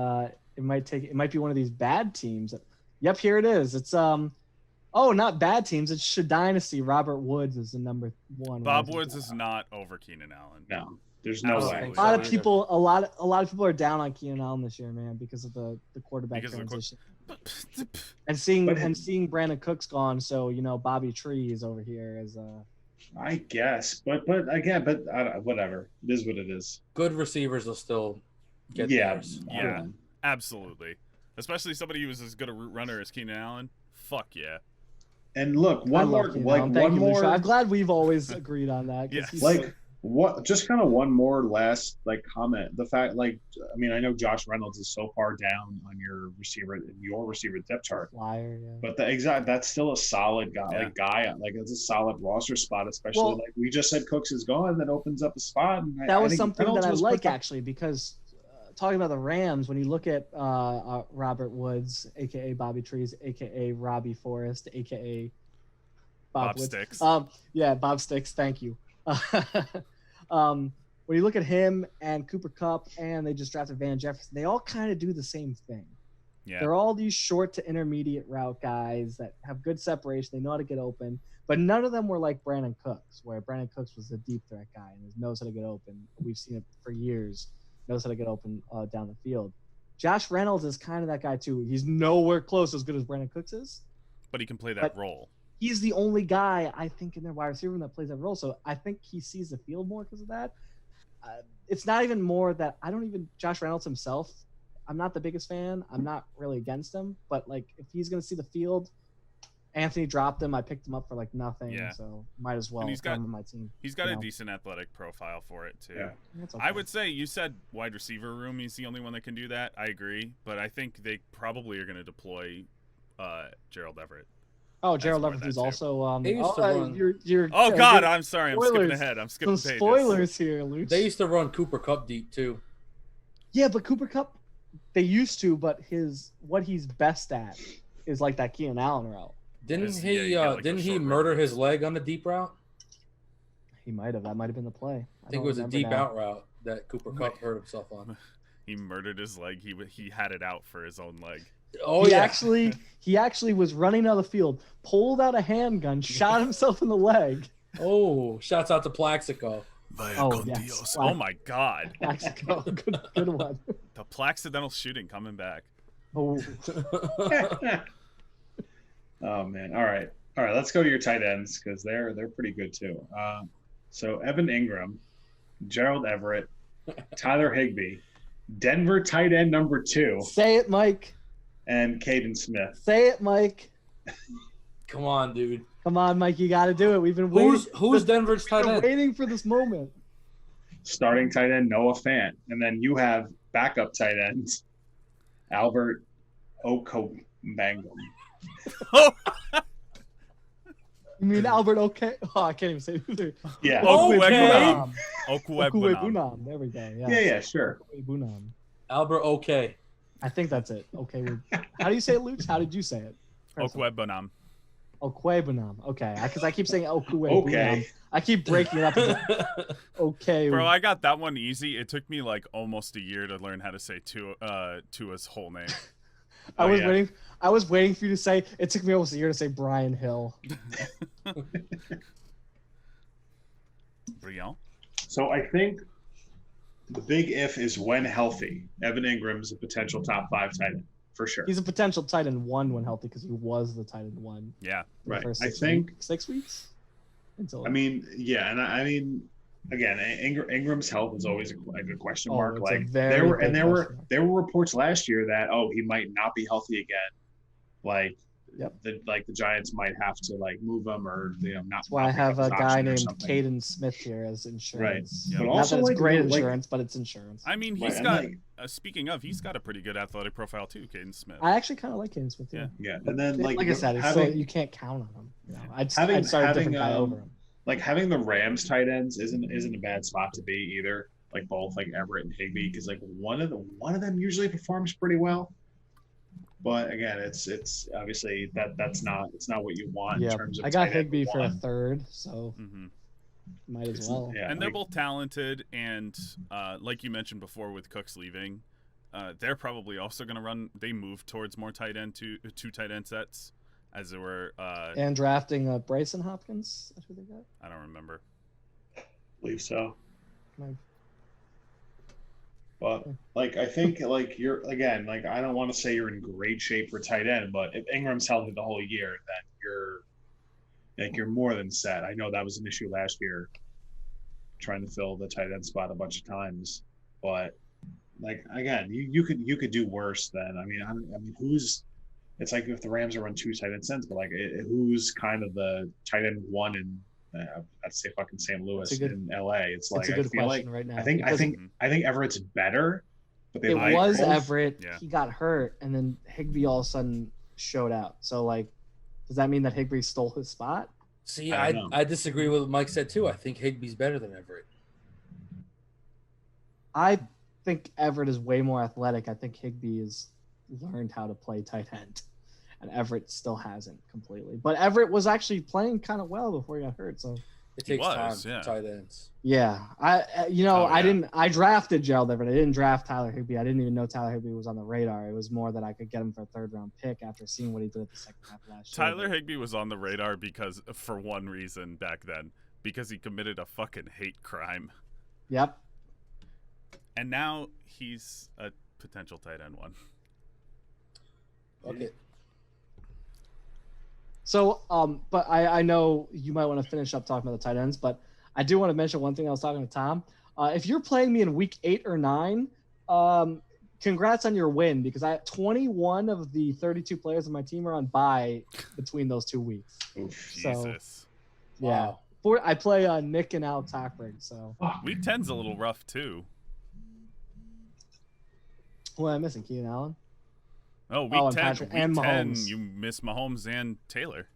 S2: It might be one of these bad teams. Yep, here it is. It's Oh, not bad teams. It's Dynasty. Robert Woods is the number 1.
S4: Bob Woods is not over Keenan Allen.
S1: No, there's no
S4: Absolutely.
S1: way.
S2: A lot of
S3: either.
S2: people. A lot of people are down on Keenan Allen this year, man, because of the quarterback
S4: Because of the
S2: transition.
S4: But
S2: Seeing Brandon Cooks gone, so Bobby Tree is over here as
S1: I guess, but again, whatever. It is what it is.
S3: Good receivers will still get
S1: Yeah,
S3: theirs.
S4: Yeah. Absolutely. Especially somebody who's as good a route runner as Keenan Allen. Fuck yeah.
S1: And look,
S2: I
S1: one
S2: love
S1: more,
S2: Keenan
S1: like
S2: Allen. Thank
S1: one
S2: you,
S1: more,
S2: Lucia. I'm glad we've always agreed on that. 'cause
S4: Yes.
S2: he's
S1: like what? Just kind of one more last comment. The fact, like, I mean, I know Josh Reynolds is so far down on your receiver depth
S2: a
S1: chart,
S2: flyer. Yeah.
S1: but that's still a solid guy.
S4: Yeah.
S1: Like it's a solid roster spot, especially
S2: Well-
S1: like we just said, Cooks is gone, that opens up a spot. And
S2: That
S1: I
S2: was
S1: think
S2: something
S1: Reynolds
S2: that I
S1: was
S2: like,
S1: perfect.
S2: actually, because talking about the Rams, when you look at Robert Woods, a.k.a. Bobby Trees, a.k.a. Robbie Forrest, a.k.a.
S4: Bob
S2: Woods.
S4: Sticks.
S2: Yeah, Bob Sticks. Thank you. When you look at him and Cooper Kupp, and they just drafted Van Jefferson, they all kind of do the same thing.
S4: Yeah.
S2: They're all these short to intermediate route guys that have good separation. They know how to get open, but none of them were like Brandon Cooks, where Brandon Cooks was a deep threat guy and knows how to get open. We've seen it for years. Knows how to get open down the field. Josh Reynolds is kind of that guy too. He's nowhere close as good as Brandon Cooks is.
S4: But he can play that
S2: but-
S4: role.
S2: He's the only guy I think in their wide receiver room that plays that role. So I think he sees the field more because of that. It's not even more that Josh Reynolds himself, I'm not the biggest fan. I'm not really against him, but like if he's going to see the field, Anthony dropped him. I picked him up for like nothing.
S4: Yeah.
S2: So might as well
S4: And he's
S2: throw
S4: got-
S2: him on my team.
S4: He's got a
S2: No.
S4: decent athletic profile for it too.
S1: Yeah.
S2: That's okay.
S4: I would say you said wide receiver room. He's the only one that can do that. I agree, but I think they probably are going to deploy Gerald Everett.
S2: Oh, Gerald
S4: more
S2: Everett
S4: than
S2: is
S4: that, too.
S2: also.
S3: They used to run-
S2: You're,
S4: Oh God, I'm sorry. I'm skipping
S2: spoilers.
S4: ahead. I'm skipping
S2: Some
S4: pages.
S2: spoilers here, Luch.
S3: They used to run Cooper Cup deep too.
S2: Yeah, but Cooper Cup, they used to, but what he's best at is like that Keenan Allen route.
S3: Didn't
S4: Yes,
S3: he?
S4: yeah, you get, like,
S3: Didn't
S4: the
S3: he
S4: short
S3: murder
S4: routes.
S3: his leg on the deep route?
S2: He might have. That might have been the play.
S3: I think it was a deep out route that Cooper Cup hurt himself on.
S4: He murdered his leg. He had it out for his own leg.
S3: Oh
S2: he
S3: yeah,
S2: actually was running out of the field, pulled out a handgun, shot himself in the leg.
S3: Oh, shouts out to Plaxico.
S2: Oh, yes.
S4: Oh my God.
S2: Mexico, good one.
S4: The Plaxidental shooting coming back.
S2: Oh,
S1: Oh man. All right. Let's go to your tight ends because they're pretty good too. So Evan Ingram, Gerald Everett, Tyler Higbee, Denver tight end number 2,
S2: say it, Mike.
S1: and Caden Smith.
S2: Say it, Mike.
S3: Come on, dude.
S2: Come on, Mike. You got to do it. We've been waiting.
S3: Who's Denver's
S2: We've
S3: tight
S2: been
S3: end?
S2: waiting for this moment.
S1: Starting tight end Noah Fant, and then you have backup tight ends Albert Okobangam.
S2: You mean Albert? Okay. Oh, I can't even say it.
S1: Yeah.
S4: Okwuegbunam.
S2: Okwuegbunam.
S4: Okwuegbunam.
S2: There we go.
S1: Yeah. Sure.
S2: Okwuegbunam.
S3: Albert OK.
S2: I think that's it. Okay. How do you say it, Luke? How did you say it?
S4: Okwuegbunam.
S2: Okwuegbunam. Okay. Because I keep saying Okwuegbunam.
S1: Okay.
S2: I keep breaking it up. Okay.
S4: Bro, I got that one easy. It took me like almost a year to learn how to say Tua's whole name.
S2: I was
S1: yeah.
S2: waiting. I was waiting for you to say. It took me almost a year to say Brian Hill.
S4: Brian?
S1: So I think the big if is when healthy. Evan Ingram's a potential top 5 tight end for sure.
S2: He's a potential tight end 1 when healthy because he was the tight end 1.
S4: Yeah.
S2: for the
S1: Right.
S2: first
S1: I
S2: 6
S1: think-
S2: weeks, 6 weeks. Until
S1: I mean, yeah, and I mean, again, Ingram's health is always a good question
S2: Oh,
S1: mark.
S2: it's a
S1: Like
S2: very
S1: there were
S2: big question mark.
S1: there were reports last year that he might not be healthy again. Like
S2: Yep.
S1: the Giants might have to like move him or not.
S2: That's why I
S1: not pick
S2: have
S1: up
S2: a
S1: his
S2: guy
S1: option or
S2: named
S1: something.
S2: Caden Smith here as insurance.
S4: Yeah.
S1: But
S2: Not
S1: also
S2: that it's
S1: like,
S2: great
S1: like-
S2: insurance, but it's insurance.
S4: I mean,
S1: Right,
S4: he's
S1: and,
S4: got,
S1: like-
S4: speaking of, he's got a pretty good athletic profile too, Caden Smith.
S2: I actually kind of like Caden Smith too.
S4: Yeah.
S1: Yeah, and then like
S2: I said, it's
S1: having
S2: still, you can't count on him. You know? I'd
S1: having-
S2: start a different
S1: having,
S2: guy over him.
S1: like having the Rams tight ends isn't a bad spot to be either. Like both like Everett and Higbee, because like one of them usually performs pretty well. But again, it's obviously that's not what you want
S2: Yeah,
S1: in terms of.
S2: I got
S1: tight end
S2: Higbee for a
S1: one.
S2: third, so
S4: hmm
S2: might as
S1: It's-
S2: well.
S1: Yeah,
S4: And they're
S1: like,
S4: both talented, and like you mentioned before with Cooks leaving, they're probably also going to run. They move towards more tight end two tight end sets, as there were.
S2: And drafting Bryson Hopkins. That's who they got.
S4: I don't remember.
S1: believe so.
S2: Like,
S1: But like I think like you're again like I don't want to say you're in great shape for tight end, but if Ingram's healthy the whole year, then you're more than set. I know that was an issue last year, trying to fill the tight end spot a bunch of times, but like again, you could do worse than I mean who's it's like if the Rams are run 2 tight end sets, but like who's kind of the tight end 1 in I'd say fucking St. Louis
S2: It's a good-
S1: in LA. It's like
S2: it's a good
S1: I feel
S2: question
S1: like
S2: right now.
S1: I think
S2: because
S1: I think Everett's better, but they
S2: it
S1: might
S2: was
S1: both-
S2: Everett.
S4: Yeah.
S2: He got hurt, and then Higbee all of a sudden showed out. So like, does that mean that Higbee stole his spot?
S3: See,
S1: I don't know.
S3: I disagree with what Mike said too. I think Higbee's better than Everett.
S2: I think Everett is way more athletic. I think Higbee has learned how to play tight end, and Everett still hasn't completely. But Everett was actually playing kind of well before he got hurt. So
S3: It
S4: He
S3: takes
S4: was,
S3: time
S4: yeah.
S3: for tight ends.
S2: yeah, I
S4: Oh, yeah.
S2: I drafted Gerald Everett. I didn't draft Tyler Higbee. I didn't even know Tyler Higbee was on the radar. It was more that I could get him for a 3rd round pick after seeing what he did at the second half of last year.
S4: Tyler Higbee was on the radar because for one reason back then, because he committed a fucking hate crime,
S2: Yep.
S4: and now he's a potential tight end 1.
S3: Okay.
S2: So, but I know you might want to finish up talking about the tight ends, but I do want to mention one thing. I was talking to Tom. If you're playing me in week 8 or 9, congrats on your win, because I 21 of the 32 players on my team are on bye between those 2 weeks.
S1: Oof.
S2: So-
S4: Jesus.
S2: Yeah.
S3: Wow.
S2: I play Nick and Al Tockberg. So
S4: Week 10's a little rough too.
S2: who am I missing? Keenan Allen.
S4: Oh, week
S2: and
S4: 10.
S2: Patrick
S4: Week
S2: and
S4: 10,
S2: Mahomes.
S4: you miss Mahomes and Taylor.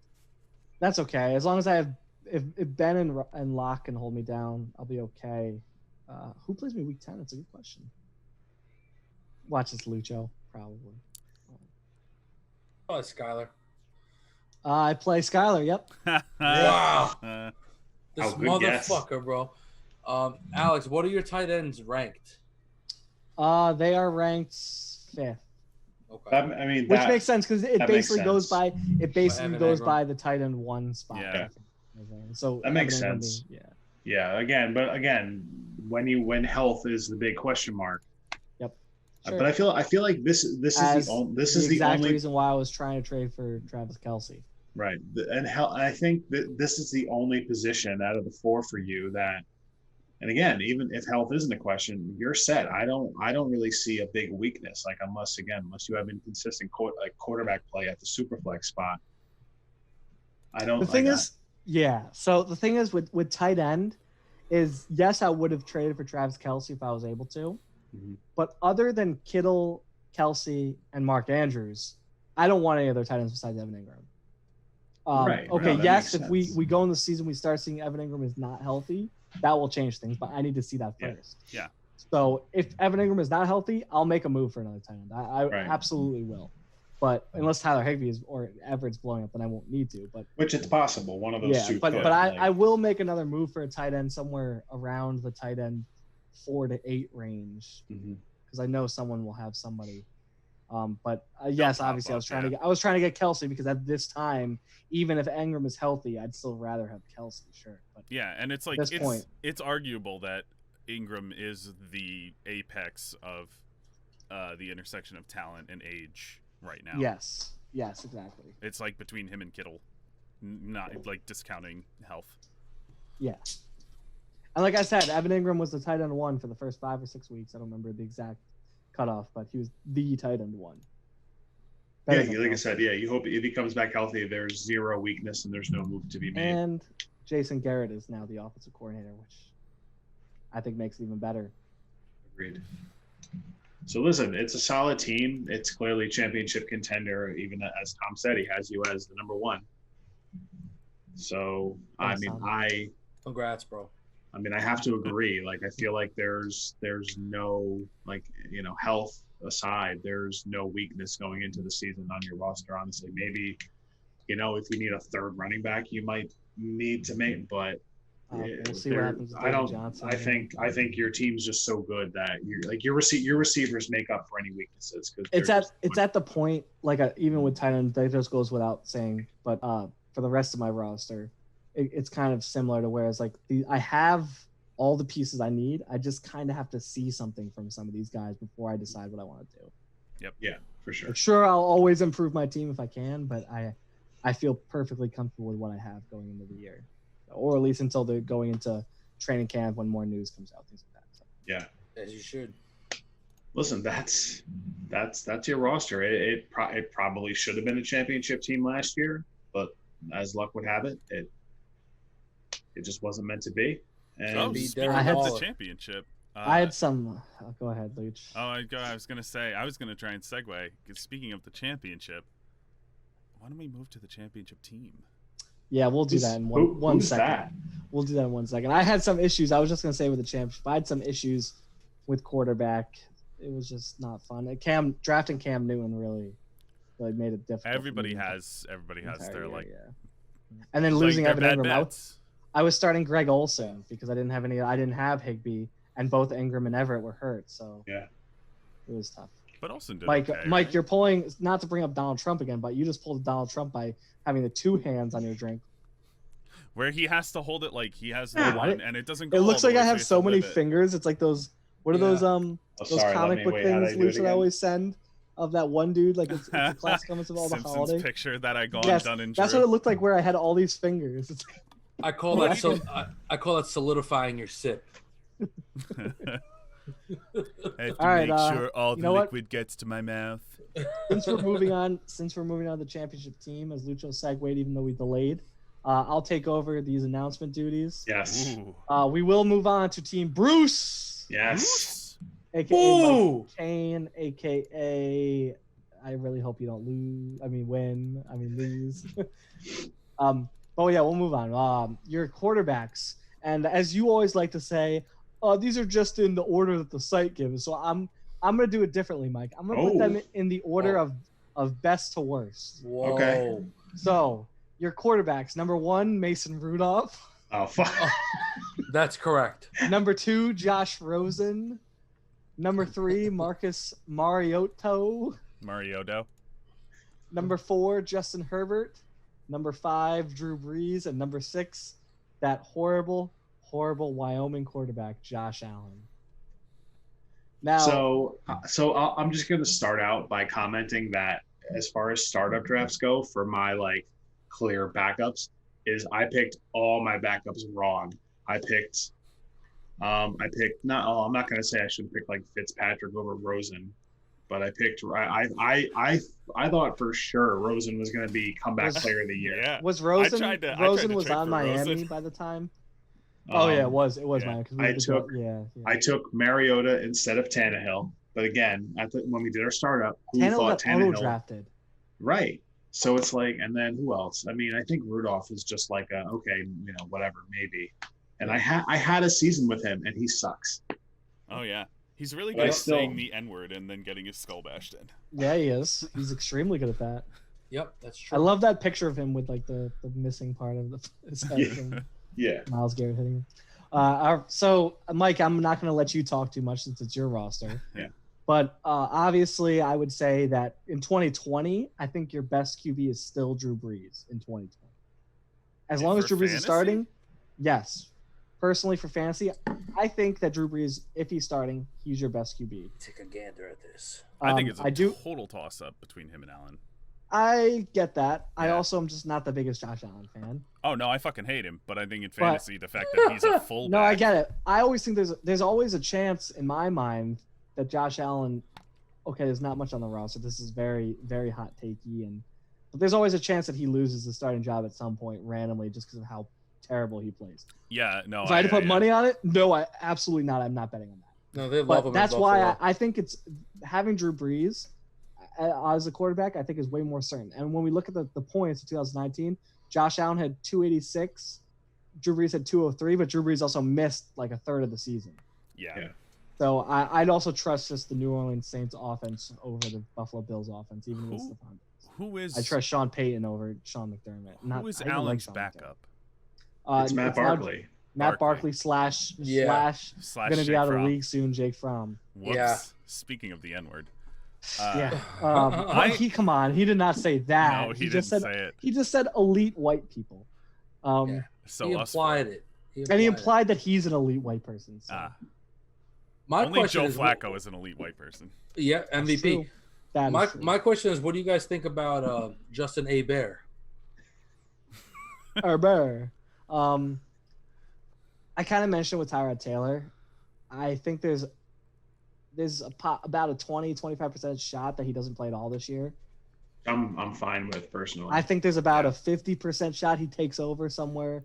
S2: That's okay. As long as I have, if Ben and Locke can hold me down, I'll be okay. Who plays me week 10? That's a good question. Watch this, Lucho, probably.
S3: Oh, Skylar.
S2: I play Skylar. Yep.
S3: Wow. This
S1: Oh, good guess.
S3: motherfucker, bro. Alex, what are your tight ends ranked?
S2: They are ranked 5th.
S3: Okay.
S1: I mean,
S2: Which makes sense because it
S1: that makes
S2: basically goes
S1: sense.
S2: by
S3: Evan Engram.
S2: by the tight end 1 spot.
S1: Yeah.
S2: So
S1: That makes
S2: Evan Engram
S1: sense.
S2: being-
S1: Yeah, again, when health is the big question mark.
S2: Yep.
S1: But I feel like this is the
S2: exact
S1: only
S2: reason why I was trying to trade for Travis Kelce.
S1: right. And I think that this is the only position out of the 4 for you that. And again, even if health isn't a question, you're set. I don't really see a big weakness. Like unless you have inconsistent quarterback play at the superflex spot. I don't.
S2: The thing is, So the thing is with tight end, is yes, I would have traded for Travis Kelce if I was able to,
S1: Mhm.
S2: but other than Kittle, Kelce, and Mark Andrews, I don't want any other tight ends besides Evan Ingram.
S1: Right.
S2: Okay.
S1: No, that
S2: Yes,
S1: makes
S2: if we
S1: sense.
S2: go in the season, we start seeing Evan Ingram is not healthy, that will change things. But I need to see that
S1: Yeah.
S2: first.
S4: Yeah.
S2: So if Evan Ingram is not healthy, I'll make a move for another tight end. I
S1: Right.
S2: absolutely will. But unless Tyler Higbee or Everett's blowing up, then I won't need to. But
S1: which it's possible. One of those
S2: yeah,
S1: two.
S2: but
S1: could,
S2: I will make another move for a tight end somewhere around the tight end 4 to 8 range
S1: Mhm.
S2: because I know someone will have somebody. But yes,
S4: pop
S2: obviously,
S4: up,
S2: I was trying to get Kelce because at this time, even if Ingram is healthy, I'd still rather have Kelce. Sure, but
S4: Yeah, and it's like
S2: At this point.
S4: it's arguable that Ingram is the apex of the intersection of talent and age right now.
S2: yes, exactly.
S4: It's like between him and Kittle, not like discounting health.
S2: Yeah. And like I said, Evan Ingram was the tight end 1 for the first 5 or 6 weeks. I don't remember the exact cutoff, but he was the tight end 1.
S1: Yeah,
S2: Better than
S1: like I
S2: Kelce.
S1: said, you hope if he comes back healthy, there's zero weakness and there's no move to be made.
S2: And Jason Garrett is now the offensive coordinator, which I think makes it even better.
S1: Agreed. So listen, it's a solid team. It's clearly a championship contender. Even as Tom said, he has you as the number 1. So I
S2: Thanks,
S1: mean,
S2: Tom.
S3: Congrats, bro.
S1: I have to agree. Like I feel like there's no health aside, there's no weakness going into the season on your roster. Honestly, maybe if you need a third running back, you might need to make. But
S2: We'll see what happens with
S1: I
S2: David
S1: don't.
S2: Johnson.
S1: I think your team's just so good that your receivers make up for any weaknesses. Cause
S2: It's at the point even with tight end, that just goes without saying. But for the rest of my roster, it's kind of similar to whereas I have all the pieces I need. I just kind of have to see something from some of these guys before I decide what I want to do.
S1: Yeah, for sure.
S2: Sure, I'll always improve my team if I can, but I feel perfectly comfortable with what I have going into the year, or at least until they're going into training camp when more news comes out, things like that. So.
S1: Yeah.
S3: As you should.
S1: Listen, that's your roster. It probably should have been a championship team last year, but as luck would have it, it just wasn't meant to be. And
S3: be
S4: Speaking
S3: Darren
S4: of
S3: Waller.
S4: the championship,
S2: I had some. Go ahead, Luch.
S4: I was gonna say I was gonna try and segue. 'Cause speaking of the championship, why don't we move to the championship team?
S2: Yeah, we'll do that in one
S1: who's
S2: second.
S1: that?
S2: We'll do that in 1 second. I had some issues. I was just gonna say with the championship, I had some issues with quarterback. It was just not fun. Drafting Cam Newton really made it difficult.
S4: Everybody
S2: for me
S4: has
S2: the
S4: their
S2: entire
S4: like,
S2: year, yeah. And then
S4: like
S2: losing
S4: their
S2: Evan
S4: bad
S2: Ingram.
S4: bets.
S2: I was starting Greg Olsen because I didn't have Higbee, and both Ingram and Everett were hurt, so
S1: Yeah.
S2: it was tough.
S4: But Olsen did
S2: Mike,
S4: okay,
S2: Mike,
S4: right?
S2: you're pulling, not to bring up Donald Trump again, but you just pulled Donald Trump by having the 2 hands on your drink.
S4: Where he has to hold it like he has the
S2: Yeah,
S4: one,
S2: it-
S4: and it doesn't go.
S2: It
S4: all
S2: looks
S4: the
S2: like
S4: way,
S2: I
S4: you
S2: have so
S4: to
S2: many
S4: live it.
S2: fingers. It's like those. What are
S3: Yeah.
S2: those
S1: Oh,
S2: those
S1: sorry,
S2: comic book
S1: how'd
S2: things
S1: I do it
S2: Luch that I
S1: again?
S2: always send of that one dude? Like it's a classic comments of all the
S4: Simpsons
S2: holiday.
S4: picture that I got
S2: Yes,
S4: done in
S2: that's what it looked like where I had all these fingers. It's like,
S3: I call
S2: What
S3: that
S2: do you
S3: I call that solidifying your sip.
S4: I have to
S2: All right,
S4: make sure all
S2: you
S4: the
S2: know what?
S4: liquid gets to my mouth.
S2: since we're moving on to the championship team, as Lucho segued, even though we delayed, I'll take over these announcement duties.
S1: Yes.
S4: Ooh.
S2: We will move on to Team Bruce,
S1: Yes.
S2: aka
S3: Ooh!
S2: Mike Kane, aka I really hope you don't lose. Lose. But yeah, we'll move on. Your quarterbacks, and as you always like to say, these are just in the order that the site gives. So I'm gonna do it differently, Mike. I'm gonna put them in the order of best to worst.
S3: Whoa.
S1: Okay.
S2: So your quarterbacks: number 1, Mason Rudolph.
S1: Oh fuck.
S3: That's correct.
S2: Number 2, Josh Rosen. Number 3, Marcus Mariota. Number 4, Justin Herbert. Number 5, Drew Brees. And number 6, that horrible Wyoming quarterback, Josh Allen. Now,
S1: So I'm just going to start out by commenting that as far as startup drafts go, for my like clear backups, is I picked all my backups wrong. I'm not going to say I should pick like Fitzpatrick over Rosen, but I picked I thought for sure Rosen was going to be comeback player of the year.
S4: Yeah.
S2: was Rosen?
S4: I tried to
S2: Rosen was
S4: trade
S2: on
S4: for
S2: Miami
S4: Rosen.
S2: by the time. Oh yeah, it was
S4: yeah.
S2: Miami.
S1: I took Mariota instead of Tannehill, but again, when we did our startup, who
S2: Tannehill
S1: thought
S2: got auto
S1: Tannehill?
S2: drafted.
S1: Right. So it's like, and then who else? I mean, I think Rudolph is just like whatever, maybe. And I had a season with him, and he sucks.
S4: Oh yeah, he's really
S1: But
S4: good
S1: I
S4: at
S1: still-
S4: saying the N-word and then getting his skull bashed in.
S2: Yeah, he is. He's extremely good at that.
S3: Yep, that's true.
S2: I love that picture of him with like the missing part of his head
S1: Yeah.
S2: from
S1: Yeah.
S2: Myles Garrett hitting him. So, Mike, I'm not going to let you talk too much since it's your roster.
S1: Yeah.
S2: But obviously, I would say that in 2020, I think your best QB is still Drew Brees in 2020. As long as
S4: For
S2: Drew Brees
S4: fantasy?
S2: is starting, yes. Personally, for fantasy, I think that Drew Brees, if he's starting, he's your best QB.
S3: Take a gander at this.
S4: I think it's a
S2: I do.
S4: total toss-up between him and Allen.
S2: I get that. I
S4: Yeah.
S2: also am just not the biggest Josh Allen fan.
S4: Oh no, I fucking hate him. But I think in fantasy, the fact that he's a fullback.
S2: No, I get it. I always think there's always a chance in my mind that Josh Allen. Okay, there's not much on the roster. This is very, very hot takey, but there's always a chance that he loses the starting job at some point randomly just because of how terrible he plays.
S4: Yeah, no.
S2: If I had to put money on it, no, I absolutely not. I'm not betting on that.
S3: No, they love
S2: But
S3: him.
S2: that's why I think it's having Drew Brees as a quarterback. I think is way more certain. And when we look at the points in 2019, Josh Allen had 286, Drew Brees had 203, but Drew Brees also missed like a third of the season.
S4: Yeah.
S2: So I'd also trust just the New Orleans Saints offense over the Buffalo Bills offense, even with
S4: Who-
S2: Stephon Diggs.
S4: Who is?
S2: I trust Sean Payton over Sean McDermott.
S4: Who is
S2: I even like
S4: Allen's
S2: Sean
S4: backup?
S2: McDermott.
S1: It's Matt
S2: now
S1: Barkley.
S2: Matt
S4: Barkley.
S2: Barkley slash
S3: Yeah.
S4: Slash
S2: going to be
S4: Jake
S2: out of the
S4: Fromm.
S2: league soon. Jake Fromm.
S4: Whoops.
S3: Yeah.
S4: Speaking of the N-word.
S2: Yeah.
S3: I-
S2: Come on. He did not say that.
S4: No, he
S2: just
S4: didn't
S2: said
S4: say it.
S2: he just said elite white people.
S3: Yeah.
S4: So
S3: he
S4: us
S3: implied
S4: four.
S3: it.
S2: And he implied that he's an elite white person. So.
S3: My
S4: Only
S3: question
S4: Joe
S3: is,
S4: Flacco is an elite white person.
S3: Yeah,
S2: That's
S3: MVP.
S2: true. That is true.
S3: My question is, what do you guys think about Justin Herbert?
S2: Herbert. I kind of mentioned with Tyrod Taylor. I think there's about a 20-25% shot that he doesn't play at all this year.
S1: I'm fine with personally.
S2: I think there's about a 50% shot he takes over somewhere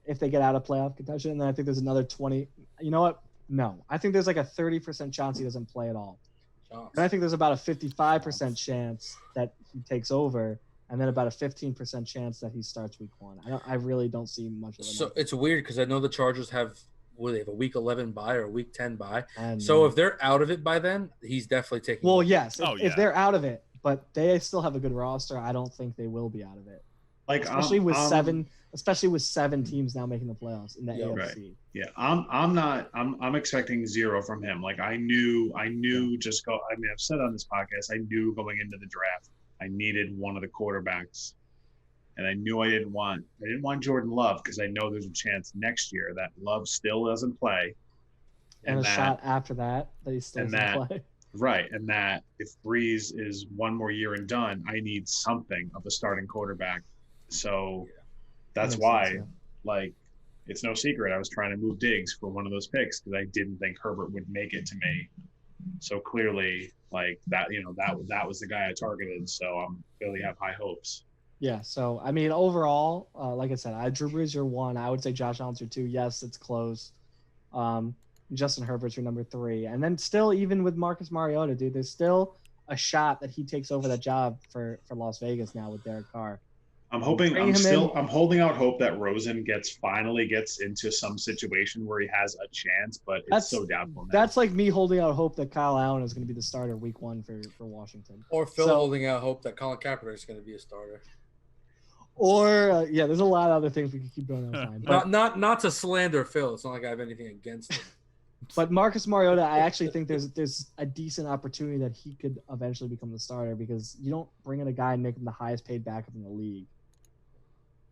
S2: if they get out of playoff contention. And then I think there's another 20. You know what? No. I think there's like a 30% chance he doesn't play at all. And I think there's about a 55% chance that he takes over, and then about a 15% chance that he starts week 1. I really don't see much of it.
S3: So it's weird because I know the Chargers they have a week 11 bye or a week 10 bye.
S2: And,
S3: So if they're out of it by then, he's definitely taking.
S2: well,
S3: over.
S2: yes,
S4: Oh,
S2: if
S4: yeah.
S2: they're out of it, but they still have a good roster, I don't think they will be out of it.
S1: like
S2: Especially with seven teams now making the playoffs in the
S3: Yeah,
S2: AFC.
S1: Yeah, I'm expecting 0 from him. Like I knew I've said on this podcast, I knew going into the draft, I needed one of the quarterbacks. And I knew I didn't want Jordan Love because I know there's a chance next year that Love still doesn't play.
S2: And a
S1: that,
S2: shot after that he still
S1: and
S2: doesn't
S1: that-
S2: play.
S1: right. And that if Breeze is one more year and done, I need something of a starting quarterback. So that's
S2: Makes
S1: why,
S2: sense, yeah.
S1: like, it's no secret I was trying to move Diggs for one of those picks because I didn't think Herbert would make it to me. So clearly, like that was the guy I targeted. So I'm really have high hopes.
S2: Yeah, so I mean, overall, like I said, Drew Brees your 1. I would say Josh Allen's your 2. Yes, it's close. Justin Herbert's your number 3, and then still, even with Marcus Mariota, dude, there's still a shot that he takes over that job for Las Vegas now with Derek Carr.
S1: I'm
S2: Bring him in.
S1: I'm holding out hope that Rosen finally gets into some situation where he has a chance, but it's so doubtful now.
S2: That's like me holding out hope that Kyle Allen is going to be the starter week 1 for Washington.
S3: Or Phil holding out hope that Colin Kaepernick is going to be a starter.
S2: Or there's a lot of other things we could keep going on. But,
S3: not to slander Phil. It's not like I have anything against him.
S2: But Marcus Mariota, I actually think there's a decent opportunity that he could eventually become the starter, because you don't bring in a guy and make him the highest paid backup in the league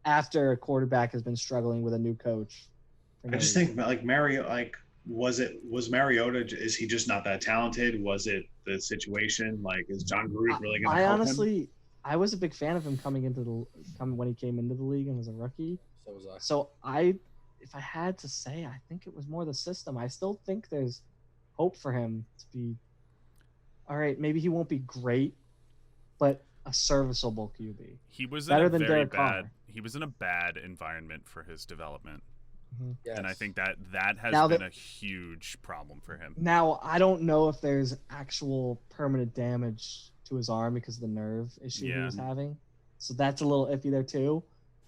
S2: after a quarterback has been struggling with a new coach.
S1: I just think like was Mariota, is he just not that talented? Was it the situation? Like, is John Gruden really going to help him?
S2: I was a big fan of him when he came into the league and was a rookie.
S3: So was I.
S2: So if I had to say, I think it was more the system. I still think there's hope for him to be all right. Maybe he won't be great, but a serviceable QB.
S4: He was
S2: better
S4: in a
S2: than
S4: very
S2: Derek
S4: bad.
S2: Carr.
S4: He was in a bad environment for his development,
S3: Yes.
S4: and I think that has been a huge problem for him.
S2: Now, I don't know if there's actual permanent damage to his arm because of the nerve issue he was having, so that's a little iffy there too.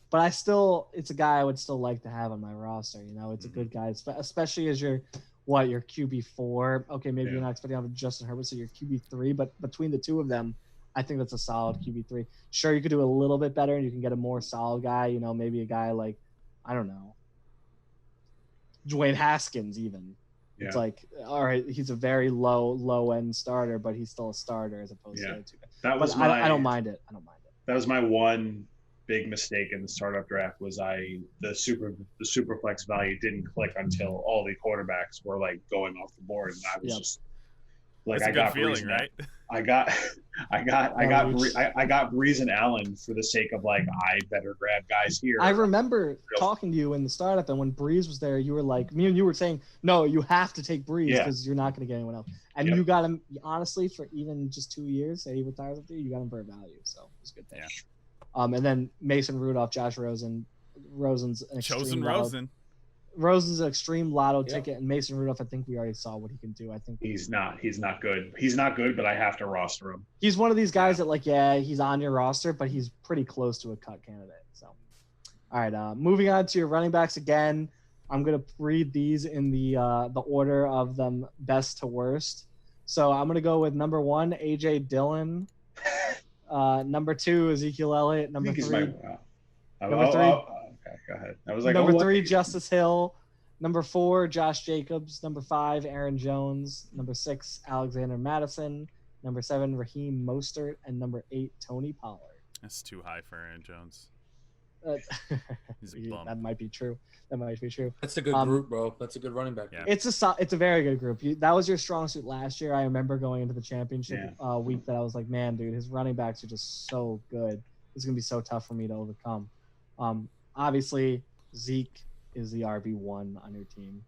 S2: But it's a guy I would still like to have on my roster. You know, it's a good guy, especially as your QB4. Okay, maybe you're not expecting to have Justin Herbert, so you're QB3. But between the two of them, I think that's a solid QB3. Sure, you could do a little bit better, and you can get a more solid guy. You know, maybe a guy like, I don't know, Dwayne Haskins even. Yeah. It's like, all right, he's a very low end starter, but he's still a starter as opposed to the two guys. I don't mind it.
S1: That was my one big mistake in the startup draft was the super flex value didn't click until all the quarterbacks were like going off the board, and I was just like,
S4: that's a good feeling, right?
S1: I got Breeze and Allen for the sake of like, I better grab guys here.
S2: I remember talking to you in the startup, and when Breeze was there, you were like, me and you were saying, no, you have to take Breeze because you're not going to get anyone else. And you got him, honestly, for even just 2 years, say he retires up there, you got him for a value. So it was a good thing. Yeah. And then Mason Rudolph, Josh Rosen's an
S4: chosen Rosen.
S2: Rosen's an extreme lotto ticket, and Mason Rudolph, I think we already saw what he can do. I think
S1: he's not good. He's not good, but I have to roster him.
S2: He's one of these guys that he's on your roster, but he's pretty close to a cut candidate. So, all right, moving on to your running backs again. I'm gonna read these in the order of them best to worst. So I'm gonna go with number 1, AJ Dillon. Number 2, Ezekiel Elliott. Number 3.
S1: Okay, go ahead. I was like,
S2: number 3, Justice Hill. Number 4, Josh Jacobs. Number 5, Aaron Jones. Number 6, Alexander Madison. Number 7, Raheem Mostert. And number 8, Tony Pollard.
S4: That's too high for Aaron Jones. He's a bum.
S2: That might be true.
S3: That's a good group, bro. That's a good running back.
S4: Yeah.
S2: It's a very good group. That was your strong suit last year. I remember going into the championship week that I was like, man, dude, his running backs are just so good. It's gonna be so tough for me to overcome. Obviously, Zeke is the RB1 on your team.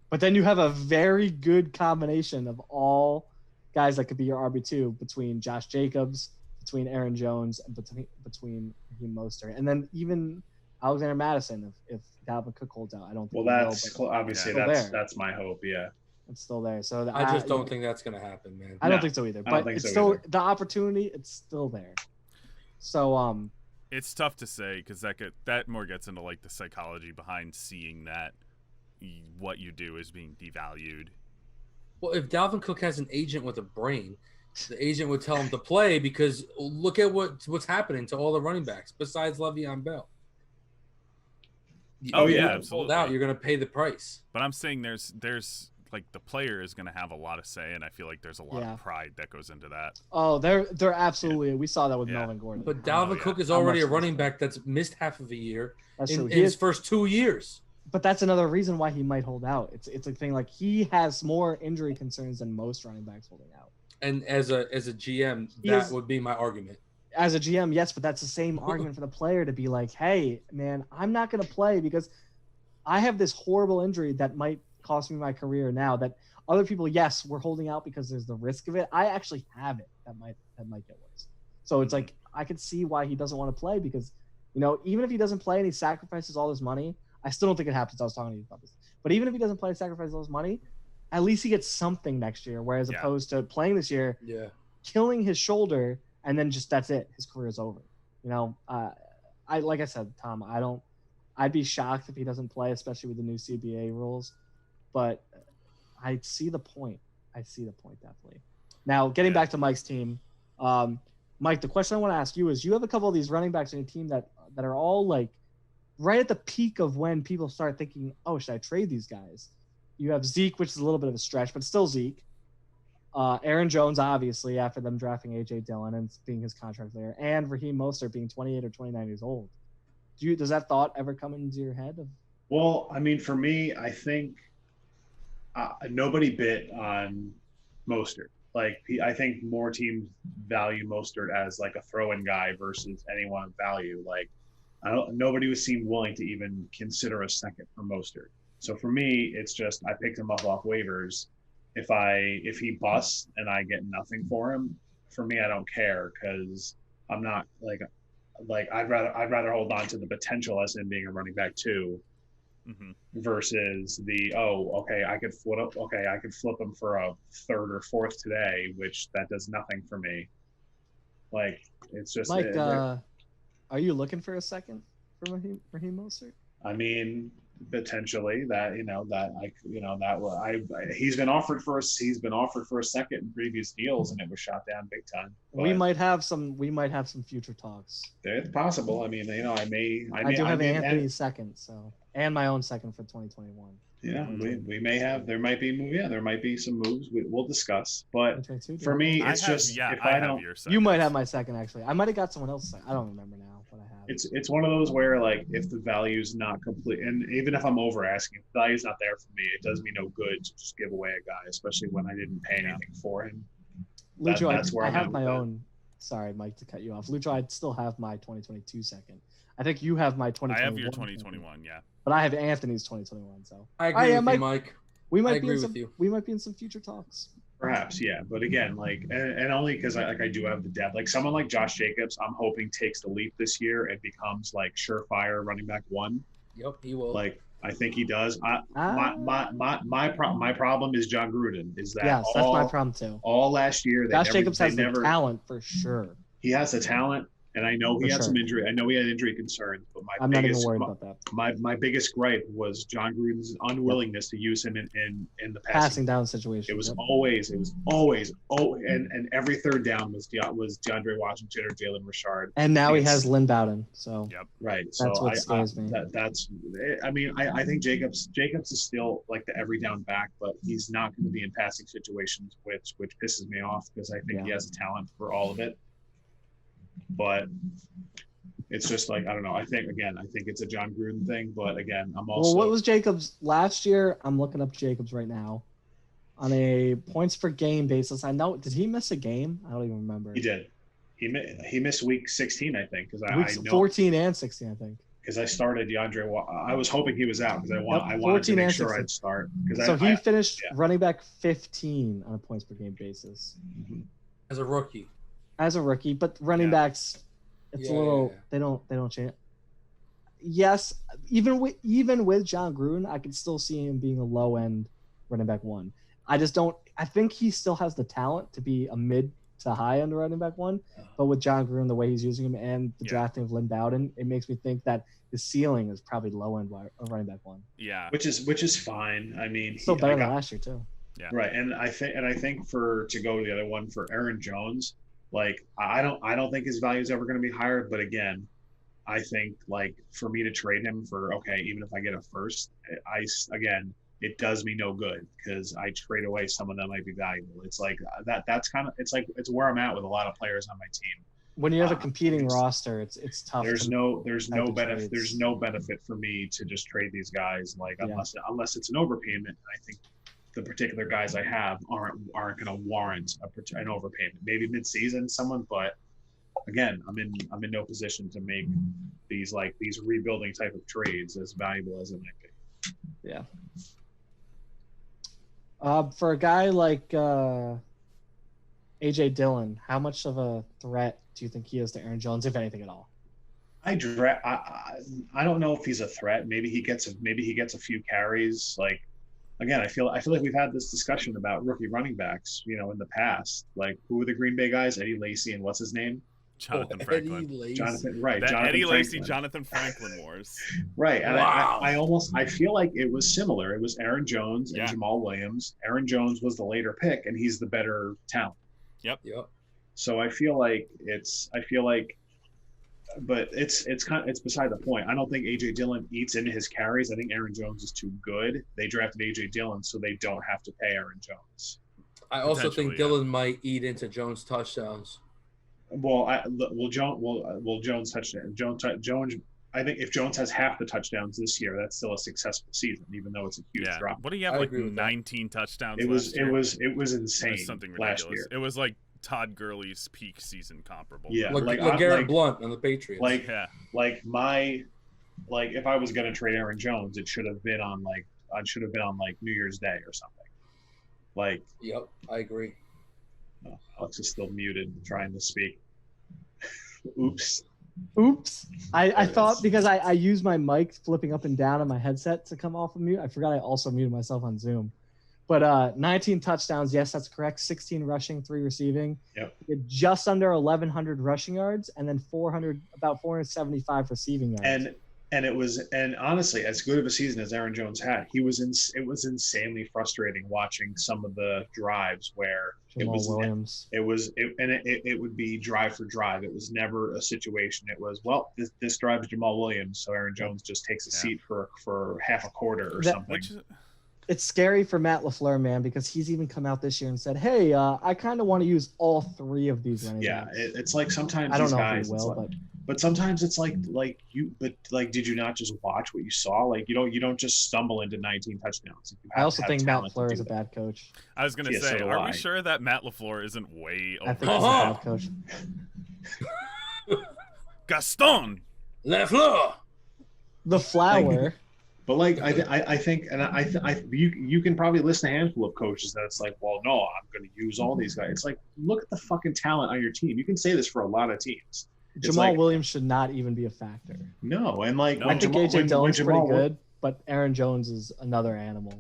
S2: But then you have a very good combination of all guys that could be your RB2 between Josh Jacobs, between Aaron Jones, and between Raheem Mostert. And then even Alexander Madison, if Dalvin Cook holds out. I don't think
S1: obviously that's my hope,
S2: It's still there. So
S3: I just don't think that's going to happen, man.
S2: I don't think so either. But it's still the opportunity, it's still there. So
S4: it's tough to say because that more gets into like the psychology behind seeing that what you do is being devalued.
S3: Well, if Dalvin Cook has an agent with a brain, the agent would tell him to play because look at what's happening to all the running backs besides Le'Veon Bell.
S4: Absolutely.
S3: Out, you're going to pay the price.
S4: But I'm saying there's like the player is going to have a lot of say, and I feel like there's a lot of pride that goes into that.
S2: Oh, they're absolutely. We saw that with Melvin Gordon.
S3: But Dalvin Cook is already a running back that's missed half of a year in his first 2 years.
S2: But that's another reason why he might hold out. It's a thing like he has more injury concerns than most running backs holding out.
S3: And as a GM, that would be my argument.
S2: As a GM, yes, but that's the same argument for the player to be like, hey, man, I'm not going to play because I have this horrible injury that might cost me my career now that other people, yes, we're holding out because there's the risk of it. I actually have it that might get worse. So it's like I could see why he doesn't want to play because, even if he doesn't play and he sacrifices all this money, I still don't think it happens. I was talking to you about this. But even if he doesn't play and sacrifices all this money, at least he gets something next year. Whereas opposed to playing this year, killing his shoulder, and then just that's it. His career is over. Like I said, Tom, I'd be shocked if he doesn't play, especially with the new CBA rules. But I see the point. Definitely. Now, getting back to Mike's team, Mike, the question I want to ask you is: you have a couple of these running backs in your team that are all like right at the peak of when people start thinking, "Oh, should I trade these guys?" You have Zeke, which is a little bit of a stretch, but still Zeke. Aaron Jones, obviously, after them drafting A.J. Dillon and being his contract there, and Raheem Mostert being 28 or 29 years old. Does that thought ever come into your head?
S1: Well, I mean, for me, I think nobody bit on Mostert. Like, I think more teams value Mostert as like a throw-in guy versus anyone of value. Like, nobody was seemed willing to even consider a second for Mostert. So for me, it's just I picked him up off waivers. If he busts and I get nothing for him, for me I don't care because I'm not like I'd rather hold on to the potential as him being a running back too, versus I could flip him for a third or fourth today, which that does nothing for me. Like it's just
S2: Mike. Are you looking for a second for Raheem Mostert?
S1: I mean, potentially he's been offered for a second in previous deals and it was shot down big time. But
S2: we might have some future talks.
S1: It's possible. I mean, I
S2: do have Anthony's second, and my own second for 2021.
S1: Yeah, we may have. There might be some moves we'll discuss. But for me, it's
S2: you might have my second actually. I might have got someone else's. I don't remember now.
S1: It's one of those where like if the value's not complete, and even if I'm over asking, if the value's not there for me, it does me no good to just give away a guy, especially when I didn't pay anything for him.
S2: Lucho, I have my own. Sorry, Mike, to cut you off. Lucho, I still have my 2022 second. I think you have my 2021.
S4: I have your 2021, yeah.
S2: But I have Anthony's 2021. So
S3: I agree with you, Mike.
S2: We might be in some future talks.
S1: Perhaps, yeah. But again, like, and only because I do have the depth. Like someone like Josh Jacobs, I'm hoping takes the leap this year and becomes like surefire running back one.
S3: Yep, he will.
S1: Like I think he does. My problem is John Gruden. Is that
S2: yes, that's my problem too.
S1: All last year,
S2: Josh Jacobs has the talent for sure.
S1: He has the talent. And I know he had some injury. I know he had injury concerns, but
S2: I'm not even worried about that.
S1: My biggest gripe was John Gruden's unwillingness to use him in the
S2: passing down situation.
S1: It was always, and every third down was DeAndre Washington or Jalen Richard.
S2: And now he has Lynn Bowden. So
S1: right.
S2: That's what scares me.
S1: I think Jacobs is still like the every down back, but he's not going to be in passing situations, which pisses me off because I think he has the talent for all of it. But it's just like I don't know. I think it's a John Gruden thing. But again, I'm also.
S2: Well, what was Jacobs last year? I'm looking up Jacobs right now on a points per game basis. I know. Did he miss a game? I don't even remember.
S1: He did. He missed week 16, I think, because I know
S2: 14 and 16, I think.
S1: Because I started DeAndre. I was hoping he was out because I wanted to make sure I'd start.
S2: So he finished running back 15 on a points per game basis
S3: as a rookie.
S2: But running backs, it's a little they don't change. Yes, even with John Gruden, I could still see him being a low end running back one. I just don't. I think he still has the talent to be a mid to high end running back one. But with John Gruden, the way he's using him and the drafting of Lynn Bowden, it makes me think that his ceiling is probably low end running back one.
S4: Yeah,
S1: which is fine. I mean,
S2: still better than last year too.
S1: Yeah, right. And I think to go to the other one for Aaron Jones. Like I don't think his value is ever going to be higher, but again, I think like for me to trade him for even if I get a first, it does me no good because I trade away someone that might be valuable. It's like that's kind of it's where I'm at with a lot of players on my team.
S2: When you have a competing roster, it's tough.
S1: There's no benefit for me to just trade these guys unless it's an overpayment. I think the particular guys I have aren't going to warrant an overpayment. Maybe mid-season, someone, but again, I'm in no position to make these rebuilding type of trades as valuable as it might be.
S2: Yeah. For a guy like A.J. Dillon, how much of a threat do you think he is to Aaron Jones, if anything at all?
S1: I don't know if he's a threat. Maybe he gets a few carries, like. again, I feel like we've had this discussion about rookie running backs, you know, in the past. Like, who are the Green Bay guys? Eddie Lacy and what's his name?
S4: Jonathan Franklin.
S1: Jonathan, right?
S4: That
S1: Jonathan
S4: Eddie Lacy,
S1: Franklin.
S4: Jonathan Franklin wars.
S1: Right, and
S3: Wow.
S1: I feel like it was similar. It was Aaron Jones and
S4: Yeah.
S1: Jamal Williams. Aaron Jones was the later pick, and he's the better talent.
S3: Yep.
S1: So I feel like, but it's beside the point. I don't think AJ Dillon eats into his carries. I think Aaron Jones is too good. They drafted AJ Dillon so they don't have to pay Aaron Jones.
S3: I also think
S4: Potentially,
S3: Dillon might eat into Jones' touchdowns.
S1: Well, Jones touchdown. Jones. I think if Jones has half the touchdowns this year, that's still a successful season, even though it's a huge
S4: Yeah.
S1: drop.
S4: What do you have?
S3: I
S4: Like
S3: agree with that.
S4: 19 touchdowns.
S1: It was
S4: last year?
S1: insane.
S4: It was something
S1: last
S4: ridiculous.
S1: year.
S4: It was like Todd Gurley's peak season comparable.
S1: Yeah.
S3: Like
S1: like,
S3: Garrett
S1: like-
S3: Blunt on the Patriots.
S1: Like
S4: Yeah.
S1: if I was gonna trade Aaron Jones, it should have been on like New Year's Day or something. Like,
S3: Yep, I agree.
S1: oh, Alex is still muted, trying to speak. Oops.
S2: I
S1: There it
S2: thought
S1: is.
S2: because I used my mic flipping up and down on my headset to come off of mute. I forgot I also muted myself on Zoom. But 19 touchdowns, yes, that's correct. 16 rushing, 3 receiving.
S1: Yep.
S2: Just under 1,100 rushing yards, and then about 475 receiving yards.
S1: And honestly, as good of a season as Aaron Jones had, it was insanely frustrating watching some of the drives where
S2: Jamal Williams.
S1: it would be drive for drive. It was never a situation. It was, well, this drive's Jamal Williams, so Aaron Jones just takes a
S4: Yeah.
S1: seat for half a quarter or
S2: That-
S1: something.
S4: Which
S2: It's scary for Matt LaFleur, man, because he's even come out this year and said, "Hey, I kind of want to use all 3 of these running
S1: Yeah,
S2: backs."
S1: it's like sometimes
S2: I don't
S1: these
S2: know
S1: guys,
S2: if he
S1: it's
S2: will,
S1: like-
S2: but
S1: but sometimes it's like did you not just watch what you saw? Like, you don't just stumble into 19 touchdowns. You
S2: I
S1: have
S2: also
S1: to have
S2: think Matt
S1: talent to
S2: LaFleur
S1: do
S2: is a
S1: that.
S2: bad coach.
S4: I was gonna
S1: Yeah, so
S4: say,
S1: do
S4: are
S1: I.
S4: we sure that Matt LaFleur isn't way
S2: I
S4: over?
S2: think he's a bad coach.
S4: Gaston.
S3: LaFleur.
S2: The flower.
S1: But like I think, and you can probably list a handful of coaches that it's like, well, no, I'm going to use all these guys. It's like, look at the fucking talent on your team. You can say this for a lot of teams. It's
S2: Jamal
S1: like,
S2: Williams should not even be a factor.
S1: no, and like
S4: No.
S1: when
S2: I think
S1: Jamal-
S2: AJ
S1: when
S2: Dillon's
S1: Jamal
S2: pretty good, but Aaron Jones is another animal.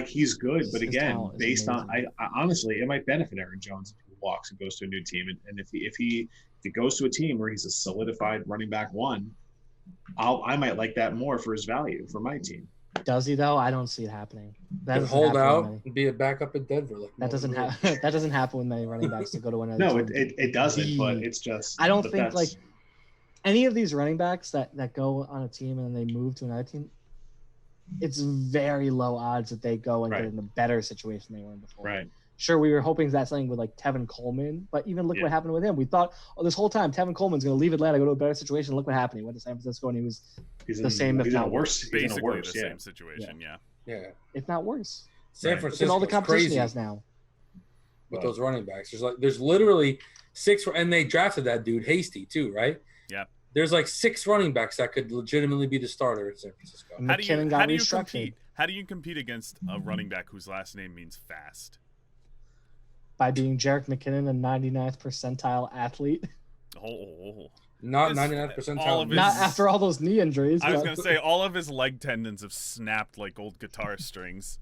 S1: he's good, but
S2: His
S1: again,
S2: talent is
S1: based on
S2: amazing.
S1: I honestly, it might benefit Aaron Jones if he walks and goes to a new team, and if he goes to a team where he's a solidified running back one, I might like that more for his value for my team.
S2: Does he though? I don't see it happening. That
S3: And
S2: doesn't
S3: hold
S2: happen with
S3: out
S2: many.
S3: and be a backup in Denver. Like
S2: That doesn't
S3: Melvin
S2: happen. That doesn't happen with many running backs to go to another
S1: No,
S2: team.
S1: it doesn't, but
S2: The-
S1: it's just
S2: I don't
S1: but
S2: think
S1: that's-
S2: like any of these running backs that go on a team and then they move to another team. It's very low odds that they go and
S1: Right.
S2: get in a better situation they were in before.
S1: right.
S2: Sure, we were hoping that something with like Tevin Coleman, but even look
S1: Yeah.
S2: what happened with him. We thought, this whole time Tevin Coleman's going to leave Atlanta, go to a better situation. Look what happened. He went to San Francisco and he was,
S1: He's
S2: The same, if
S1: He's in a
S2: not
S1: worse. He's in a
S4: Basically
S1: worse.
S4: the
S1: Yeah.
S4: same situation. Yeah.
S3: Yeah.
S2: if not worse.
S3: San
S1: Right.
S3: Francisco
S2: Look at all the competition
S3: crazy
S2: he has now.
S3: with those running backs. There's literally 6, and they drafted that dude Hasty too, right?
S4: Yeah.
S3: There's like 6 running backs that could legitimately be the starter in San Francisco.
S2: And
S4: How do
S2: McKinnon
S4: you
S2: got
S4: how do you
S2: restructured.
S4: compete? How do you compete against a running back whose last name means fast?
S2: By being Jerick McKinnon, a 99th percentile athlete.
S4: Oh.
S3: Not
S4: His-
S3: 99%
S4: all of
S3: talent.
S4: his-
S2: Not after all those knee injuries.
S4: I was
S2: but-
S4: gonna say all of his leg tendons have snapped like old guitar strings.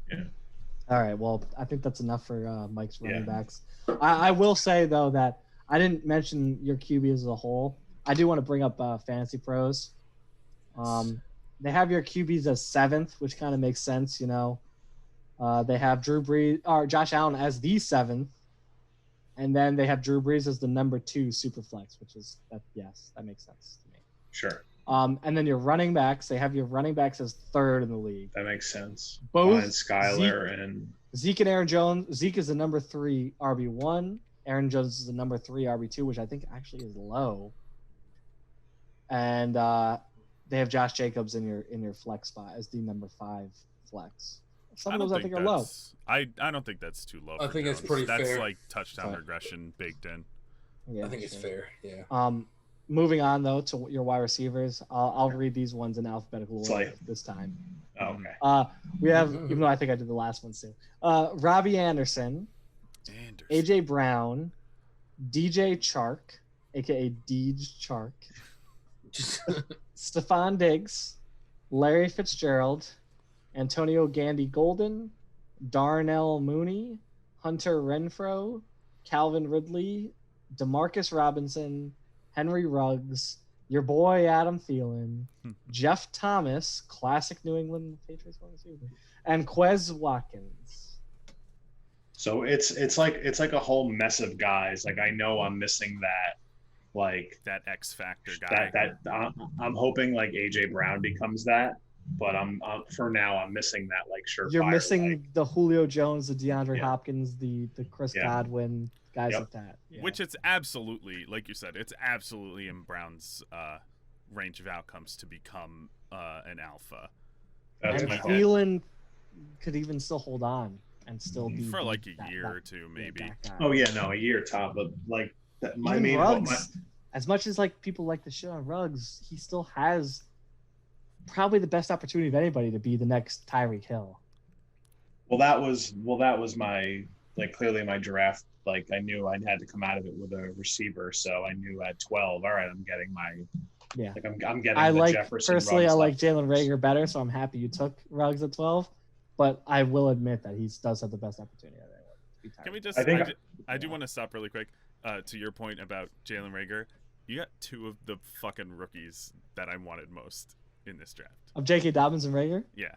S2: All right. Well, I think that's enough for Mike's running
S1: Yeah.
S2: backs. I will say though that I didn't mention your QB as a whole. I do want to bring up Fantasy Pros. They have your QBs as 7th, which kind of makes sense, you know. They have Drew Brees or Josh Allen as the 7th, and then they have Drew Brees as the number 2 super flex, which is that. Yes, that makes sense to me.
S1: Sure,
S2: And then your running backs, they have your running backs as 3rd in the league.
S1: that makes sense.
S2: Both
S1: and Skyler and
S2: Zeke and Aaron Jones. Zeke is the number 3 RB1. Aaron Jones is the number 3 RB2, which I think actually is low. And they have Josh Jacobs in your flex spot as the number 5 flex. Some of those I think are low.
S4: I don't think that's too low.
S3: I
S4: for
S3: think it's
S4: Jones.
S3: pretty
S4: That's
S3: fair.
S4: like touchdown
S2: Sorry.
S4: regression baked in.
S2: Yeah,
S3: I think it's
S2: sure.
S3: fair. Yeah.
S2: Moving on though to your wide receivers, I'll read these ones in alphabetical order
S1: Slay.
S2: this time.
S1: oh, okay.
S2: We have, even though I think I did the last one too. Robbie Anderson,
S4: Anderson.
S2: AJ Brown, DJ Chark, aka Deej Chark,
S3: Just
S2: Stephon Diggs, Larry Fitzgerald, Antonio Gandy Golden, Darnell Mooney, Hunter Renfrow, Calvin Ridley, Demarcus Robinson, Henry Ruggs, your boy Adam Thielen, Jeff Thomas, classic New England Patriots wide receiver, and Quez Watkins.
S1: So it's like a whole mess of guys. Like I know I'm missing that, like
S4: That X factor guy.
S1: I'm hoping like AJ Brown becomes that, but I'm for now I'm missing that like surefire.
S2: You're missing
S1: like,
S2: the Julio Jones, the DeAndre
S1: Yeah.
S2: Hopkins, the Chris
S1: Yeah.
S2: Godwin, guys
S1: Yep.
S2: like that. Yeah.
S4: Which it's absolutely, like you said, it's absolutely in Brown's range of outcomes to become an alpha
S1: that's
S2: and
S1: my thought.
S2: Thielen could even still hold on and still be
S4: for like a
S2: that-
S4: year
S2: that-
S4: or two,
S2: yeah,
S4: maybe.
S2: that guy.
S1: Oh yeah, no, a year top, but like my
S2: Even
S1: main
S2: Ruggs, as much as like people like the shit on Ruggs, he still has probably the best opportunity of anybody to be the next Tyreek Hill.
S1: well that was my like clearly my draft. Like I knew I had to come out of it with a receiver, so I knew at 12, all right, I'm getting my
S2: Yeah.
S1: like I'm getting
S2: I
S1: the
S2: like
S1: Jefferson.
S2: personally, I
S1: Ruggs
S2: like
S1: left.
S2: Jalen Rager better, so I'm happy you took Ruggs at 12. But I will admit that he does have the best opportunity. Of anyone to be
S4: Can we
S2: Tyreek.
S4: just?
S1: I think-
S4: I do want to stop really quick. To your point about Jalen Rager, you got two of the fucking rookies that I wanted most in this draft.
S2: Of J.K. Dobbins and Rager?
S4: Yeah.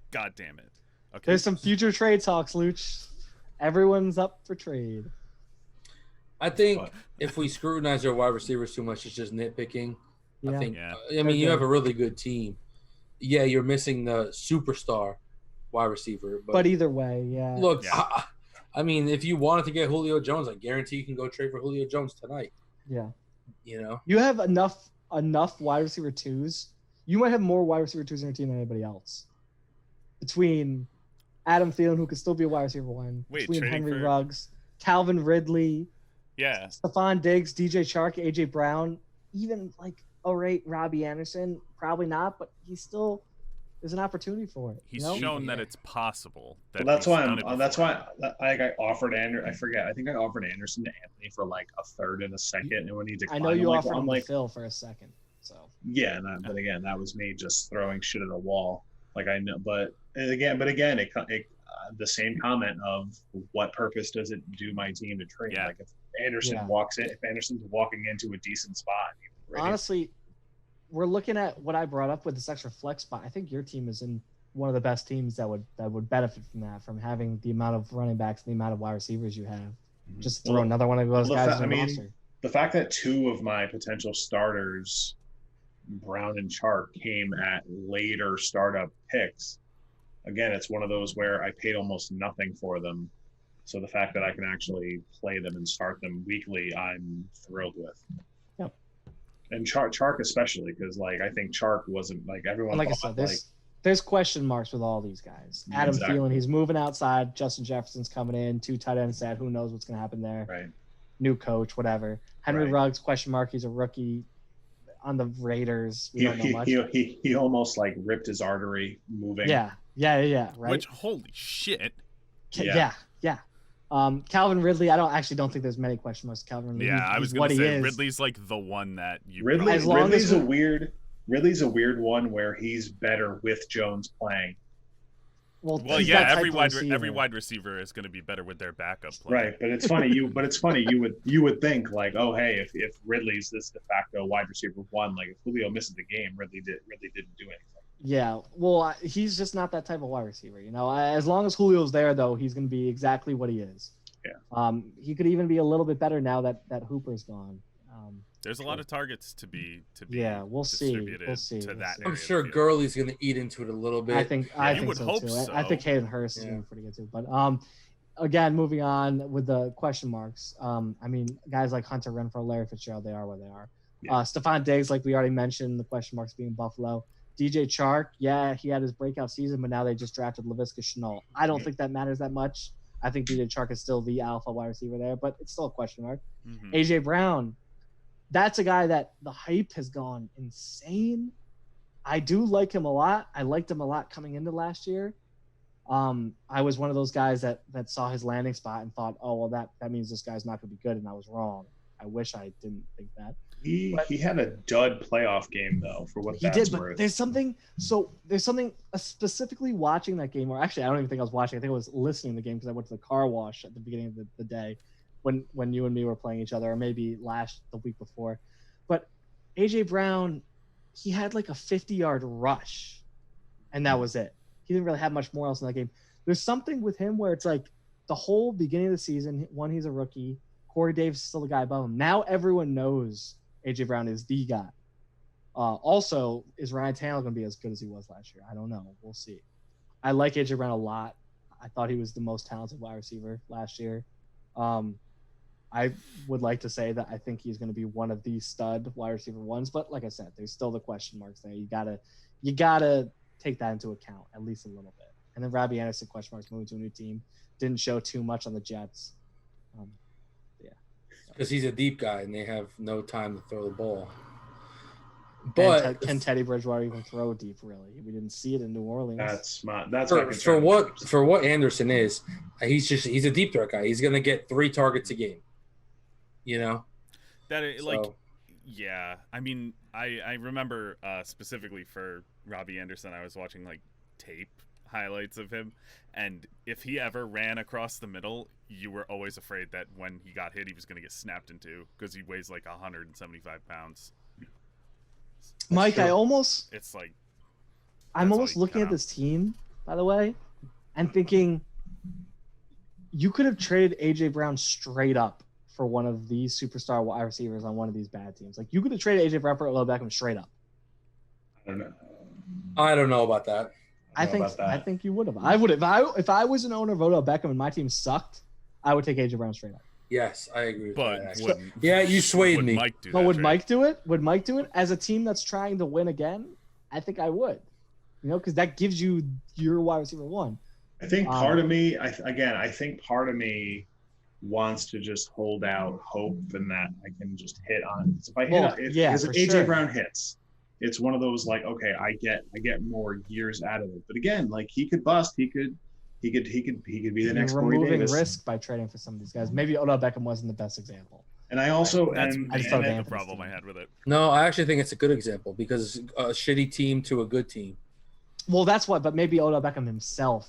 S4: God damn it. Okay.
S2: There's some future trade talks, Luch. Everyone's up for trade.
S3: I think
S1: But-
S3: if we scrutinize our wide receivers too much, it's just nitpicking.
S2: Yeah.
S3: I think.
S4: Yeah.
S3: I mean, you
S2: Okay.
S3: have a really good team. Yeah, you're missing the superstar wide receiver,
S2: But either way, yeah.
S3: look,
S4: Yeah.
S3: I mean, if you wanted to get Julio Jones, I guarantee you can go trade for Julio Jones tonight.
S2: Yeah.
S3: You know,
S2: You have enough wide receiver twos. You might have more wide receiver twos in your team than anybody else. Between Adam Thielen, who could still be a wide receiver one,
S4: Wait,
S2: between
S4: trading
S2: Henry
S4: for-
S2: Ruggs, Calvin Ridley,
S4: Yeah.
S2: Stephon Diggs, DJ Chark, AJ Brown, even like Robbie Anderson, probably not, but he's still there's an opportunity for it.
S4: He's
S2: you know?
S4: shown that
S3: Yeah.
S4: it's possible. That
S1: Well, that's
S4: he's
S1: why
S4: done it
S1: that's
S4: before.
S1: why I offered I forget. I think I offered Anderson to Anthony for like a third and a second, and when he
S2: I
S1: declined,
S2: know you
S1: I'm
S2: offered
S1: like,
S2: him
S1: I'm
S2: to
S1: like,
S2: Phil for a second. So
S1: yeah, but again, that was me just throwing shit at a wall. Like I know, but again, it the same comment of what purpose does it do my team to trade?
S4: Yeah.
S1: Like if Anderson
S2: Yeah.
S1: if Anderson's walking into a decent spot,
S2: honestly, we're looking at what I brought up with this extra flex spot. I think your team is in one of the best teams that would benefit from that, from having the amount of running backs and the amount of wide receivers you have. Just throw
S1: Well,
S2: another one of those
S1: well, the
S2: guys
S1: fa-
S2: in the
S1: I mean,
S2: roster.
S1: the fact that two of my potential starters, Brown and Chark, came at later startup picks. Again, it's one of those where I paid almost nothing for them. So the fact that I can actually play them and start them weekly, I'm thrilled with.
S2: Yep.
S1: And Chark especially, because like I think Chark wasn't like everyone.
S2: And like I
S1: thought,
S2: said, there's question marks with all these guys. Adam
S1: Exactly.
S2: Thielen, he's moving outside. Justin Jefferson's coming in. 2 tight ends set. Who knows what's going to happen there?
S1: right.
S2: New coach, whatever. Henry
S1: Right.
S2: Ruggs, question mark. He's a rookie on the Raiders. We don't know much.
S1: He almost like ripped his artery moving.
S2: Yeah. Right.
S4: Which, holy shit.
S1: Yeah.
S2: Yeah. Calvin Ridley, I don't think there's many question marks. Calvin Ridley.
S4: Yeah,
S2: He's-
S4: I was
S2: he's
S4: going
S2: what
S4: to
S2: he
S4: say
S2: is.
S4: Ridley's like the one that you
S1: Ridley,
S2: As long
S1: Ridley's
S2: as-
S1: a weird one where he's better with Jones playing.
S2: Well,
S4: Well,
S2: he's
S4: yeah,
S2: that type
S4: every
S2: of
S4: every
S2: receiver.
S4: wide receiver is going to be better with their backup player.
S1: Right, but it's funny. You would think like, oh, hey, if Ridley's this de facto wide receiver one, like if Julio misses the game, Ridley didn't do anything.
S2: Yeah, well, he's just not that type of wide receiver. You know, as long as Julio's there, though, he's going to be exactly what he is.
S1: Yeah.
S2: He could even be a little bit better now that Hooper's gone.
S4: There's a lot of targets to be
S2: Yeah, we'll see.
S4: distributed
S2: We'll see.
S4: to
S2: We'll
S4: that
S2: see.
S4: area
S3: I'm
S4: of the
S3: sure
S4: field.
S3: Gurley's going to eat into it a little bit.
S2: I think
S4: you would
S2: so
S4: hope
S2: too.
S4: so.
S2: I think Hayden Hurst is
S3: Yeah.
S2: doing pretty good too. But again, moving on with the question marks. I mean, guys like Hunter Renfrow, Larry Fitzgerald, they are where they are.
S1: Yeah.
S2: Stephon Diggs, like we already mentioned, the question marks being Buffalo. DJ Chark, yeah, he had his breakout season, but now they just drafted Laviska Shenault. I don't think that matters that much. I think DJ Chark is still the alpha wide receiver there, but it's still a question mark.
S4: Mhm.
S2: AJ Brown, that's a guy that the hype has gone insane. I do like him a lot. I liked him a lot coming into last year. I was one of those guys that saw his landing spot and thought, oh, well, that means this guy's not going to be good, and I was wrong. I wish I didn't think that.
S1: He had a dud playoff game though, for what
S2: He
S1: that's
S2: did, but
S1: worth.
S2: there's something specifically watching that game, or actually I don't even think I was watching. I think I was listening to the game because I went to the car wash at the beginning of the day when you and me were playing each other, or maybe the week before. But AJ Brown, he had like a 50-yard rush, and that was it. He didn't really have much more else in that game. There's something with him where it's like the whole beginning of the season, one, he's a rookie. Corey Davis is still the guy above him. Now everyone knows AJ Brown is the guy. Also, is Ryan Tannehill going to be as good as he was last year? I don't know. We'll see. I like AJ Brown a lot. I thought he was the most talented wide receiver last year. I would like to say that I think he's going to be one of the stud wide receiver ones, but like I said, there's still the question marks there. You gotta take that into account at least a little bit. And then Robbie Anderson, question marks, moving to a new team, didn't show too much on the Jets.
S3: Because he's a deep guy and they have no time to throw the ball. But
S2: can Teddy Bridgewater even throw deep? Really, we didn't see it in New Orleans.
S1: That's my
S3: for what Anderson is. He's a deep threat guy. He's gonna get 3 targets a game. You know,
S4: yeah. I mean, I remember specifically for Robbie Anderson, I was watching like tape highlights of him, and if he ever ran across the middle, you were always afraid that when he got hit, he was going to get snapped in two because he weighs like 175 pounds.
S2: Mike, I'm almost looking at this team, by the way, and thinking you could have traded AJ Brown straight up for one of these superstar wide receivers on one of these bad teams. Like, you could have traded AJ Brown for Odell Beckham straight up.
S3: I don't know about that.
S2: I think you would have. I would have. If I was an owner of Odell Beckham and my team sucked, I would take AJ Brown straight up.
S3: Yes, I agree with that.
S4: But
S3: you swayed me.
S2: Would Mike do it? Would Mike do it as a team that's trying to win again? I think I would. You know, because that gives you your wide receiver one.
S1: I think part of me, I think part of me wants to just hold out hope and that I can just hit on it. If I hit, if AJ Brown hits, it's one of those like, okay, I get more years out of it. But again, like he could bust, he could be the next Corey
S2: removing
S1: Davis.
S2: risk by trading for some of these guys. Maybe Odell Beckham wasn't the best example.
S1: And I also
S4: that's
S1: the
S4: problem I had with it.
S3: No, I actually think it's a good example because a shitty team to a good team.
S2: Well, that's what. But maybe Odell Beckham himself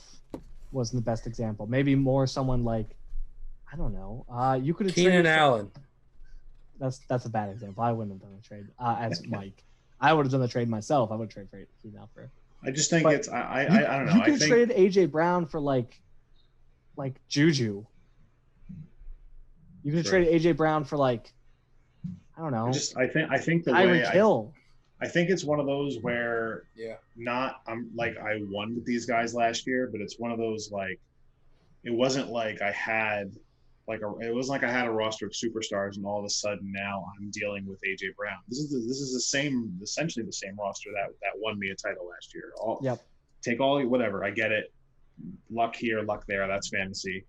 S2: wasn't the best example. Maybe more someone like, I don't know. You could have
S3: Keenan Allen.
S2: That's a bad example. I wouldn't have done a trade as Mike. I would have done the trade myself. I would trade for Keenan Allen for.
S1: I just think it's I don't know.
S2: You could have traded AJ Brown for like Juju. You could have traded AJ Brown for like, I don't know.
S1: I think the
S2: Tyreek Hill.
S1: I think it's one of those where I'm like I won with these guys last year, but it's one of those like it wasn't like I had it wasn't like I had a roster of superstars and all of a sudden now I'm dealing with AJ Brown. This is essentially the same roster that won me a title last year. Take all whatever, I get it. Luck here, luck there, that's fantasy.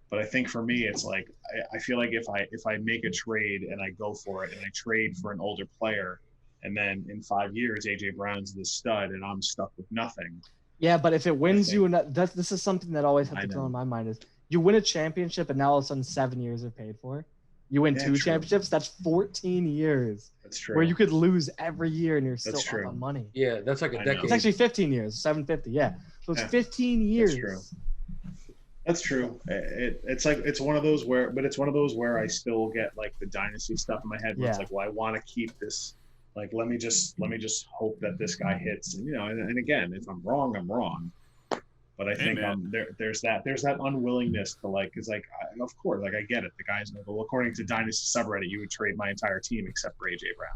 S1: But I think for me it's like I feel like if I make a trade and I go for it and I trade for an older player and then in 5 years AJ Brown's the stud and I'm stuck with nothing.
S2: Yeah, but if it wins this is something that always has to go in my mind is you win a championship and now all of a sudden 7 years are paid for. You win 2 championships, that's 14 years.
S1: That's true.
S2: Where you could lose every year and you're still up on money.
S3: Yeah, that's like a decade.
S2: It's actually 15 years, 750, yeah. So it's 15 years.
S1: That's true. It's one of those where I still get like the dynasty stuff in my head where it's like, well, I want to keep this. Like, let me just hope that this guy hits. And, and again, if I'm wrong, I'm wrong. But I think there's that unwillingness to like, cause like, of course, like I get it. The guy's like, well, according to Dynasty subreddit, you would trade my entire team except for AJ Brown.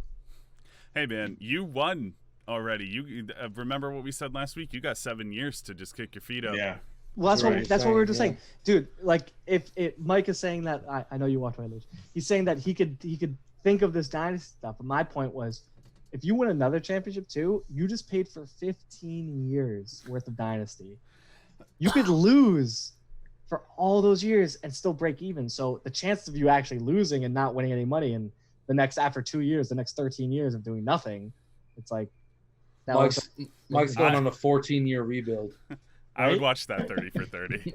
S4: Hey man, you won already. You remember what we said last week? You got 7 years to just kick your feet up.
S1: Yeah.
S2: Well, that's what we were just saying, dude. Like, if Mike is saying that, I know you walked away, Luke. He's saying that he could think of this dynasty stuff. But my point was, if you win another championship too, you just paid for 15 years worth of dynasty. You could lose for all those years and still break even. So the chance of you actually losing and not winning any money in after 2 years, the next 13 years of doing nothing, it's like
S3: Mike's going on a 14-year rebuild.
S4: I would watch that 30 for 30.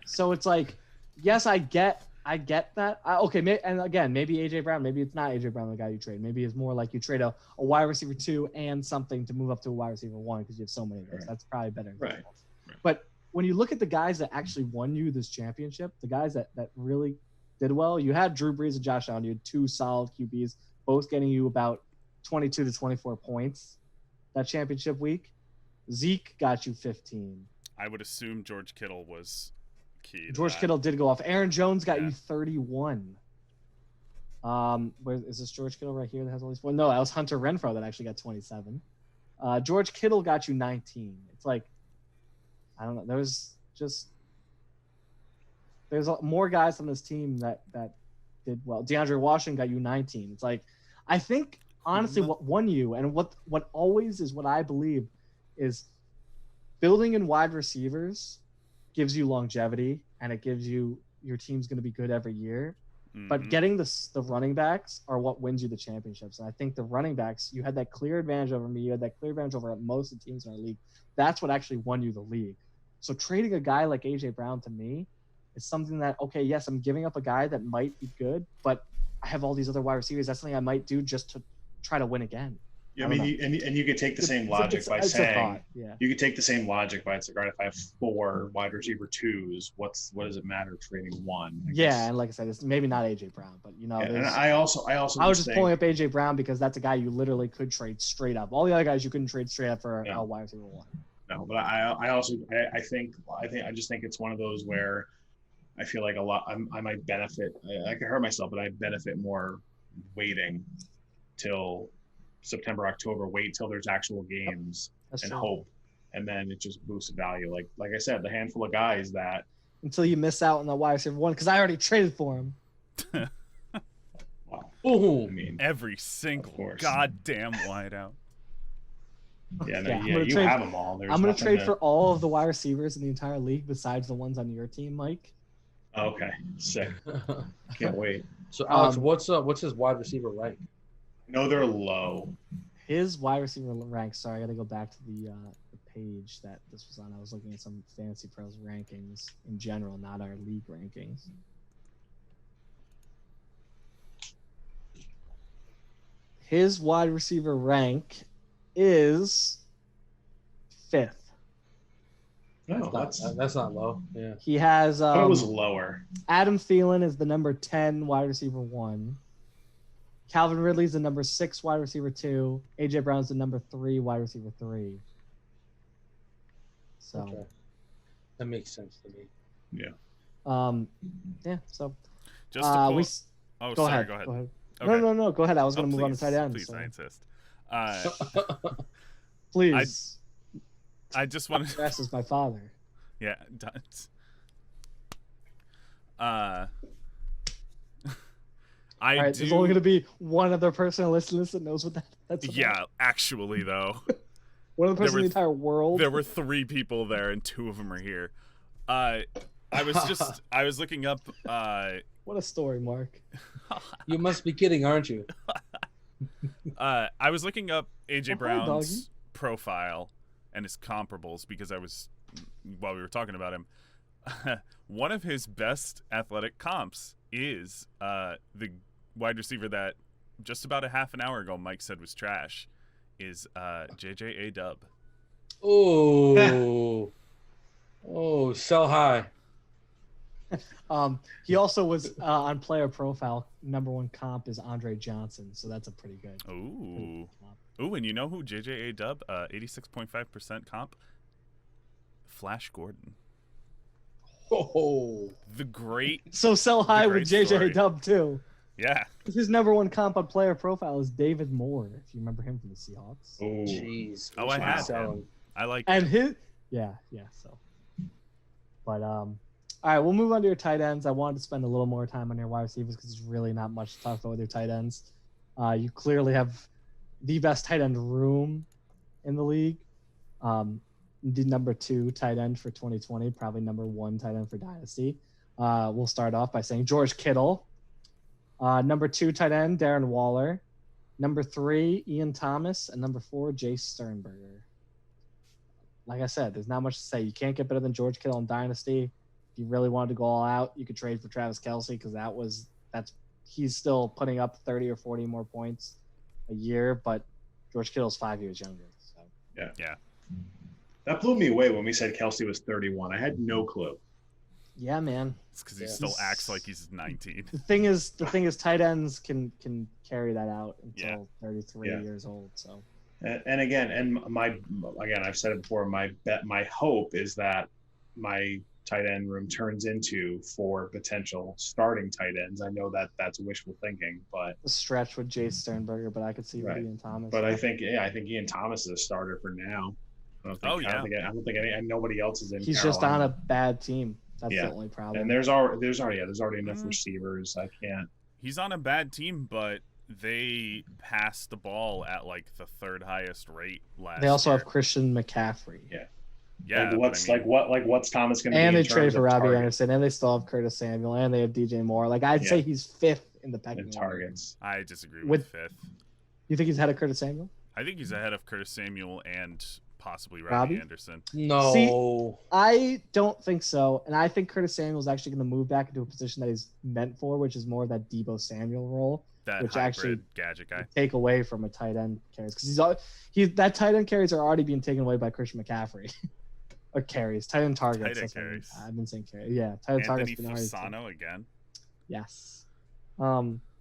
S2: So it's like, yes, I get I get that. And again, maybe AJ Brown. Maybe it's not AJ Brown the guy you trade. Maybe it's more like you trade a wide receiver 2 and something to move up to a wide receiver 1 because you have so many of those.
S1: Right.
S2: That's probably better.
S1: Right.
S2: But when you look at the guys that actually won you this championship, the guys that really did well, you had Drew Brees and Josh Allen. You had 2 solid QBs, both getting you about 22 to 24 points that championship week. Zeke got you 15.
S4: I would assume George Kittle was key.
S2: George Kittle did go off. Aaron Jones got
S4: Yeah.
S2: you 31. Where is this George Kittle right here that has all these? Well, no, that was Hunter Renfrow that actually got 27. George Kittle got you 19. It's like, I don't know. There's more guys on this team that did well. DeAndre Washington got you 19. It's like, I think honestly what won you and what always is what I believe is building in wide receivers gives you longevity and it gives you your team's going to be good every year. But getting the running backs are what wins you the championships. And I think the running backs, you had that clear advantage over me. You had that clear advantage over most of the teams in our league. That's what actually won you the league. So trading a guy like AJ Brown to me is something that, okay, yes, I'm giving up a guy that might be good, but I have all these other wide receivers. That's something I might do just to try to win again.
S1: Yeah, I mean, and you could take the same logic by saying, you could take the same logic by saying, all right, if I have 4 wide receiver 2s, what does it matter trading 1?
S2: Yeah, and like I said, it's maybe not AJ Brown, but you know,
S1: and I was
S2: just pulling up AJ Brown because that's a guy you literally could trade straight up. All the other guys you couldn't trade straight up for a wide receiver 1.
S1: No, but I just think it's one of those where I feel like I might benefit. I could hurt myself, but I benefit more waiting till September, October, wait till there's actual games and hope, and then it just boosts value. Like I said, the handful of guys that
S2: until you miss out on the wide receiver 1 because I already traded for him.
S1: Wow.
S3: Oh,
S1: I mean,
S4: every single goddamn wideout.
S1: Yeah, you have them all.
S2: I'm going to trade for all of the wide receivers in the entire league besides the ones on your team, Mike.
S1: Okay, sick. Can't wait.
S3: So, Alex, what's his wide receiver rank?
S1: No, they're low.
S2: His wide receiver rank. Sorry, I got to go back to the page that this was on. I was looking at some Fantasy Pros rankings in general, not our league rankings. His wide receiver rank is 5th.
S1: No,
S3: that's not low. Yeah.
S2: He has.
S1: I thought it was lower.
S2: Adam Thielen is the number 10 wide receiver 1. Calvin Ridley's the number 6 wide receiver 2. AJ Brown's the number 3 wide receiver 3. So
S3: okay. That makes sense to me.
S1: Yeah.
S2: Yeah. So.
S4: Just to pull...
S2: Go ahead.
S4: Okay.
S2: No. Go ahead. I was going to move on to tight ends.
S4: Please, I insist.
S2: Please.
S4: I just want to.
S2: Rest is my father.
S4: Yeah.
S2: There's only going to be one other person on this list that knows what that's about.
S4: Yeah, actually, though.
S2: One other person in the entire world.
S4: There were 3 people there, and 2 of them are here. I was looking up.
S2: What a story, Mark.
S3: You must be kidding, aren't you?
S4: I was looking up AJ Brown's profile and his comparables because while we were talking about him, one of his best athletic comps is the wide receiver that just about a half an hour ago Mike said was trash, is JJ A-Dub.
S3: Oh, sell high.
S2: He also was on player profile. Number 1 comp is Andre Johnson, so that's a pretty good.
S4: Ooh, and you know who JJ A-Dub? 86.5% comp. Flash Gordon.
S3: Oh,
S4: the great.
S2: So sell high with JJ A-Dub too.
S4: Yeah.
S2: His number 1 comp on player profile is David Moore, if you remember him from the Seahawks.
S1: Oh,
S3: jeez.
S4: Oh, I had him. I like.
S2: And yeah. So, but all right, we'll move on to your tight ends. I wanted to spend a little more time on your wide receivers because there's really not much to talk about with your tight ends. You clearly have the best tight end room in the league. The number 2 tight end for 2020, probably number 1 tight end for Dynasty. We'll start off by saying George Kittle. Number 2 tight end, Darren Waller. Number 3, Ian Thomas. And number 4, Jace Sternberger. Like I said, there's not much to say. You can't get better than George Kittle in Dynasty. you really wanted to go all out, you could trade for Travis Kelce because he's still putting up 30 or 40 more points a year, but George Kittle's 5 years younger. So.
S4: Yeah.
S1: That blew me away when we said Kelsey was 31. I had no clue.
S2: Yeah, man.
S4: It's because he still acts like he's 19.
S2: The thing is, tight ends can carry that out until 33 years old. So.
S1: And again, I've said it before. My hope is that my tight end room turns into 4 potential starting tight ends. I know that that's wishful thinking, but
S2: a stretch with Jace Sternberger, but I could see Ian Thomas.
S1: But I think Ian Thomas is a starter for now. I don't think nobody else is in.
S2: He's
S1: Carolina.
S2: just on a bad team. That's the only problem.
S1: And there's already enough receivers. I can't.
S4: He's on a bad team, but they passed the ball at like the 3rd highest rate last.
S2: They also
S4: year.
S2: have Christian McCaffrey.
S4: Yeah.
S1: What's Thomas going to be?
S2: And they traded for Robbie Anderson, and they still have Curtis Samuel, and they have DJ Moore. Like I'd say he's 5th in the pecking order.
S1: Targets.
S4: I disagree with 5th.
S2: You think he's ahead of Curtis Samuel?
S4: I think he's ahead of Curtis Samuel and possibly Robbie Anderson.
S3: No.
S2: See, I don't think so. And I think Curtis Samuel is actually going to move back into a position that he's meant for, which is more of that Deebo Samuel role.
S4: Which actually gadget guy.
S2: Take away from a tight end carries. Because that tight end carries are already being taken away by Christian McCaffrey. Or carries. Tight end targets.
S4: Tight end carries.
S2: I've been saying carries. Yeah, tight end targets.
S4: Anthony Fasano again.
S2: Yes.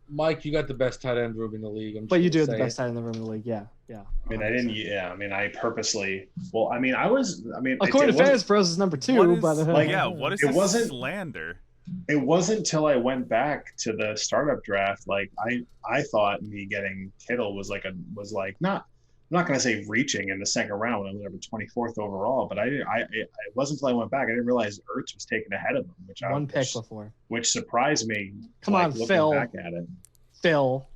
S3: Mike, you got the best tight end room in the league.
S2: But you do have the best tight end in the room in the league. Yeah.
S1: I mean, I didn't. Yeah, I mean, I purposely. Well, I mean, I was. I mean,
S2: according to Fantasy Pros, is number 2.
S4: What is this slander?
S1: It wasn't until I went back to the startup draft. Like I thought me getting Kittle was not. I'm not going to say reaching in the 2nd round when I was over 24th overall, but it wasn't until I went back I didn't realize Ertz was taken ahead of him, which surprised me.
S2: Come on, Phil.
S1: Back at it.
S2: Phil.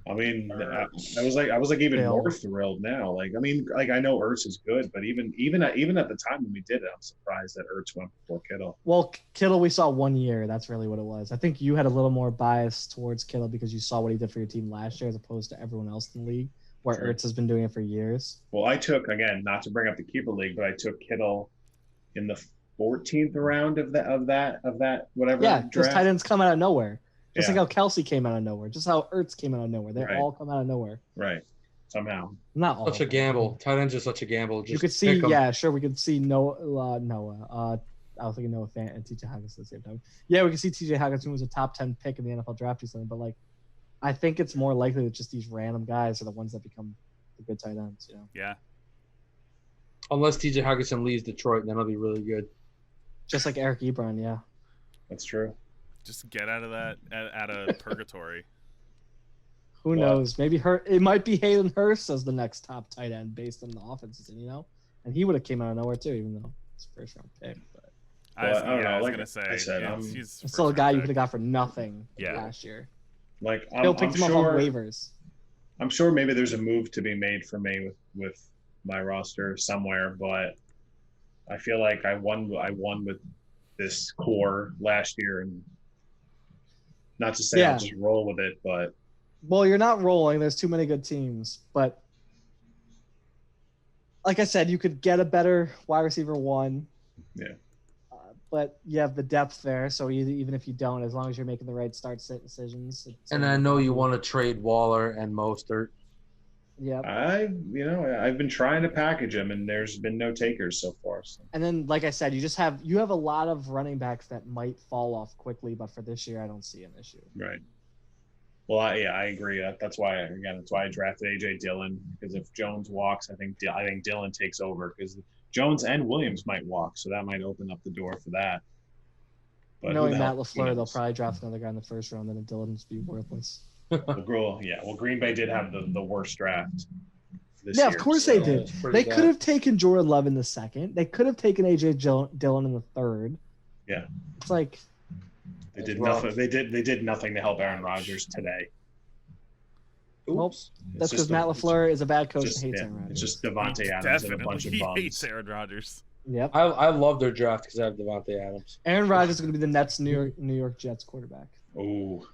S1: I mean, I was even more thrilled now. Like, I mean, like I know Ertz is good, but even at the time when we did it, I'm surprised that Ertz went before Kittle.
S2: Well, Kittle, we saw 1 year. That's really what it was. I think you had a little more bias towards Kittle because you saw what he did for your team last year as opposed to everyone else in the league, where Ertz has been doing it for years.
S1: Well, I took, again, not to bring up the keeper league, but I took Kittle in the 14th round of that whatever.
S2: Yeah, because tight ends come out of nowhere. Just like how Kelsey came out of nowhere. Just how Ertz came out of nowhere. They all come out of nowhere.
S1: Right. Somehow.
S2: Not all.
S3: Such a gamble. Tight ends are such a gamble.
S2: You could see, we could see Noah. I was thinking Noah Fant and T.J. Hawkins at the same time. Yeah, we can see T.J. Hawkins, who was a top 10 pick in the NFL draft recently, but like, I think it's more likely that just these random guys are the ones that become the good tight ends. You know?
S4: Yeah.
S3: Unless T.J. Hawkinson leaves Detroit, then it'll be really good.
S2: Just like Eric Ebron, yeah.
S1: That's true.
S4: Just get out of that, out of purgatory.
S2: Who knows? Maybe it might be Hayden Hurst as the next top tight end based on the offenses, and he would have came out of nowhere too, even though it's a 1st round pick. But
S4: I was gonna say,
S2: he's still a guy you could have got for nothing last year.
S1: Like
S2: Bill picked him up on waivers.
S1: I'm sure maybe there's a move to be made for me with my roster somewhere, but I feel like I won with this core last year, and not to say I'll just roll with it, but
S2: well, you're not rolling. There's too many good teams, but like I said, you could get a better wide receiver 1.
S1: Yeah.
S2: But you have the depth there, so even if you don't, as long as you're making the right sit decisions.
S3: And I know you want to trade Waller and Mostert.
S2: Yeah.
S1: I've been trying to package them, and there's been no takers so far. So.
S2: And then, like I said, you have a lot of running backs that might fall off quickly, but for this year, I don't see an issue.
S1: Right. Well, I agree. That's why I drafted AJ Dillon, because if Jones walks, I think Dillon takes over, because Jones and Williams might walk, so that might open up the door for that. But
S2: knowing Matt LaFleur, they'll probably draft another guy in the 1st round, then Dillon's be worthless.
S1: Well, Green Bay did have the worst draft this
S2: year.
S1: Of
S2: course they did. They could have taken Jordan Love in the 2nd. They could have taken AJ Dillon in the 3rd.
S1: Yeah.
S2: It's like
S1: they did nothing. They did nothing to help Aaron Rodgers today.
S2: Well, that's because Matt LaFleur is a bad coach and hates Aaron Rodgers.
S1: It's just Devontae Adams and a bunch of bums.
S4: He hates Aaron Rodgers.
S2: Yep.
S3: I love their draft because I have Devontae Adams.
S2: Aaron Rodgers is going to be the Nets New York Jets quarterback.
S1: Oh.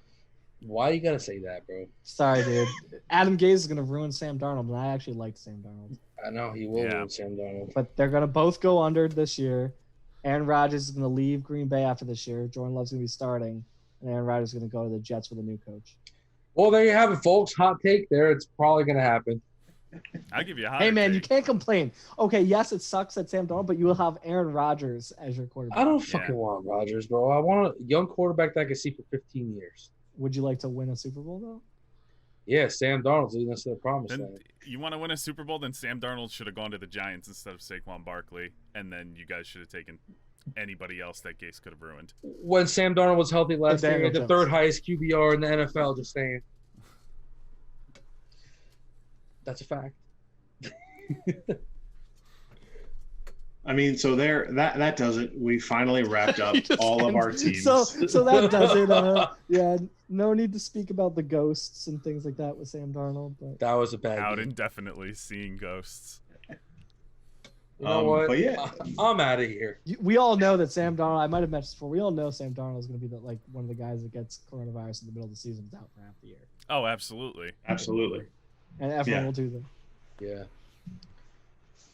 S3: Why you gotta say that, bro?
S2: Sorry, dude. Adam Gase is gonna ruin Sam Darnold, and I actually like Sam Darnold.
S3: I know he will ruin Sam Darnold.
S2: But they're gonna both go under this year. Aaron Rodgers is going to leave Green Bay after this year. Jordan Love's going to be starting, and Aaron Rodgers is going to go to the Jets with a new coach.
S3: Well, there you have it, folks. Hot take there. It's probably going to happen.
S4: I'll give you a hot.
S2: Hey, man,
S4: take.
S2: you can't complain. Okay, yes, it sucks at Sam Darnold, but you will have Aaron Rodgers as your quarterback.
S3: I don't fucking want Rodgers, bro. I want a young quarterback that I can see for 15 years.
S2: Would you like to win a Super Bowl, though?
S3: Yeah, Sam Darnold's leading us to the promised
S4: Then
S3: land.
S4: you want to win a Super Bowl? Then Sam Darnold should have gone to the Giants instead of Saquon Barkley, and then you guys should have taken anybody else that Gase could have ruined.
S3: When Sam Darnold was healthy last year, he had the
S2: Jones.
S3: third highest QBR in the NFL, just saying. That's a fact.
S1: I mean, so there that does it. We finally wrapped up all of our teams.
S2: So that does it. Yeah, no need to speak about the ghosts and things like that with Sam Darnold. But
S3: That was a bad
S4: Out
S3: game.
S4: indefinitely, seeing ghosts.
S3: You know what?
S1: but yeah.
S3: I'm out of here.
S2: we all know that Sam Darnold. I might have mentioned this before. We all know Sam Darnold is going to be one of the guys that gets coronavirus in the middle of the season, is out for half the year,
S4: Oh, absolutely.
S1: Absolutely.
S2: and everyone
S1: Yeah.
S2: will do them.
S3: Yeah.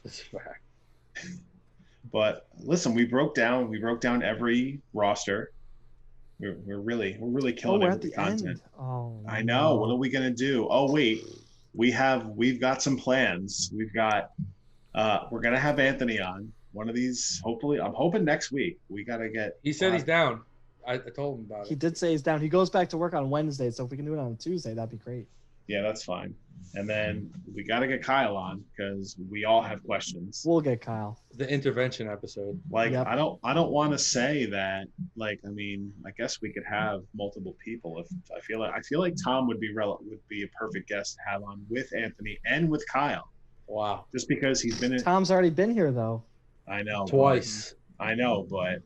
S3: That's a fact.
S1: But listen, we broke down every roster. We're really killing
S2: We're
S1: it
S2: at
S1: with the
S2: the
S1: content.
S2: end. Oh,
S1: I know. What are we gonna do? Oh wait, we've got some plans. We've got we're gonna have Anthony on one of these. Hopefully, I'm hoping next week. We gotta get.
S3: He said he's down. I told him about
S2: He
S3: it.
S2: did say he's down. He goes back to work on Wednesday, so if we can do it on a Tuesday, that'd be great.
S1: Yeah, that's fine. And then we gotta get Kyle on because we all have questions.
S2: We'll get Kyle.
S3: The intervention episode.
S1: Like
S2: Yep.
S1: I don't want to say that. Like I mean, I guess we could have multiple people. If I feel like Tom would be a perfect guest to have on with Anthony and with Kyle,
S3: Wow.
S1: just because he's been in.
S2: Tom's already been here though.
S1: I know
S3: Twice.
S1: I know, but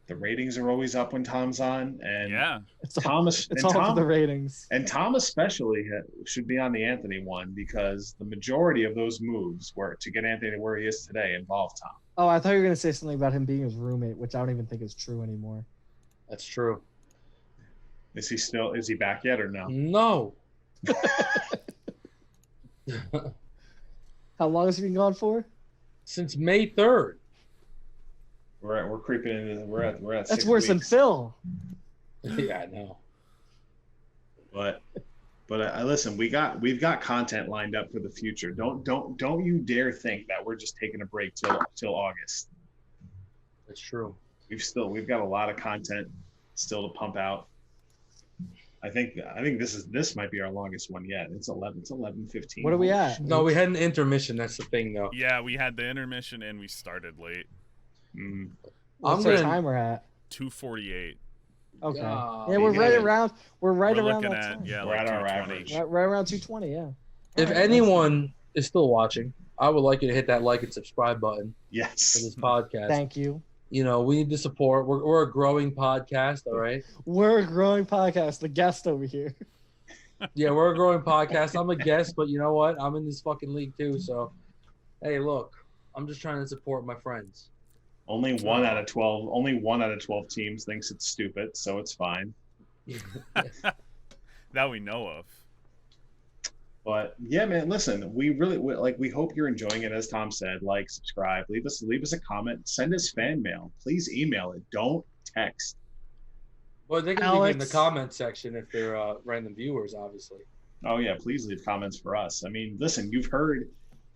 S1: the ratings are always up when Tom's on, and
S4: Yeah.
S2: It's all,
S1: Thomas
S2: it's
S1: and
S2: all
S1: Tom
S2: for the ratings.
S1: and Tom especially should be on the Anthony one because the majority of those moves were to get Anthony to where he is today involved Tom.
S2: Oh, I thought you were gonna say something about him being his roommate, which I don't even think is true anymore.
S3: That's true.
S1: Is he back yet or no?
S3: No.
S2: How long has he been gone for?
S3: Since May 3rd.
S1: We're creeping into we're at
S2: That's
S1: 6
S2: worse than
S1: weeks.
S2: Phil.
S3: Yeah, I know.
S1: But I listen. We've got content lined up for the future. Don't you dare think that we're just taking a break till August.
S3: That's true.
S1: We've got a lot of content still to pump out. I think this might be our longest one yet. It's 11:15.
S2: What are we at?
S3: No, we had an intermission. That's the thing, though.
S4: Yeah, we had the intermission and we started late.
S1: Mm.
S2: What's
S3: I'm
S2: our
S3: gonna-
S2: time we're at?
S4: 2:48.
S2: Okay.
S3: God.
S2: Yeah, we're
S1: you
S2: right
S1: gotta-
S2: around. We're right
S4: We're
S2: around
S4: looking
S2: that
S4: at
S2: time.
S4: yeah,
S1: We're
S4: like
S1: at our
S4: 2:20.
S1: average.
S2: Right around 220. Yeah.
S3: If
S2: Alright,
S3: anyone is still watching, I would like you to hit that like and subscribe button for
S1: Yes.
S3: this podcast.
S2: Thank you.
S3: You know, we need the support. We're a growing podcast, all right?
S2: We're a growing podcast. The guest over here.
S3: Yeah, we're a growing podcast. I'm a guest, but you know what? I'm in this fucking league too. So, hey, look, I'm just trying to support my friends.
S1: Only one out of 12 teams thinks it's stupid, so it's fine.
S4: That we know of.
S1: But yeah, man, listen, we hope you're enjoying it. As Tom said, like, subscribe, leave us a comment, send us fan mail. Please email it. Don't text.
S3: Well, they can leave it in the
S2: Alex.
S3: comment section if they're random viewers, obviously.
S1: Oh yeah, please leave comments for us. I mean, listen, you've heard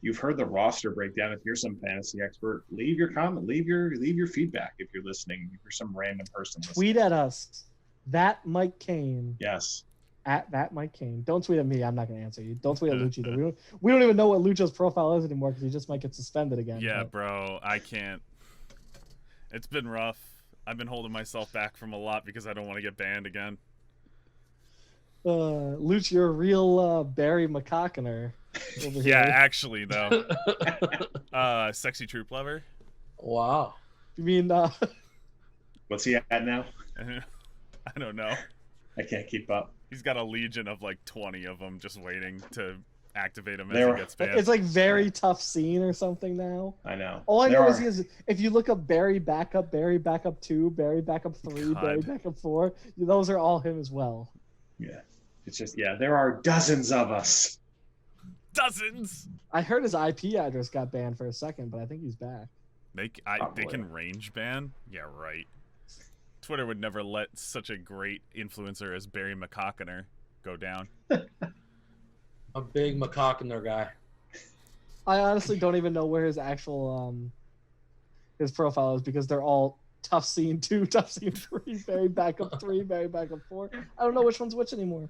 S1: the roster breakdown. If you're some fantasy expert, leave your comment, leave your feedback if you're listening. If you're some random person listening.
S2: Tweet at us. That Mike Kane.
S1: Yes.
S2: At that Mike Kane. Don't tweet at me. I'm not going to answer you. Don't tweet at Lucha. Either. We don't even know what Lucha's profile is anymore because he just might get suspended again.
S4: Yeah,
S2: but-
S4: bro, I can't. It's been rough. I've been holding myself back from a lot because I don't want to get banned again.
S2: Lucha, you're a real Barry McCockiner over here.
S4: Yeah, actually though. Sexy troop lover.
S3: Wow.
S2: You mean
S1: What's he at now?
S4: I don't know.
S1: I can't keep up.
S4: He's got a legion of like 20 of them just waiting to activate him as
S1: There
S4: he
S1: are-
S4: gets banned.
S2: it's like very tough scene or something now?
S1: I know.
S2: All I
S1: There
S2: know
S1: are-
S2: is if you look up Barry backup 2, Barry backup 3,
S4: God.
S2: Barry backup 4, those are all him as well.
S1: Yeah. It's just there are dozens of us.
S4: Dozens.
S2: I heard his IP address got banned for a second, but I think he's back.
S4: They can range ban? Yeah, right. Twitter would never let such a great influencer as Barry McCockiner go down.
S3: A big McCockiner guy.
S2: I honestly don't even know where his actual his profile is because they're all tough scene 2, tough scene 3, Barry backup 3, Barry backup 4. I don't know which one's which anymore.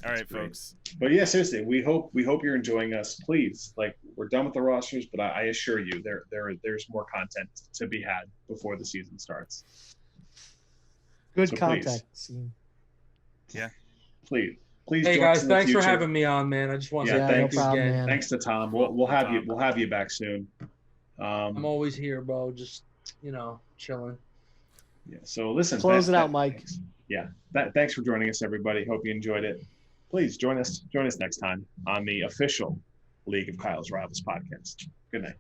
S4: All right, folks.
S1: But yeah, seriously, we hope you're enjoying us. Please, like, we're done with the rosters, but I assure you, there's more content to be had before the season starts.
S2: Good
S1: So
S2: contact scene.
S4: Yeah.
S1: Please.
S3: Hey guys, thanks for having me on, man. I just want to say
S1: thanks
S2: no problem,
S1: again.
S2: man.
S1: Thanks to Tom. We'll have you back soon.
S3: I'm always here, bro. Just chilling.
S1: Yeah. So listen.
S2: Close it out, Mike.
S1: Thanks. Yeah. Thanks for joining us, everybody. Hope you enjoyed it. Please join us next time on the official League of Kyle's Rivals podcast. Good night.